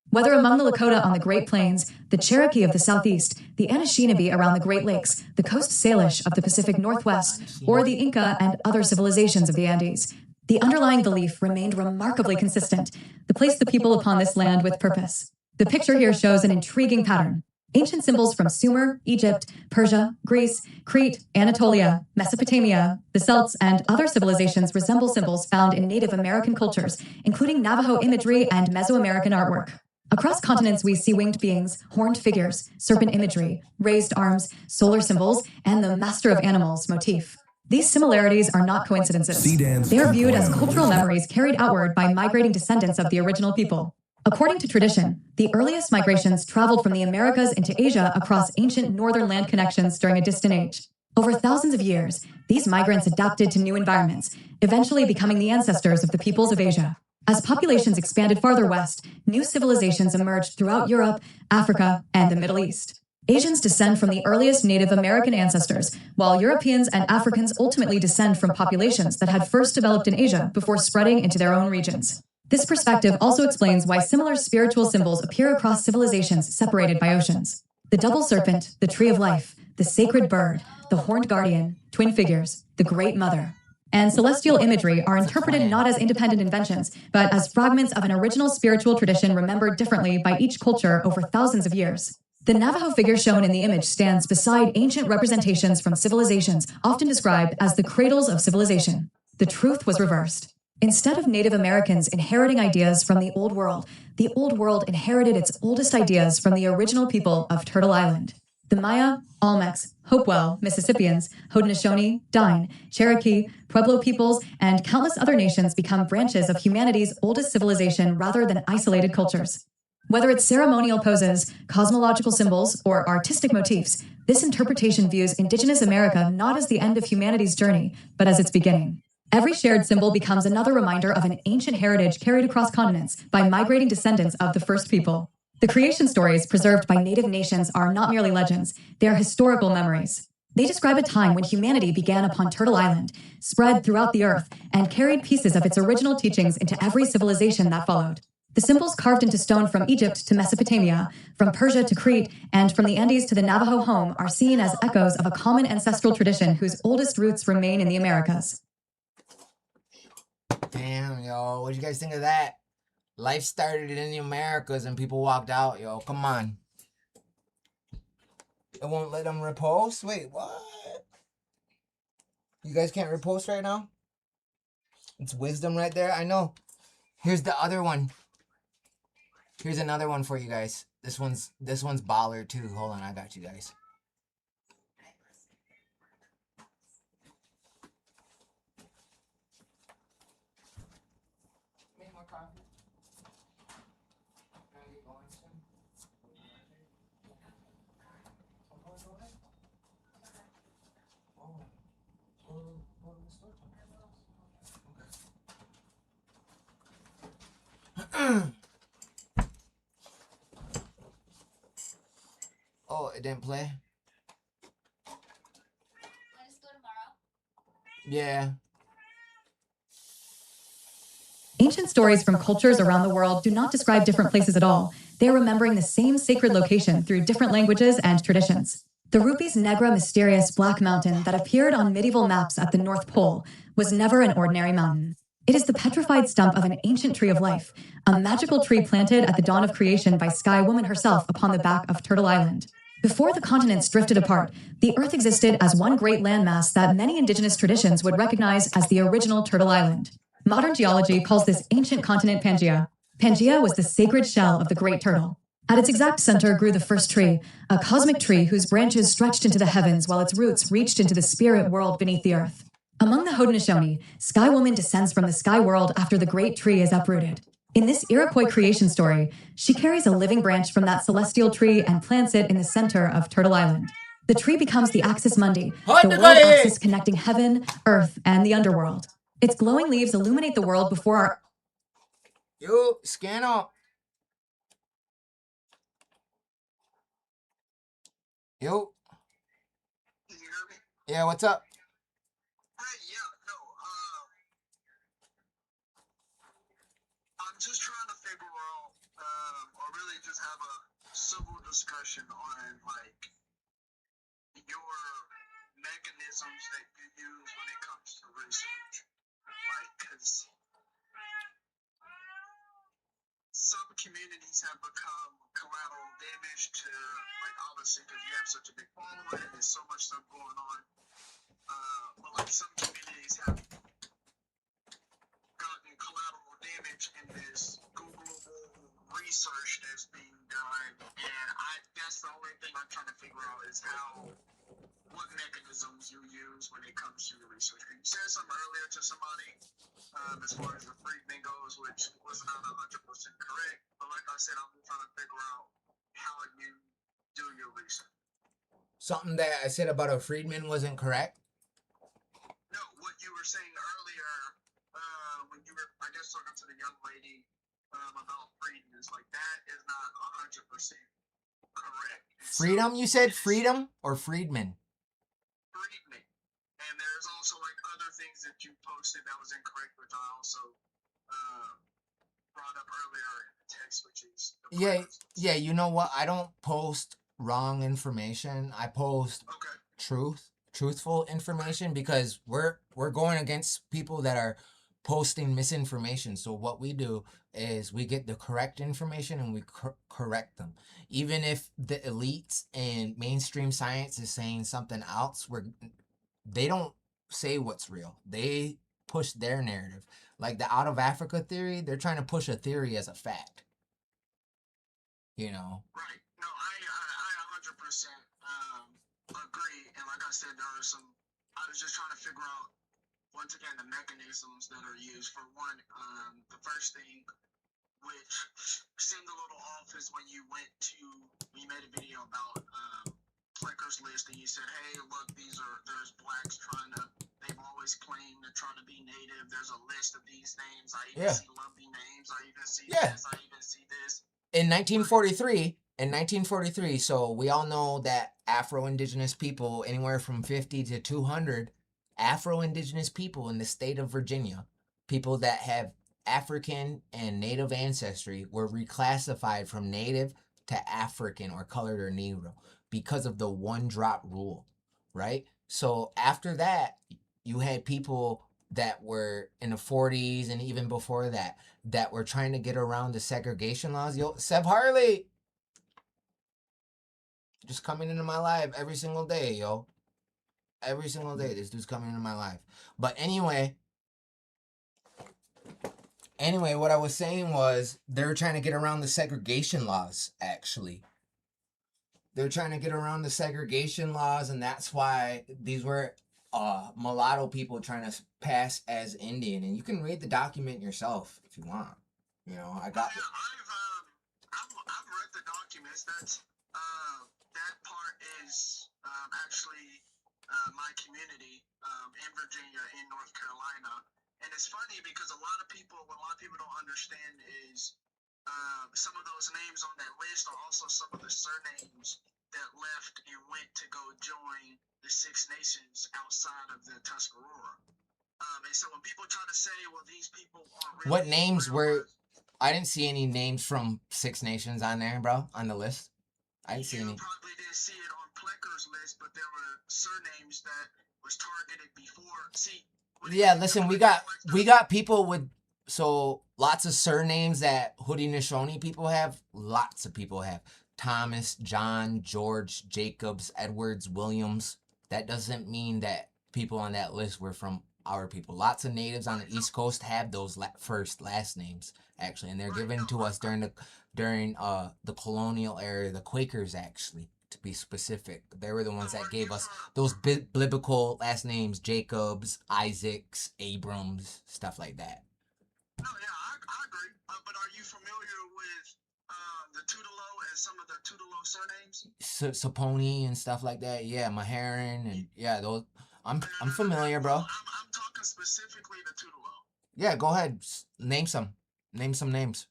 [SPEAKER 7] Whether among the Lakota on the Great Plains, the Cherokee of the Southeast, the Anishinaabe around the Great Lakes, the Coast Salish of the Pacific Northwest, or the Inca and other civilizations of the Andes, the underlying belief remained remarkably consistent: to place the people upon this land with purpose. The picture here shows an intriguing pattern. Ancient symbols from Sumer, Egypt, Persia, Greece, Crete, Anatolia, Mesopotamia, the Celts, and other civilizations resemble symbols found in Native American cultures, including Navajo imagery and Mesoamerican artwork. Across continents, we see winged beings, horned figures, serpent imagery, raised arms, solar symbols, and the master of animals motif. These similarities are not coincidences. They are viewed as cultural memories carried outward by migrating descendants of the original people. According to tradition, the earliest migrations traveled from the Americas into Asia across ancient northern land connections during a distant age. Over thousands of years, these migrants adapted to new environments, eventually becoming the ancestors of the peoples of Asia. As populations expanded farther west, new civilizations emerged throughout Europe, Africa, and the Middle East. Asians descend from the earliest Native American ancestors, while Europeans and Africans ultimately descend from populations that had first developed in Asia before spreading into their own regions. This perspective also explains why similar spiritual symbols appear across civilizations separated by oceans. The double serpent, the tree of life, the sacred bird, the horned guardian, twin figures, the great mother, and celestial imagery are interpreted not as independent inventions, but as fragments of an original spiritual tradition remembered differently by each culture over thousands of years. The Navajo figure shown in the image stands beside ancient representations from civilizations, often described as the cradles of civilization. The truth was reversed. Instead of Native Americans inheriting ideas from the Old World inherited its oldest ideas from the original people of Turtle Island. The Maya, Olmecs, Hopewell, Mississippians, Haudenosaunee, Dine, Cherokee, Pueblo peoples, and countless other nations become branches of humanity's oldest civilization rather than isolated cultures. Whether it's ceremonial poses, cosmological symbols, or artistic motifs, this interpretation views Indigenous America not as the end of humanity's journey, but as its beginning. Every shared symbol becomes another reminder of an ancient heritage carried across continents by migrating descendants of the first people. The creation stories preserved by Native nations are not merely legends, they are historical memories. They describe a time when humanity began upon Turtle Island, spread throughout the earth, and carried pieces of its original teachings into every civilization that followed. The symbols carved into stone from Egypt to Mesopotamia, from Persia to Crete, and from the Andes to the Navajo home are seen as echoes of a common ancestral tradition whose oldest roots remain in the Americas.
[SPEAKER 4] Damn, yo, what do you guys think of that? Life started in the Americas and people walked out, yo. Come on. It won't let them repost? Wait, what? You guys can't repost right now? It's wisdom right there. I know. Here's the other one. Here's another one for you guys. This one's baller too. Hold on, I got you guys. Oh, it didn't play? Yeah.
[SPEAKER 7] Ancient stories from cultures around the world do not describe different places at all. They are remembering the same sacred location through different languages and traditions. The Rupi's Negra mysterious black mountain that appeared on medieval maps at the North Pole was never an ordinary mountain. It is the petrified stump of an ancient tree of life, a magical tree planted at the dawn of creation by Sky Woman herself upon the back of Turtle Island. Before the continents drifted apart, the Earth existed as one great landmass that many indigenous traditions would recognize as the original Turtle Island. Modern geology calls this ancient continent Pangaea. Pangaea was the sacred shell of the great turtle. At its exact center grew the first tree, a cosmic tree whose branches stretched into the heavens while its roots reached into the spirit world beneath the earth. Among the Haudenosaunee, Sky Woman descends from the sky world after the great tree is uprooted. In this Iroquois creation story, she carries a living branch from that celestial tree and plants it in the center of Turtle Island. The tree becomes the Axis Mundi, the world axis connecting heaven, earth, and the underworld. Its glowing leaves illuminate the world before our...
[SPEAKER 4] Yo, scan up. Yo. Yeah, what's up?
[SPEAKER 6] I'm just trying to figure out, or really just have a civil discussion on, like, your mechanisms that you use when it comes to research. Like, because some communities have become collateral damage to, like, obviously, because you have such a big following and there's so much stuff going on. But, like, some communities have gotten collateral damage in this Googleable research that's being done, and that's the only thing I'm trying to figure out is what mechanisms you use when it comes to your research. You said something earlier to somebody as far as the Friedman goes, which was not 100% correct, but like I said, I'm trying to figure out how you do your research.
[SPEAKER 4] Something that I said about a Friedman wasn't correct?
[SPEAKER 6] No, what you were saying earlier when you were, I guess, talking to the young lady about freedom is like that is not 100% correct.
[SPEAKER 4] Freedom, you said? Freedom or Friedman?
[SPEAKER 6] Friedman. And there's also like other things that you posted that was incorrect, which I also brought up earlier in the text, which is
[SPEAKER 4] yeah. You know what? I don't post wrong information. I post truthful information, because we're going against people that are posting misinformation. So what we do is we get the correct information and we correct them. Even if the elites and mainstream science is saying something else, they don't say what's real. They push their narrative. Like the out of Africa theory, they're trying to push a theory as a fact. You know?
[SPEAKER 6] Right. No, I 100% agree. And like I said, I was just trying to figure out, once again, the mechanisms that are used. For one, the first thing, which seemed a little off, is when you made a video about Plecker's List, and you said, hey, look, there's blacks they've always claimed they're trying to be native. There's a list of these names. I even see lovely names. I even see this. I even see this.
[SPEAKER 4] In 1943, so we all know that Afro-Indigenous people, anywhere from 50 to 200 Afro-Indigenous people in the state of Virginia, people that have African and Native ancestry, were reclassified from Native to African or colored or Negro because of the one-drop rule, right? So after that, you had people that were in the 40s and even before that were trying to get around the segregation laws. Yo, Seb Harley, just coming into my life every single day, yo. Every single day, this dude's coming into my life. But anyway, what I was saying was they're trying to get around the segregation laws, actually. They're trying to get around the segregation laws, and that's why these were mulatto people trying to pass as Indian. And you can read the document yourself if you want. You know, I got...
[SPEAKER 6] I've read the documents. That part is actually my community in Virginia, in North Carolina. And it's funny because what a lot of people don't understand is some of those names on that list are also some of the surnames that left and went to go join the Six Nations outside of the Tuscarora. And so when people try to say, well, these people aren't really...
[SPEAKER 4] What names were... I didn't see any names from Six Nations on there, bro, on the list. I didn't see any.
[SPEAKER 6] You probably didn't see it on Plecker's list, but there were surnames that was targeted before. See...
[SPEAKER 4] Yeah, listen, we got people with lots of surnames that Haudenosaunee people have. Lots of people have Thomas, John, George, Jacobs, Edwards, Williams. That doesn't mean that people on that list were from our people. Lots of natives on the East Coast have those first last names actually, and they're given to us during the colonial era. The Quakers, actually, to be specific, they were the ones that gave us those biblical last names: Jacobs, Isaacs, Abrams, stuff like that.
[SPEAKER 6] No, yeah, I agree. But are you familiar with the Tudelo and some of the Tudelo surnames?
[SPEAKER 4] Saponi and stuff like that. Yeah, Maharan and yeah, those. I'm familiar, bro.
[SPEAKER 6] I'm talking specifically the Tudelo.
[SPEAKER 4] Yeah, go ahead. Name some. Name some names.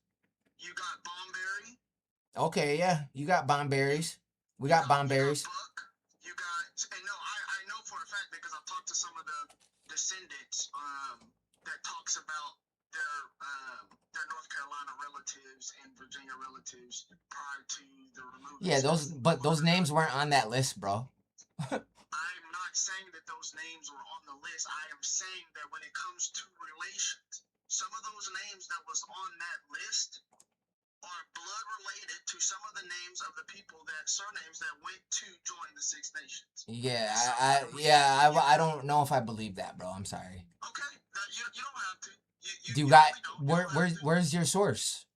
[SPEAKER 6] You got Bomberry.
[SPEAKER 4] Okay, yeah, you got Bomberries. We got Bomberries.
[SPEAKER 6] You got, and no, I know for a fact because I've talked to some of the descendants that talks about their North Carolina relatives and Virginia relatives prior to the removal.
[SPEAKER 4] Yeah, those names weren't on that list, bro.
[SPEAKER 6] I'm not saying that those names were on the list. I am saying that when it comes to relations, some of those names that was on that list are blood related to some of the names of the people that surnames that went to join the Six Nations.
[SPEAKER 4] Yeah, I don't know if I believe that, bro. I'm sorry.
[SPEAKER 6] Okay, you don't have to.
[SPEAKER 4] Do you got where's your source?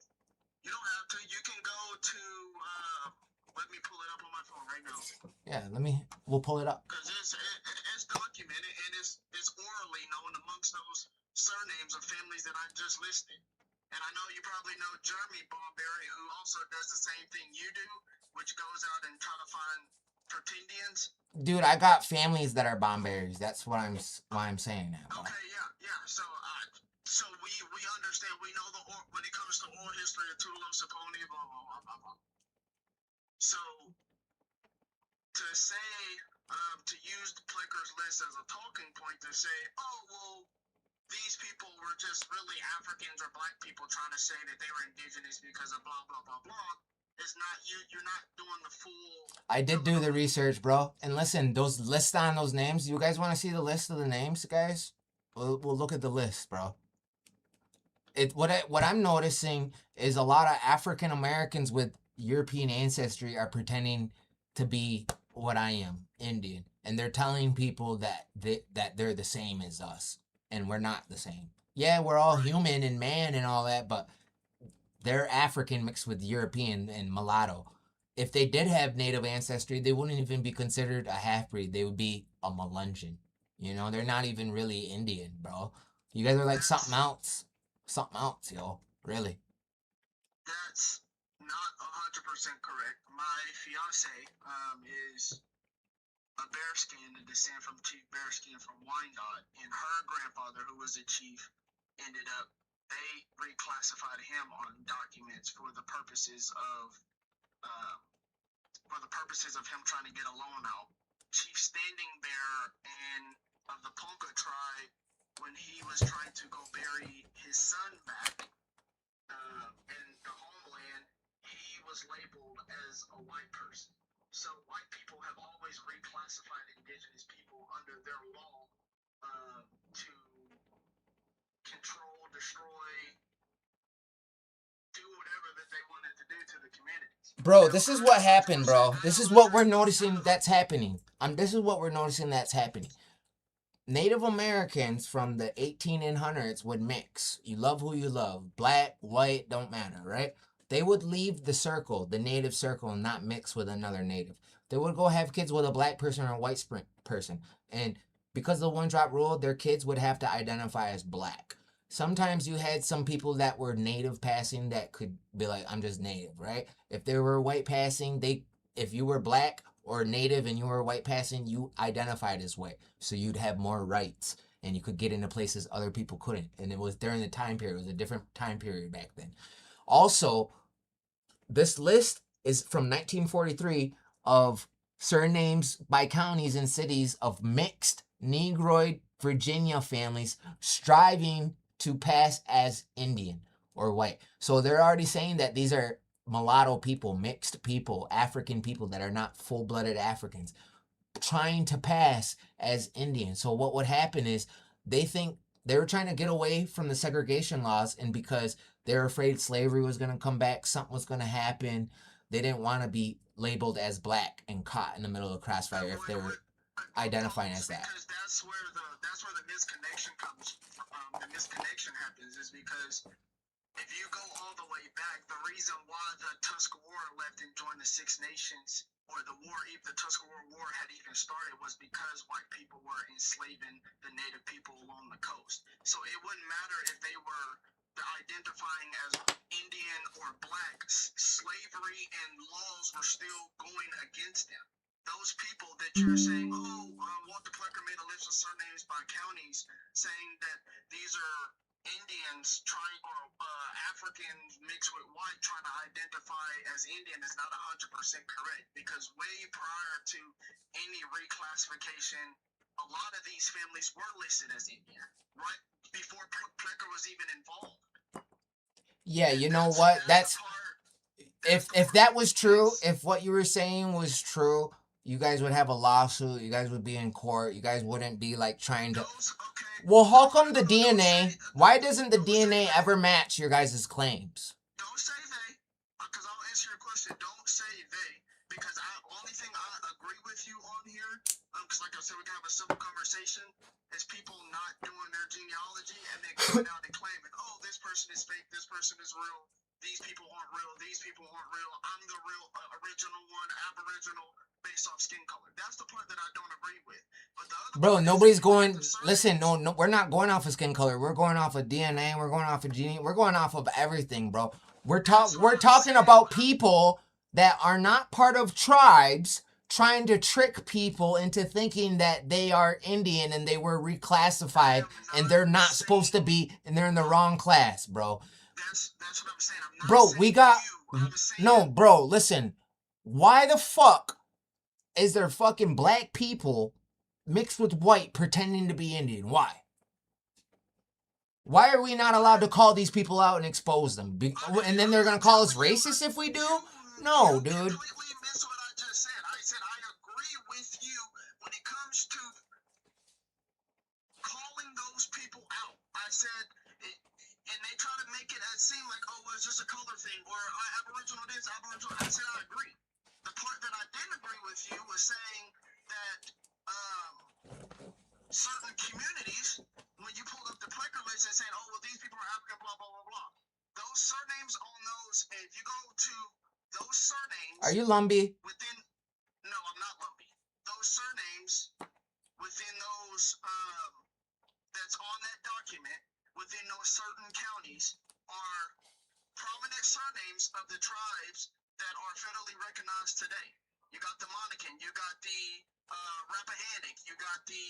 [SPEAKER 6] You don't have to. You can go to. Let me pull it up on my phone right now.
[SPEAKER 4] Yeah, we'll pull it up.
[SPEAKER 6] Because it's documented and it's orally known amongst those surnames of families that I just listed. And I know you probably know Jeremy Bomberry, who also does the same thing you do, which goes out and try to find pretendians.
[SPEAKER 4] Dude, I got families that are Bomberries. That's why I'm saying that, bro.
[SPEAKER 6] Okay, yeah. So we understand. We know when it comes to oral history of Tudelo, Saponi, blah blah blah blah. So to say to use the Plicker's list as a talking point to say, oh well, these people were just really Africans or black people trying to say that they were indigenous because of blah blah blah blah. It's not you're not doing the full.
[SPEAKER 4] I did do the research, bro. And listen, those lists on those names. You guys want to see the list of the names, guys? We'll look at the list, bro. What I'm noticing is a lot of African Americans with European ancestry are pretending to be what I am, Indian, and they're telling people that they're the same as us, and we're not the same. Yeah, we're all human and man and all that, but they're African mixed with European and mulatto. If they did have native ancestry, they wouldn't even be considered a half-breed. They would be a Melungeon. You know, they're not even really Indian, bro. You guys are like something else. Something else, yo. Really.
[SPEAKER 6] That's not 100% correct. My fiance is a Bearskin, a descent from Chief Bearskin from Wyandotte, and her grandfather, who was a chief, ended up, they reclassified him on documents for the purposes of him trying to get a loan out. Chief Standing Bear and of the Ponca tribe, when he was trying to go bury his son back in the homeland, he was labeled as a white person. So white people have always reclassified indigenous people under their law to control, destroy, do whatever that they wanted to do to the communities.
[SPEAKER 4] Bro, this is what happened, bro. This is what we're noticing that's happening. This is what we're noticing that's happening. Native Americans from the 1800s would mix. You love who you love. Black, white, don't matter, right? They would leave the circle, the native circle, and not mix with another native. They would go have kids with a black person or a white person. And because of the one-drop rule, their kids would have to identify as black. Sometimes you had some people that were native passing that could be like, I'm just native, right? If they were white passing, if you were black or native and you were white passing, you identified as white. So you'd have more rights and you could get into places other people couldn't. And it was during the time period. It was a different time period back then. Also, this list is from 1943 of surnames by counties and cities of mixed Negroid Virginia families striving to pass as Indian or white. So they're already saying that these are mulatto people, mixed people, African people that are not full-blooded Africans trying to pass as Indian. So what would happen is they think they were trying to get away from the segregation laws, and because they're afraid slavery was going to come back, something was going to happen, they didn't want to be labeled as black and caught in the middle of the crossfire if they were... identifying as that.
[SPEAKER 6] Because that's where the misconnection comes. The misconnection happens is because if you go all the way back, the reason why the Tuscarora left and joined the Six Nations, or the war, if the Tuscarora War had even started, was because white people were enslaving the native people along the coast. So it wouldn't matter if they were identifying as Indian or black, slavery and laws were still going against them. Those people that you're saying, Walter Plecker made a list of surnames by counties, saying that these are Indians trying, or Africans mixed with white trying to identify as Indian is not 100% correct, because way prior to any reclassification, a lot of these families were listed as Indian, right before Plecker was even involved.
[SPEAKER 4] Yeah, you know what? If that was true, if what you were saying was true, you guys would have a lawsuit. You guys would be in court. You guys wouldn't be like trying to. Well, how come the DNA? Why doesn't the DNA ever match your guys' claims?
[SPEAKER 6] Don't say they, because I'll answer your question. Don't say they, because only thing I agree with you on here, because like I said, we can have a simple conversation, is people not doing their genealogy and then going out and claiming, oh, this person is fake, this person is real, these people aren't real, these people aren't real, I'm the real original one, aboriginal, based off skin color. That's the part that I don't agree with. But the other
[SPEAKER 4] Bro, nobody's going. Listen, no, we're not going off of skin color. We're going off of DNA. We're going off of gene. We're going off of everything, bro. We're talking about people that are not part of tribes trying to trick people into thinking that they are Indian and they were reclassified and they're not supposed to be, and they're in the wrong class, bro.
[SPEAKER 6] That's what I'm saying. I'm not
[SPEAKER 4] Bro,
[SPEAKER 6] saying
[SPEAKER 4] we got
[SPEAKER 6] you. I'm saying,
[SPEAKER 4] no, bro. Listen, why the fuck is there fucking black people mixed with white pretending to be Indian? Why? Why are we not allowed to call these people out and expose them? And then they're gonna call us racist if we do? No, dude.
[SPEAKER 6] completely missed what I just said. I said I agree with you when it comes to calling those people out. I said, and they try to make it seem like, oh, well, it's just a color thing, or Aboriginal this, Aboriginal. I said I agree. The part that I didn't agree with you was saying that certain communities, when you pulled up the Plecker list and saying, oh, well, these people are African, blah, blah, blah, blah. Those surnames on those, if you go to those surnames.
[SPEAKER 4] Are you Lumbee?
[SPEAKER 6] No, I'm not Lumbee. Those surnames within those, that's on that document, within those certain counties, are prominent surnames of the tribes that are federally recognized today. You got the Monacan, you got the Rappahannock, you got the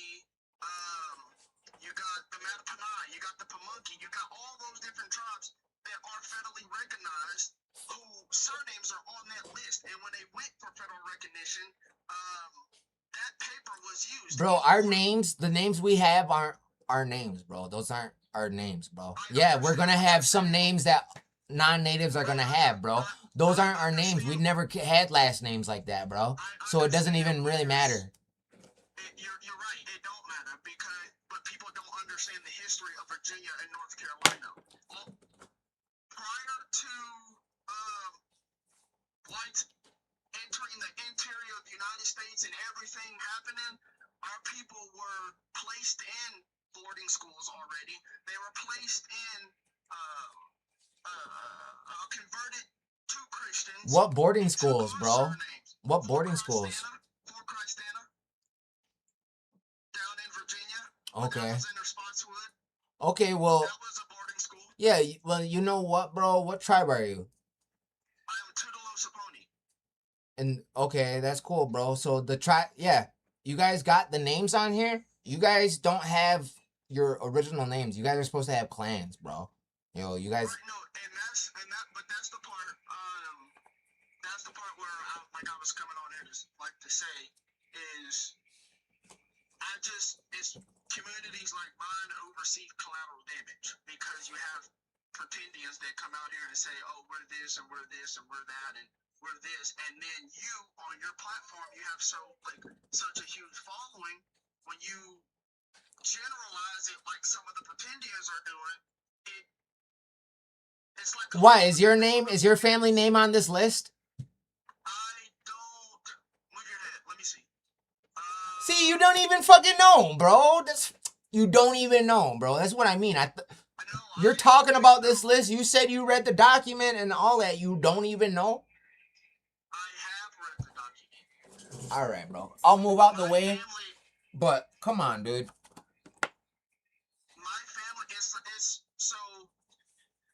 [SPEAKER 6] Mattapani, you got the Pamunkey, you got all those different tribes that are federally recognized, who surnames are on that list. And when they went for federal recognition, that paper was used.
[SPEAKER 4] Bro, our names, the names we have aren't our names, bro. Those aren't our names, bro. Yeah, we're gonna have some names that non-natives are gonna have, bro. Those aren't our names. We never had last names like that, bro. So it doesn't even really matter.
[SPEAKER 6] You're right. It don't matter but people don't understand the history of Virginia and North Carolina. Prior to whites entering the interior of the United States and everything happening, our people were placed in boarding schools already. They were placed in converted to Christians.
[SPEAKER 4] What boarding schools, bro? What boarding schools?
[SPEAKER 6] Fort Christana, down in Virginia.
[SPEAKER 4] Okay.
[SPEAKER 6] That was in Spotswood.
[SPEAKER 4] Okay, well.
[SPEAKER 6] That was a boarding school.
[SPEAKER 4] Yeah, well, you know what, bro? What tribe are you?
[SPEAKER 6] I am Tudelo Saponi.
[SPEAKER 4] And okay, that's cool, bro. So the tribe, yeah, you guys got the names on here. You guys don't have your original names. You guys are supposed to have clans, bro. Yo, you guys.
[SPEAKER 6] Right, no, but that's the part. That's the part where I was coming on here to say is, it's communities like mine oversee collateral damage, because you have pretendians that come out here and say, oh, we're this and we're this and we're that and we're this, and then you on your platform, you have such a huge following. When you generalize it like some of the pretendians are doing, it's like.
[SPEAKER 4] Why is your family name on this list?
[SPEAKER 6] I don't. Move your head. Let me see.
[SPEAKER 4] See, you don't even fucking know, bro. You don't even know, bro. That's what I mean. You're talking about this list. You said you read the document and all that. You don't even know?
[SPEAKER 6] I have read the document.
[SPEAKER 4] All right, bro. I'll move out the way. But come on, dude.
[SPEAKER 6] My family is so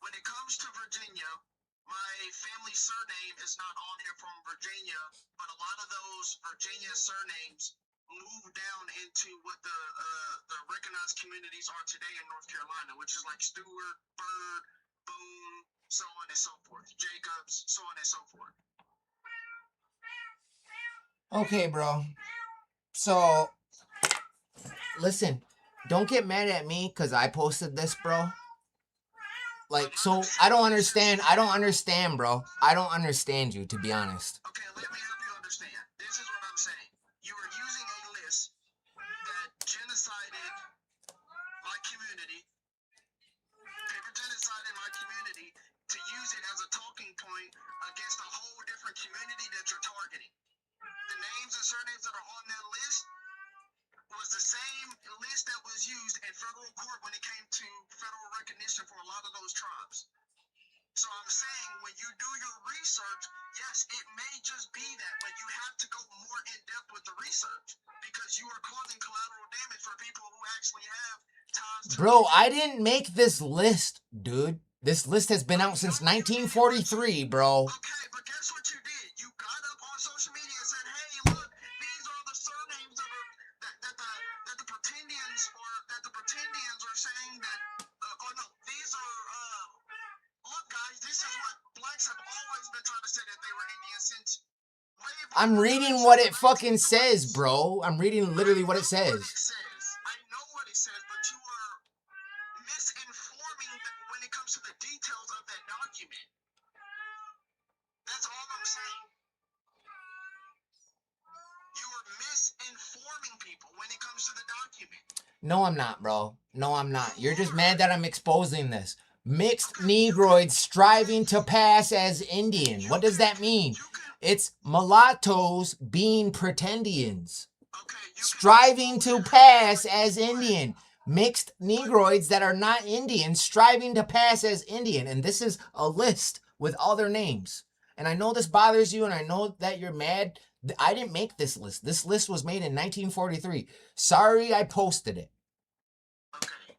[SPEAKER 6] when it comes to Virginia, my family surname is not on here from Virginia, but a lot of those Virginia surnames moved down into what the recognized communities are today in North Carolina, which is like Stewart, Byrd, Boone, so on and so forth, Jacobs, so on and so forth.
[SPEAKER 4] Okay, bro. So, listen, don't get mad at me because I posted this, bro. Like, so I don't understand, bro. I don't understand you, to be honest.
[SPEAKER 6] Okay, let me help you understand. This is what I'm saying. You are using a list that genocided my community, paper genocide in my community, to use it as a talking point against a whole different community that you're targeting. The names and surnames that are on that list was the same list that was used in federal court when it came to federal recognition for a lot of those tribes. So I'm saying when you do your research, yes, it may just be that, but you have to go more in depth with the research because you are causing collateral damage for people who actually have ties to.
[SPEAKER 4] Bro, I didn't make this list, dude. This list has been out since 1943, bro.
[SPEAKER 6] Okay, but guess what you did? You got up on social media and said, "Hey, look, these are the surnames that the pretendians are saying that." Oh no, these are. Look, guys, this is what blacks have always been trying to say that they were Indian since.
[SPEAKER 4] I'm reading what it fucking says, bro. I'm reading literally what it says.
[SPEAKER 6] I know what it says, but you are misinforming when it comes to the details of that document. That's all I'm saying. You are misinforming people when it comes to the document.
[SPEAKER 4] No, I'm not, bro. No, I'm not. You're just mad that I'm exposing this. Mixed Negroids striving to pass as Indian. What does that mean? It's mulattoes being pretendians. Striving to pass as Indian. Mixed Negroids that are not Indian striving to pass as Indian. And this is a list with all their names. And I know this bothers you and I know that you're mad. I didn't make this list. This list was made in 1943. Sorry I posted it.
[SPEAKER 6] Okay,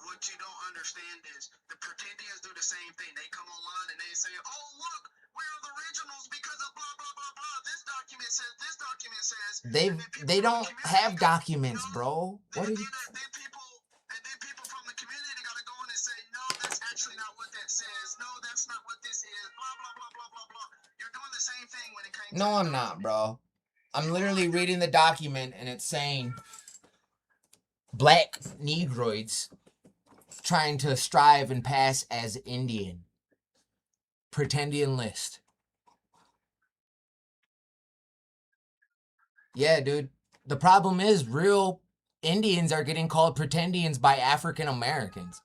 [SPEAKER 6] what you don't understand is the pretendians do the same thing. They come online and they say, "Oh, look, we're the originals because of blah, blah, blah, blah. This document says, this document says."
[SPEAKER 4] They don't have documents, bro. What are you...
[SPEAKER 6] And then people from the community gotta go in and say, "No, that's actually not what that says. No, that's not what this is. Blah, blah, blah, blah, blah, blah." You're doing the same thing when it came to.
[SPEAKER 4] No, I'm not, bro. I'm literally reading the document and it's saying black Negroids trying to strive and pass as Indian. Pretendian list. Yeah, dude. The problem is real Indians are getting called pretendians by African Americans.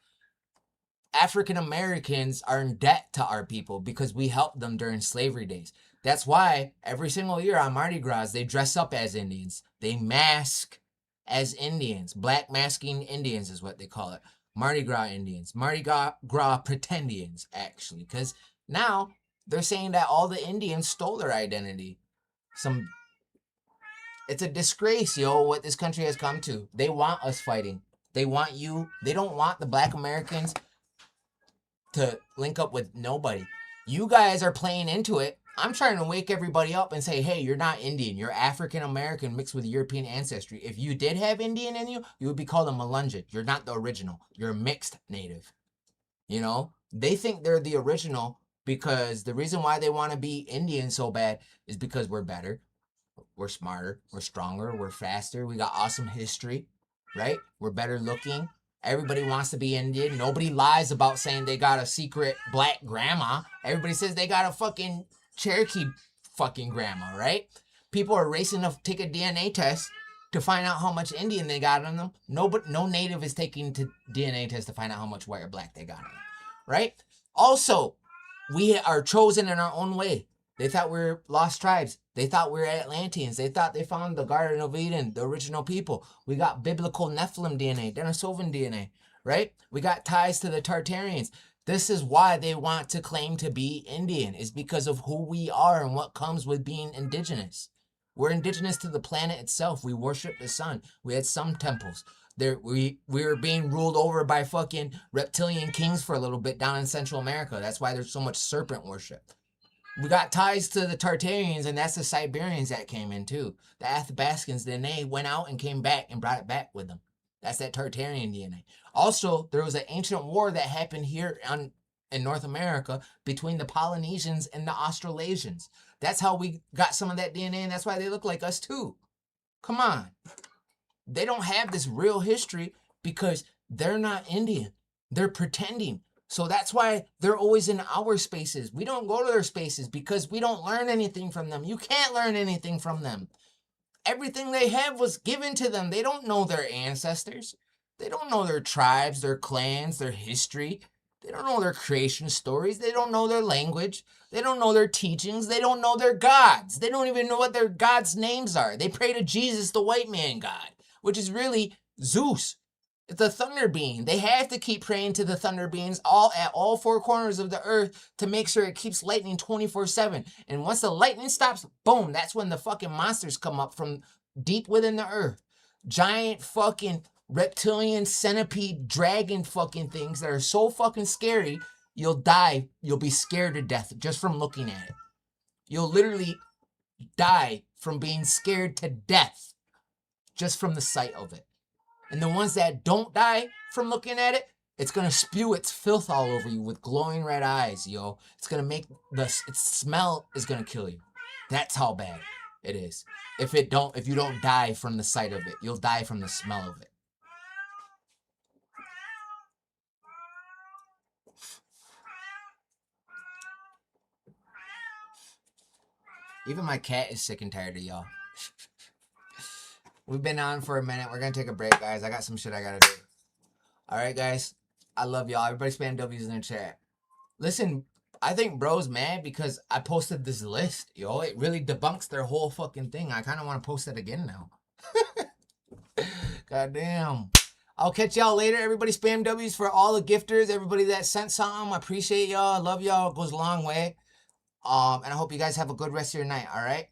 [SPEAKER 4] African Americans are in debt to our people because we helped them during slavery days. That's why every single year on Mardi Gras, they dress up as Indians. They mask as Indians. Black masking Indians is what they call it. Mardi Gras Indians. Mardi Gras pretendians, actually. Because now they're saying that all the Indians stole their identity. It's a disgrace, yo, what this country has come to. They want us fighting. They want you. They don't want the black Americans to link up with nobody. You guys are playing into it. I'm trying to wake everybody up and say, hey, you're not Indian. You're African American mixed with European ancestry. If you did have Indian in you, you would be called a Melungeon. You're not the original. You're a mixed native. You know? They think they're the original because the reason why they want to be Indian so bad is because we're better. We're smarter. We're stronger. We're faster. We got awesome history, right? We're better looking. Everybody wants to be Indian. Nobody lies about saying they got a secret black grandma. Everybody says they got a fucking Cherokee fucking grandma, right? People are racing to take a DNA test to find out how much Indian they got on them. No native is taking the DNA test to find out how much white or black they got on them, right? Also, we are chosen in our own way. They thought we were lost tribes. They thought we were Atlanteans. They thought they found the Garden of Eden, the original people. We got biblical Nephilim DNA, Denisovan DNA, right? We got ties to the Tartarians. This is why they want to claim to be Indian, is because of who we are and what comes with being indigenous. We're indigenous to the planet itself. We worship the sun. We had some temples. We were being ruled over by fucking reptilian kings for a little bit down in Central America. That's why there's so much serpent worship. We got ties to the Tartarians, and that's the Siberians that came in too. The Athabascans, then they went out and came back and brought it back with them. That's that Tartarian DNA. Also, there was an ancient war that happened here in North America between the Polynesians and the Australasians. That's how we got some of that DNA, and that's why they look like us too. Come on. They don't have this real history because they're not Indian. They're pretending. So that's why they're always in our spaces. We don't go to their spaces because we don't learn anything from them. You can't learn anything from them. Everything they have was given to them. They don't know their ancestors. They don't know their tribes, their clans, their history. They don't know their creation stories. They don't know their language. They don't know their teachings. They don't know their gods. They don't even know what their gods' names are. They pray to Jesus, the white man god, which is really Zeus. It's a thunder being. They have to keep praying to the thunder beings at all four corners of the earth to make sure it keeps lightning 24/7. And once the lightning stops, boom, that's when the fucking monsters come up from deep within the earth. Giant fucking reptilian centipede dragon fucking things that are so fucking scary, you'll die. You'll be scared to death just from looking at it. You'll literally die from being scared to death just from the sight of it. And the ones that don't die from looking at it, it's going to spew its filth all over you with glowing red eyes, yo. It's going to make its smell is going to kill you. That's how bad it is. If you don't die from the sight of it, you'll die from the smell of it. Even my cat is sick and tired of y'all. We've been on for a minute. We're going to take a break, guys. I got some shit I got to do. All right, guys. I love y'all. Everybody spam W's in the chat. Listen, I think bro's mad because I posted this list, yo. It really debunks their whole fucking thing. I kind of want to post it again now. Goddamn. I'll catch y'all later. Everybody spam W's for all the gifters. Everybody that sent something. I appreciate y'all. I love y'all. It goes a long way. And I hope you guys have a good rest of your night, all right?